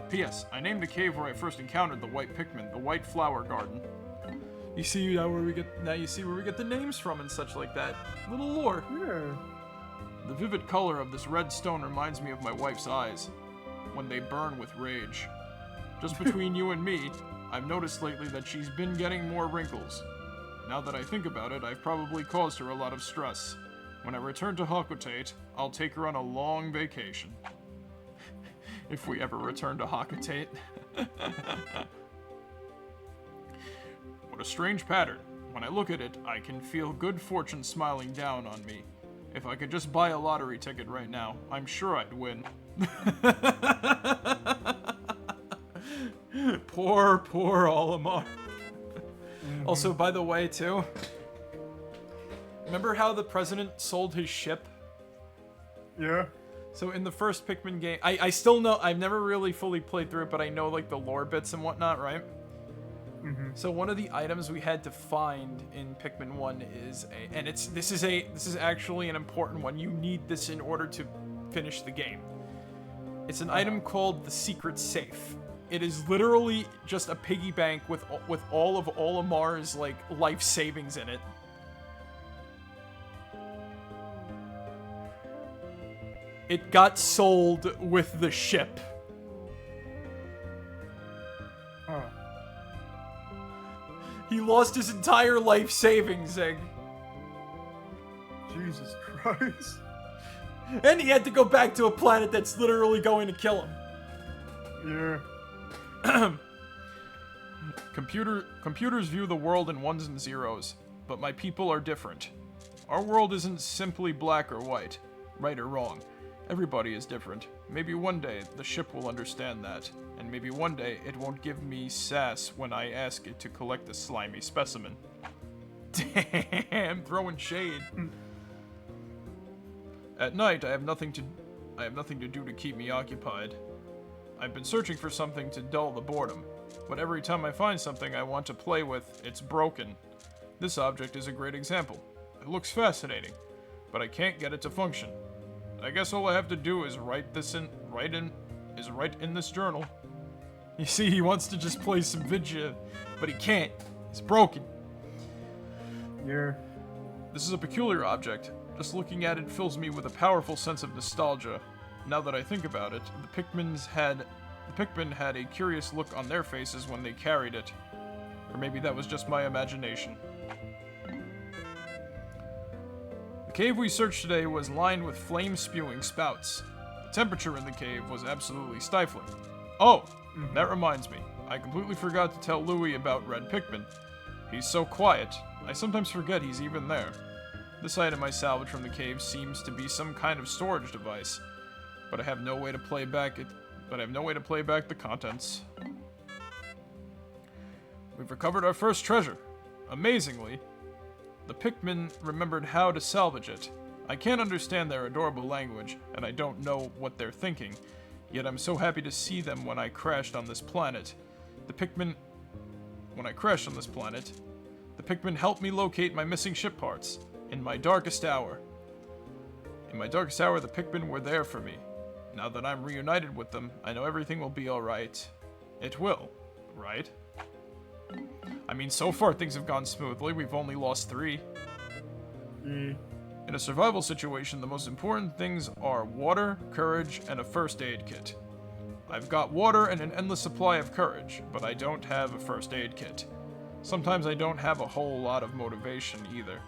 P.S. I named the cave where I first encountered the white Pikmin, the White Flower Garden. You see now where we get the names from and such like that. Little lore.
Yeah.
The vivid color of this red stone reminds me of my wife's eyes, when they burn with rage. Just between you and me, I've noticed lately that she's been getting more wrinkles. Now that I think about it, I've probably caused her a lot of stress. When I return to Hakutate, I'll take her on a long vacation. If we ever return to Hakutate. What a strange pattern. When I look at it, I can feel good fortune smiling down on me. If I could just buy a lottery ticket right now, I'm sure I'd win. Poor Olimar. Also, by the way, too, remember how the president sold his ship?
Yeah.
So in the first Pikmin game, I still know, I've never really fully played through it, but I know like the lore bits and whatnot, right?
Mm-hmm.
So one of the items we had to find in Pikmin 1 is this is actually an important one. You need this in order to finish the game. It's an item called the Secret Safe. It is literally just a piggy bank with all of Olimar's like life savings in it. It got sold with the ship.
Huh.
He lost his entire life savings, Zig.
Jesus Christ.
And he had to go back to a planet that's literally going to kill him.
Yeah.
Computers view the world in ones and zeros, but my people are different. Our world isn't simply black or white, right or wrong. Everybody is different. Maybe one day the ship will understand that, and maybe one day it won't give me sass when I ask it to collect a slimy specimen. Damn, throwing shade. At night, I have nothing to do to keep me occupied. I've been searching for something to dull the boredom, but every time I find something I want to play with, it's broken. This object is a great example. It looks fascinating, but I can't get it to function. I guess all I have to do is write in this journal. You see, he wants to just play some Vidya, but he can't. It's broken.
Yeah.
This is a peculiar object. Just looking at it fills me with a powerful sense of nostalgia. Now that I think about it, the Pikmin had a curious look on their faces when they carried it. Or maybe that was just my imagination. The cave we searched today was lined with flame-spewing spouts. The temperature in the cave was absolutely stifling. Oh, that reminds me. I completely forgot to tell Louie about Red Pikmin. He's so quiet, I sometimes forget he's even there. This item I salvaged from the cave seems to be some kind of storage device, but I have no way to play back the contents. We've recovered our first treasure. Amazingly, the Pikmin remembered how to salvage it. I can't understand their adorable language, and I don't know what they're thinking, yet I'm so happy to see them when I crashed on this planet. The Pikmin helped me locate my missing ship parts. In my darkest hour, the Pikmin were there for me. Now that I'm reunited with them, I know everything will be alright. It will, right? I mean, so far things have gone smoothly. We've only lost 3. In a survival situation, the most important things are water, courage, and a first aid kit. I've got water and an endless supply of courage, but I don't have a first aid kit. Sometimes I don't have a whole lot of motivation either.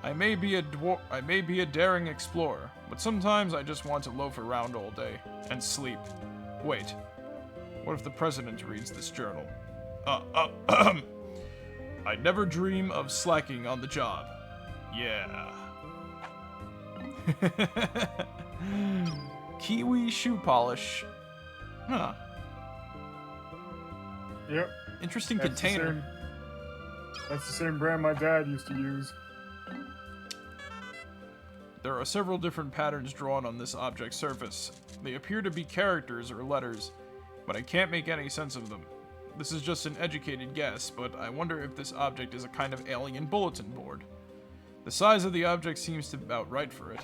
I may be a daring explorer, but sometimes I just want to loaf around all day and sleep. Wait, what if the president reads this journal? I never dream of slacking on the job. Yeah. Kiwi shoe polish. Huh.
Yep.
Interesting
That's
container.
That's the same brand my dad used to use.
There are several different patterns drawn on this object's surface. They appear to be characters or letters, but I can't make any sense of them. This is just an educated guess, but I wonder if this object is a kind of alien bulletin board. The size of the object seems to be about right for it.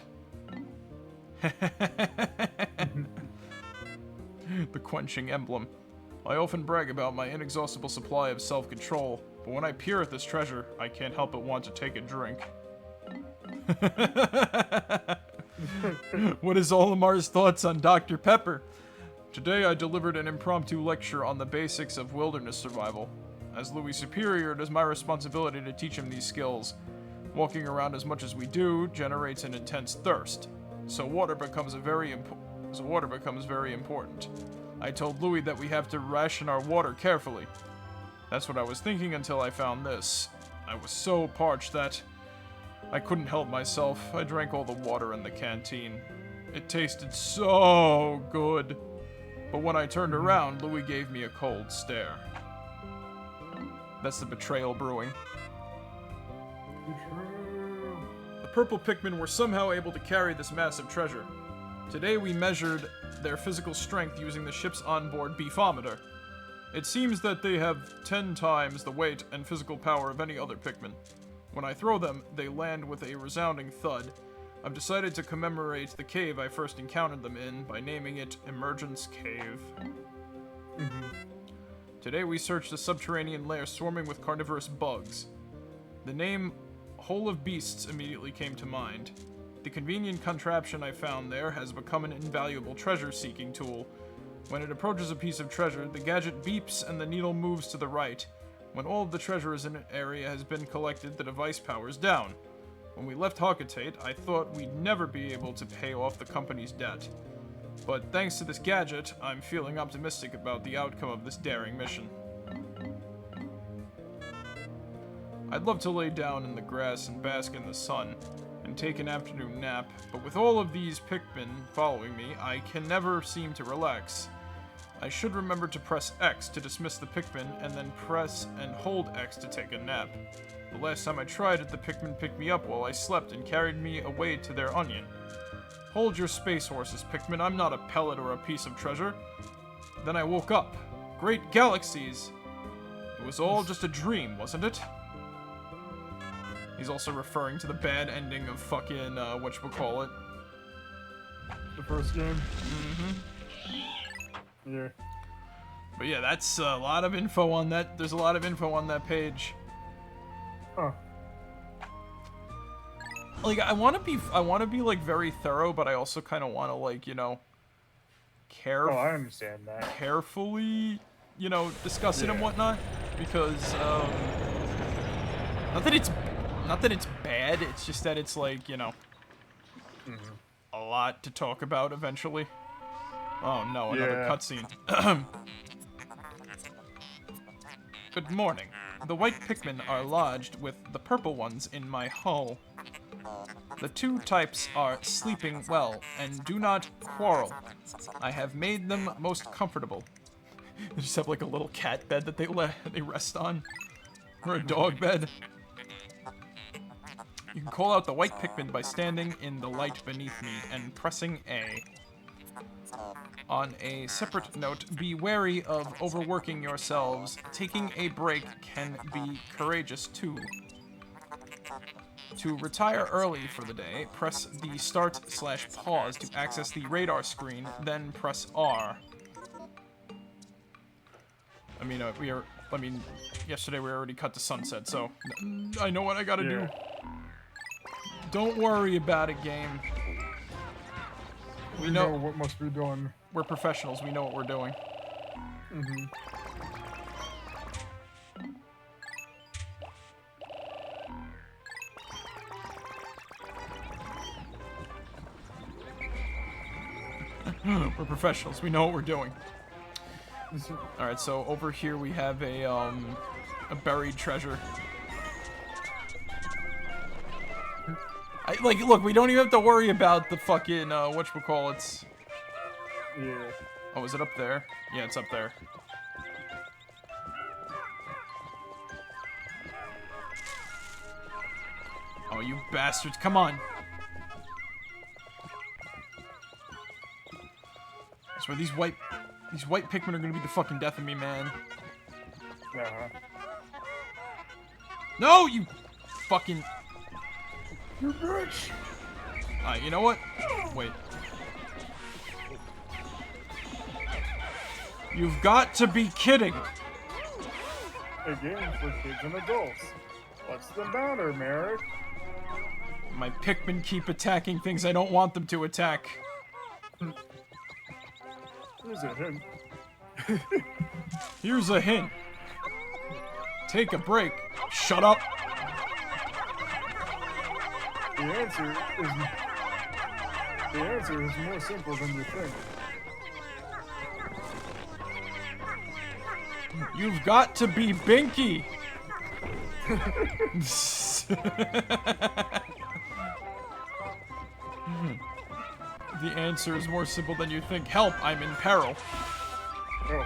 The quenching emblem. I often brag about my inexhaustible supply of self-control, but when I peer at this treasure, I can't help but want to take a drink. What is Olimar's thoughts on Dr. Pepper? Today I delivered an impromptu lecture on the basics of wilderness survival. As Louie's superior, it is my responsibility to teach him these skills. Walking around as much as we do generates an intense thirst, so water becomes very important. I told Louie that we have to ration our water carefully. That's what I was thinking until I found this. I was so parched that I couldn't help myself. I drank all the water in the canteen. It tasted so good. But when I turned around, Louie gave me a cold stare. That's the betrayal brewing. The purple Pikmin were somehow able to carry this massive treasure. Today we measured their physical strength using the ship's onboard beefometer. It seems that they have 10 times the weight and physical power of any other Pikmin. When I throw them, they land with a resounding thud. I've decided to commemorate the cave I first encountered them in by naming it Emergence Cave. Today we searched a subterranean lair swarming with carnivorous bugs. The name Hole of Beasts immediately came to mind. The convenient contraption I found there has become an invaluable treasure-seeking tool. When it approaches a piece of treasure, the gadget beeps and the needle moves to the right. When all of the treasure in an area has been collected, the device powers down. When we left Hawkitate, I thought we'd never be able to pay off the company's debt. But thanks to this gadget, I'm feeling optimistic about the outcome of this daring mission. I'd love to lay down in the grass and bask in the sun, and take an afternoon nap, but with all of these Pikmin following me, I can never seem to relax. I should remember to press X to dismiss the Pikmin, and then press and hold X to take a nap. The last time I tried it, the Pikmin picked me up while I slept and carried me away to their onion. Hold your space horses, Pikmin. I'm not a pellet or a piece of treasure. Then I woke up. Great galaxies! It was all just a dream, wasn't it? He's also referring to the bad ending of fucking, whatchamacallit.
The first game? Yeah.
But yeah, that's a lot of info on that. There's a lot of info on that page.
Huh.
Like, I want to be like very thorough, but I also kind of want to, like, you know,
Oh, I understand that.
carefully, you know, discuss it and whatnot, because not that it's bad, it's just that it's like, you know, a lot to talk about eventually. Oh no, another cutscene. Good morning. The white Pikmin are lodged with the purple ones in my hull. The two types are sleeping well and do not quarrel. I have made them most comfortable. They just have like a little cat bed that they rest on, or a dog bed. You can call out the white Pikmin by standing in the light beneath me and pressing A. On a separate note, be wary of overworking yourselves. Taking a break can be courageous too. To retire early for the day, press the start/pause to access the radar screen, then press R. I mean, yesterday we already cut to sunset, so I know what I gotta do. Don't worry about it, game.
We know what must be done.
We're professionals. We know what we're doing. We're professionals. We know what we're doing. Alright, so over here we have a buried treasure. Look, we don't even have to worry about the fucking, whatchamacallits.
Yeah.
Oh, is it up there? Yeah, it's up there. Oh, you bastards. Come on. I swear, these white Pikmin are gonna be the fucking death of me, man.
Uh-huh.
No, you fucking...
You bitch!
You know what? Wait. You've got to be kidding.
A game for kids and adults. What's the matter, Marek?
My Pikmin keep attacking things I don't want them to attack.
Here's a hint.
Here's a hint. Take a break. Shut up.
The answer is more simple than you think.
You've got to be Binky. The answer is more simple than you think. Help, I'm in peril.
Oh,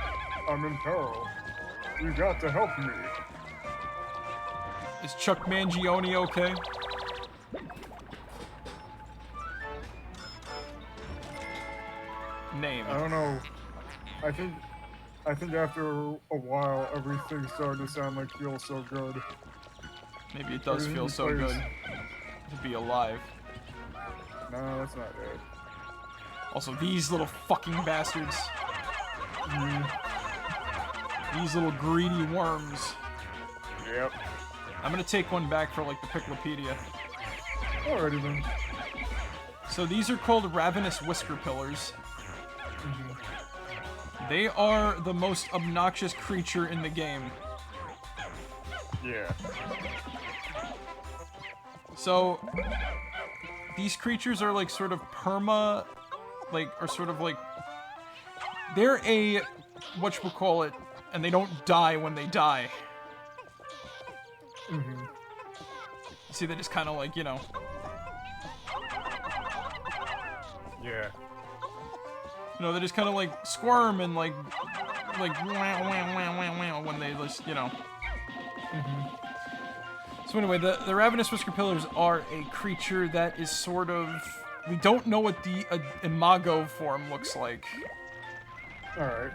I'm in peril. You got to help me.
Is Chuck Mangione okay? Name.
I don't know. I think after a while, everything started to sound like Feel So Good.
Maybe it does feel so good to be alive.
No, that's not it.
Also, these little fucking bastards. These little greedy worms.
Yep.
I'm gonna take one back for, like, the Piklopedia.
Alrighty then.
So these are called ravenous whisker pillars. They are the most obnoxious creature in the game.
Yeah.
So, these creatures are, like, sort of perma... Like, or sort of, like... They're a... whatchamacallit, and they don't die when they die. See, they just kind of, like, you know...
Yeah.
You know, they just kind of, like, squirm and, like, wah, wah, wah, wah, wah, when they just, you know. So anyway, the Ravenous Whisker Pillars are a creature that is sort of... We don't know what the imago form looks like.
Alright.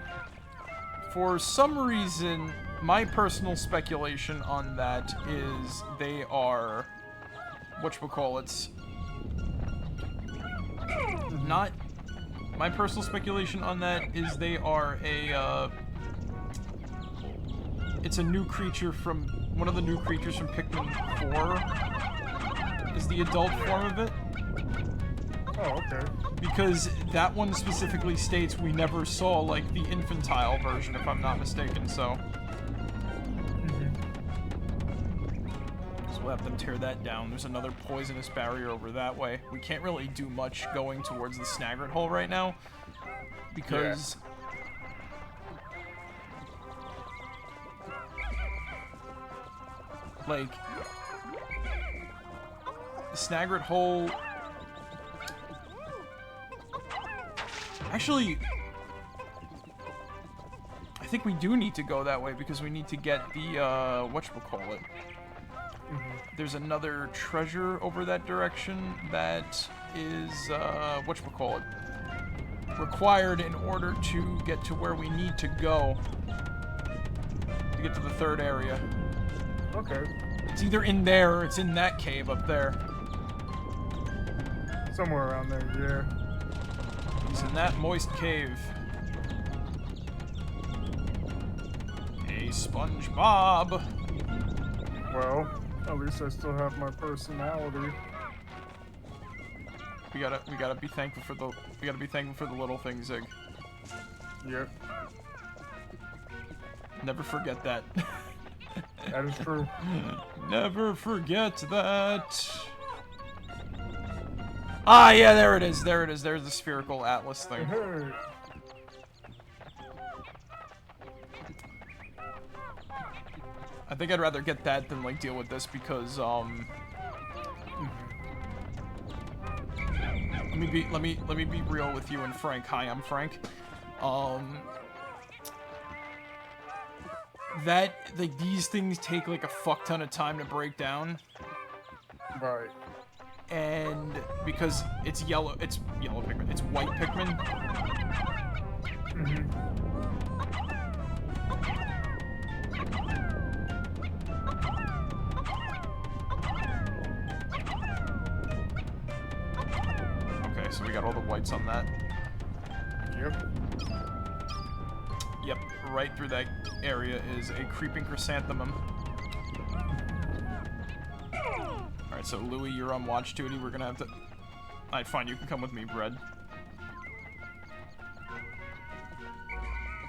For some reason, my personal speculation on that is they are... whatchamacallits. Not... My personal speculation on that is they are a, it's a new creature from... One of the new creatures from Pikmin 4 is the adult form of it.
Oh, okay.
Because that one specifically states we never saw, like, the infantile version, if I'm not mistaken, so... So we'll have them tear that down. There's another poisonous barrier over that way. We can't really do much going towards the Snagret hole right now, because... Like... The Snagret hole... Actually... I think we do need to go that way, because we need to get the, whatchamacallit. There's another treasure over that direction that is, whatchamacallit, required in order to get to where we need to go to get to the third area.
Okay.
It's either in there or it's in that cave up there.
Somewhere around there, yeah.
It's in that moist cave. Hey, SpongeBob!
Well, at least I still have my personality.
We gotta be thankful for the little things, Zig.
Yep.
Never forget that.
That is true.
Never forget that. Ah, yeah, there it is. There it is. There's the spherical atlas thing.
Hey.
I think I'd rather get that than, like, deal with this because, let me be real with you and Frank. Hi, I'm Frank. Like, these things take like a fuck ton of time to break down.
Right.
And because it's yellow Pikmin, it's white Pikmin.
Mm-hmm.
Okay, so we got all the whites on that.
Yep.
Yep, right through that area is a creeping chrysanthemum. Alright, so Louie, you're on watch duty. We're gonna have to... Alright, fine, you can come with me, Bread.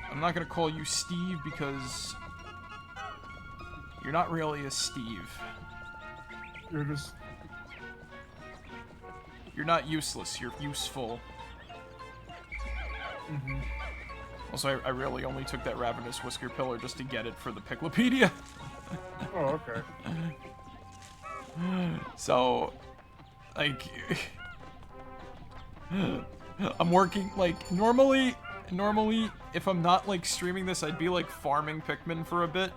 I'm not gonna call you Steve because... you're not really a Steve.
You're just...
You're not useless, you're useful.
Mm-hmm.
Also, I really only took that Ravenous Whisker Pillar just to get it for the Piklopedia.
Oh, okay.
So, like... I'm working, like, normally, if I'm not, like, streaming this, I'd be, like, farming Pikmin for a bit.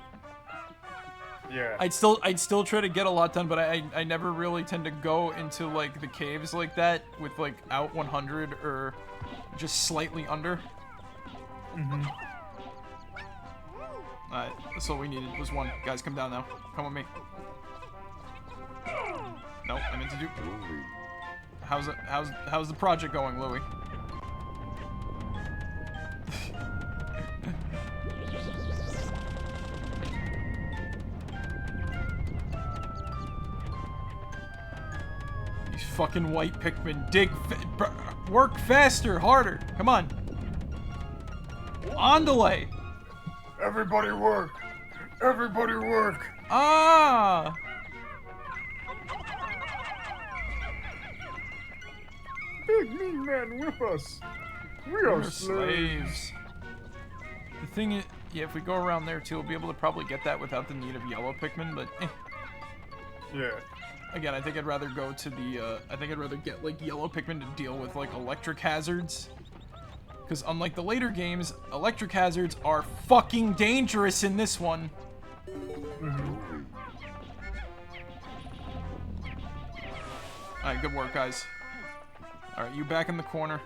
Yeah.
I'd still try to get a lot done, but I never really tend to go into, like, the caves like that with, like, out 100 or just slightly under.
Mm-hmm.
Alright, that's all we needed was one. Guys, come down now. Come with me. No, I meant to do... How's the project going, Louie? These fucking white Pikmin work faster, harder. Come on. On delay.
Everybody work! Everybody work!
Ah!
Big mean man whip us! We are
We're
slaves!
The thing is, yeah, if we go around there too, we'll be able to probably get that without the need of yellow Pikmin, but
Yeah.
Again, I think I'd rather go to the, I think I'd rather get, like, yellow Pikmin to deal with, like, electric hazards. Because unlike the later games, electric hazards are fucking dangerous in this one.
Mm-hmm.
Alright, good work, guys. Alright, you back in the corner.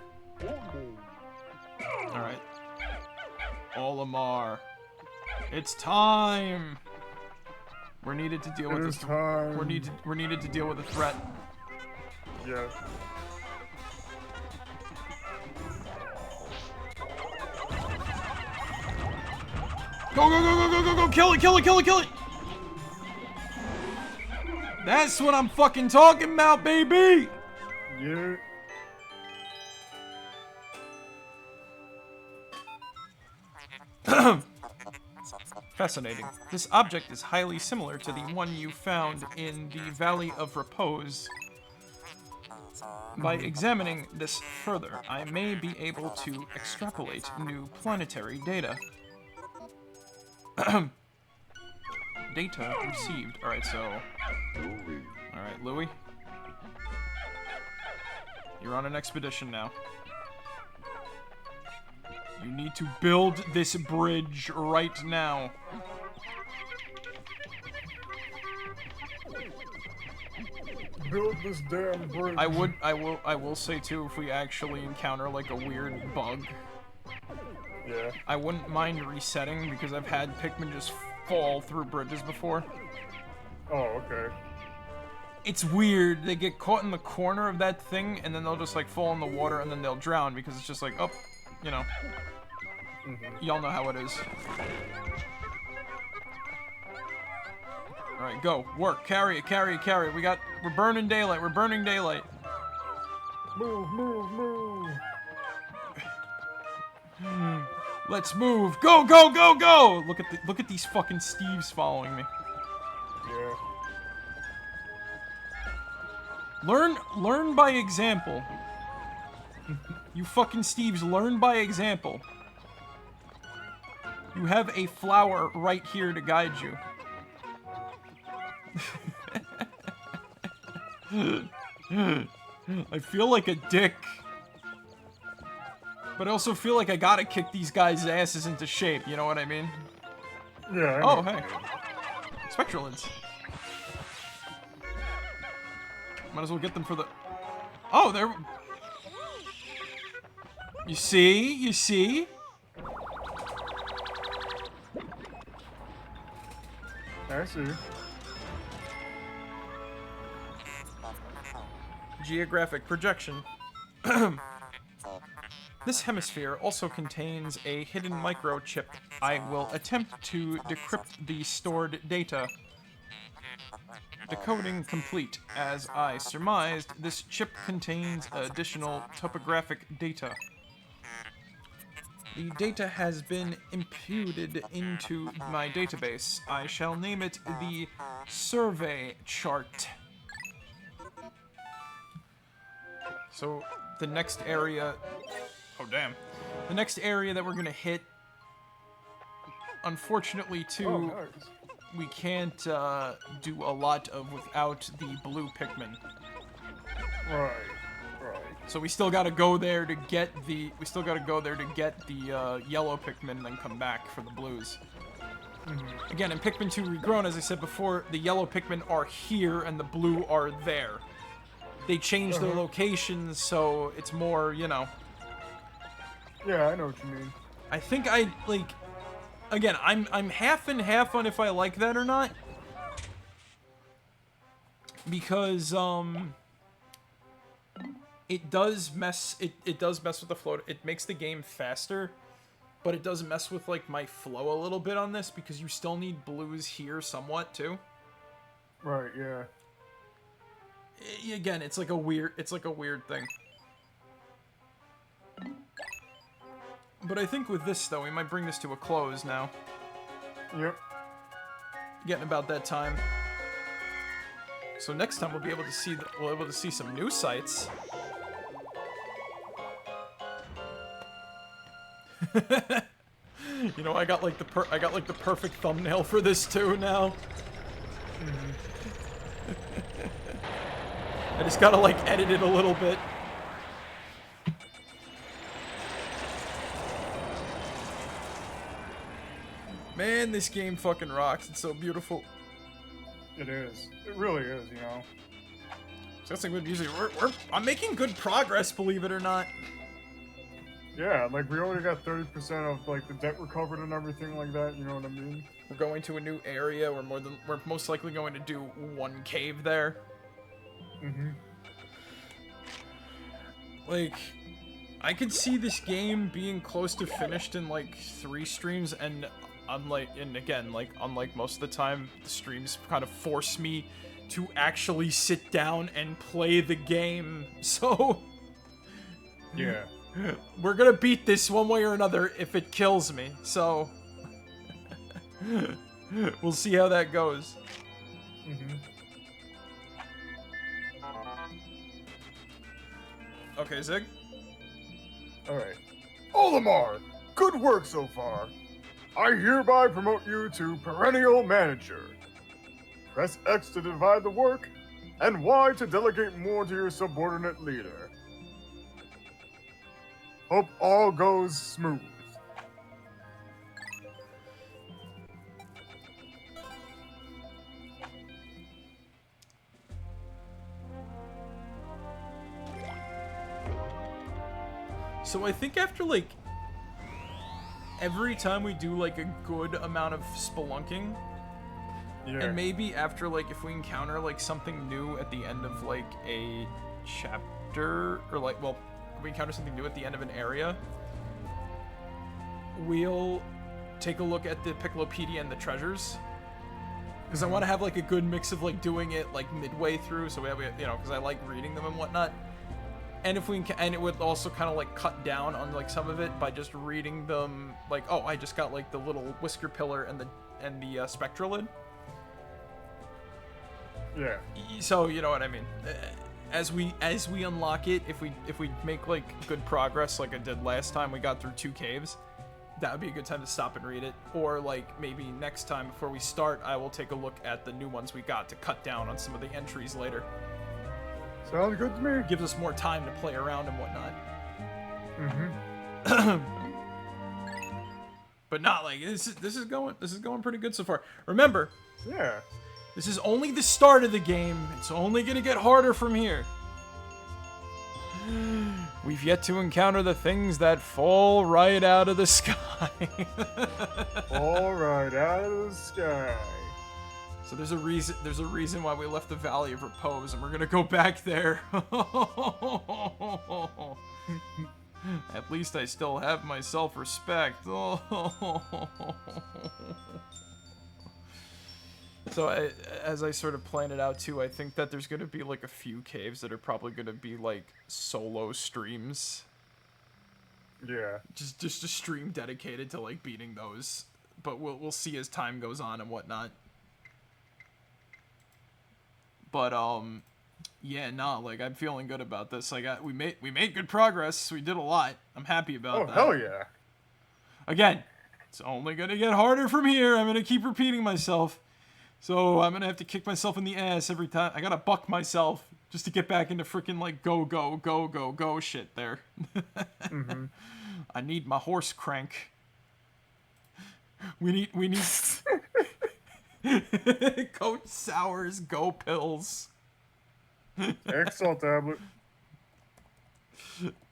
Alright. Olimar. It's time! We're needed to deal with this.
Time.
We're needed to deal with a threat.
Yeah.
Go, go, go, go, go, go, go! Kill it, kill it, kill it, kill it! That's what I'm fucking talking about, baby!
Yeah.
Fascinating. This object is highly similar to the one you found in the Valley of Repose. By examining this further, I may be able to extrapolate new planetary data. Data received. Alright, so... Alright, Louie. You're on an expedition now. You need to build this bridge right now.
Build this damn bridge.
I will say too, if we actually encounter like a weird bug,
Yeah.
I wouldn't mind resetting because I've had Pikmin just fall through bridges before.
Oh, okay.
It's weird. They get caught in the corner of that thing and then they'll just like fall in the water and then they'll drown because it's just like, oh, you know. Y'all know how it is. Alright, go. Work. Carry it, carry it, carry it. We're burning daylight. We're burning daylight.
Move, move, move.
Let's move. Go, go, go, go! Look at these fucking Steves following me.
Yeah.
Learn by example. You fucking Steves, learn by example. You have a flower right here to guide you. I feel like a dick. But I also feel like I gotta kick these guys' asses into shape, you know what I mean?
Yeah.
Oh, hey. Spectralids. Might as well get them for the... Oh, there... You see? You see?
I see.
Geographic projection. This hemisphere also contains a hidden microchip. I will attempt to decrypt the stored data. Decoding complete. As I surmised, this chip contains additional topographic data. The data has been imputed into my database. I shall name it the survey chart. So, the next area... Oh, damn. The next area that we're gonna hit... Unfortunately, too...
Oh, nice.
We can't do a lot of without the blue Pikmin.
Right.
So we still gotta go there to get the... We still gotta go there to get the yellow Pikmin and then come back for the blues.
Mm-hmm.
Again, in Pikmin 2 Regrown, as I said before, the yellow Pikmin are here and the blue are there. They changed their locations, so it's more, you know...
Yeah, I know what you mean.
I think I, like... Again, I'm half and half on if I like that or not. Because, it does mess with the flow. It makes the game faster, but it does mess with, like, my flow a little bit on this, because you still need blues here somewhat, too.
Right, yeah.
Again, it's like a weird thing. But I think with this, though, we might bring this to a close now.
Yep.
Getting about that time. So next time we'll be able to see some new sights. You know, I got like the perfect thumbnail for this too now. I just gotta like edit it a little bit. Man, this game fucking rocks. It's so beautiful.
It is. It really is, you know.
So that's like good music. I'm making good progress, believe it or not.
Yeah, like we already got 30% of like the debt recovered and everything like that, you know what I mean?
We're going to a new area. We're most likely going to do one cave there.
Mm-hmm.
Like, I could see this game being close to finished in like 3 streams, and unlike most of the time, the streams kind of force me to actually sit down and play the game. So
Yeah.
We're gonna beat this one way or another if it kills me, so... We'll see how that goes.
Mm-hmm.
Okay, Zig?
Alright. Olimar! Good work so far! I hereby promote you to Perennial Manager. Press X to divide the work, and Y to delegate more to your subordinate leader. Hope all goes smooth.
So I think after, like, every time we do, like, a good amount of spelunking,
Yeah.
and maybe after, like, if we encounter, like, something new at the end of, like, a chapter, or, like, well, if we encounter something new at the end of an area, we'll take a look at the Piklopedia and the treasures. Because I want to have, like, a good mix of, like, doing it, like, midway through, so we have, you know, because I like reading them and whatnot. And if we and it would also kind of like cut down on like some of it by just reading them, like, oh, I just got like the little whisker pillar and the spectralid.
Yeah.
So you know what I mean. As we unlock it, if we make like good progress, like I did last time, we got through 2 caves. That would be a good time to stop and read it. Or like maybe next time before we start, I will take a look at the new ones we got to cut down on some of the entries later.
Sounds good to me.
Gives us more time to play around and whatnot. But not like this is going pretty good so far. Remember,
Yeah.
this is only the start of the game. It's only gonna get harder from here. We've yet to encounter the things that fall right out of the sky.
All right, out of the sky.
So there's a reason why we left the Valley of Repose, and we're gonna go back there. At least I still have my self-respect. So as I sort of plan it out too, I think that there's gonna be like a few caves that are probably gonna be like solo streams.
Yeah.
Just a stream dedicated to like beating those. But we'll see as time goes on and whatnot. But yeah, nah, like I'm feeling good about this. Like we made good progress. We did a lot. I'm happy about that.
Oh hell yeah.
Again, it's only gonna get harder from here. I'm gonna keep repeating myself. So I'm gonna have to kick myself in the ass every time. I gotta buck myself just to get back into freaking like go shit there. I need my horse crank. We need Coach Sours go pills.
Excel tablet.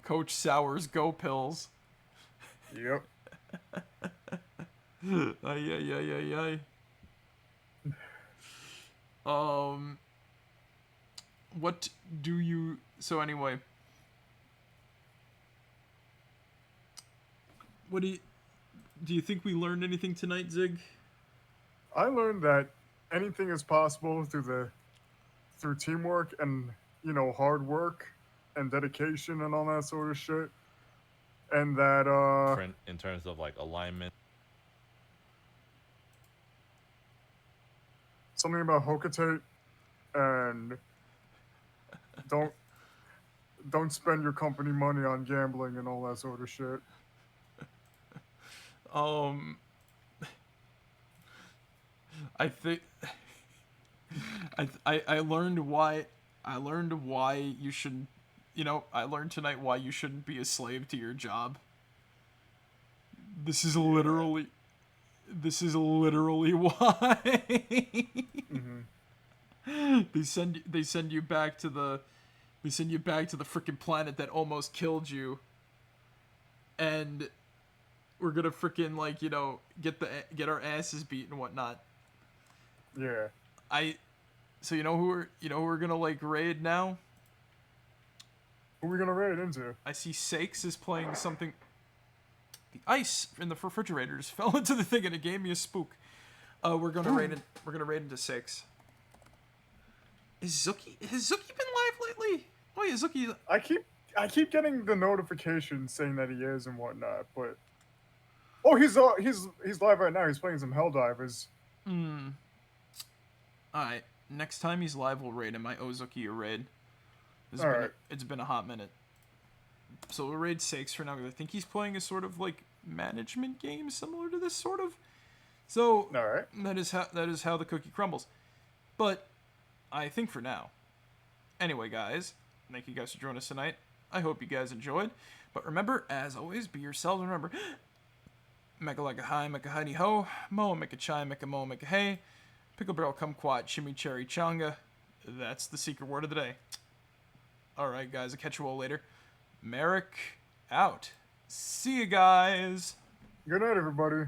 Coach Sours go pills.
Yep.
Ay. What do you... So anyway. What do you think we learned anything tonight, Zig?
I learned that anything is possible through teamwork and, you know, hard work and dedication and all that sort of shit. And that
in terms of like alignment.
something about Hokatate and don't spend your company money on gambling and all that sort of shit.
I think I learned why you shouldn't, you know, I learned tonight why you shouldn't be a slave to your job. This is literally why. They send you back to the freaking planet that almost killed you, and we're gonna freaking like, you know, get our asses beat and whatnot.
Yeah.
So you know who we're gonna like raid now?
Who are we gonna raid into?
I see Sakes is playing something. The ice in the refrigerator just fell into the thing and it gave me a spook. We're gonna raid into Sakes. Has Zuki been live lately? Oh yeah, Zuki.
I keep getting the notifications saying that he is and whatnot, but he's live right now. He's playing some Helldivers.
Alright, next time he's live, we'll raid him. I owe Zuki a raid. It's been a hot minute. So we'll raid Sakes for now, because I think he's playing a sort of, like, management game similar to this, sort of. So,
Alright.
that is how the cookie crumbles. But, I think for now. Anyway, guys, thank you guys for joining us tonight. I hope you guys enjoyed. But remember, as always, be yourselves. Remember, mecca like a hi, mecca hi ho, mo, mecca chai, mecca mo, mecca hey. Pickle barrel kumquat chimichurri changa. That's the secret word of the day. Alright, guys, I'll catch you all later. Marek out. See you guys.
Good night, everybody.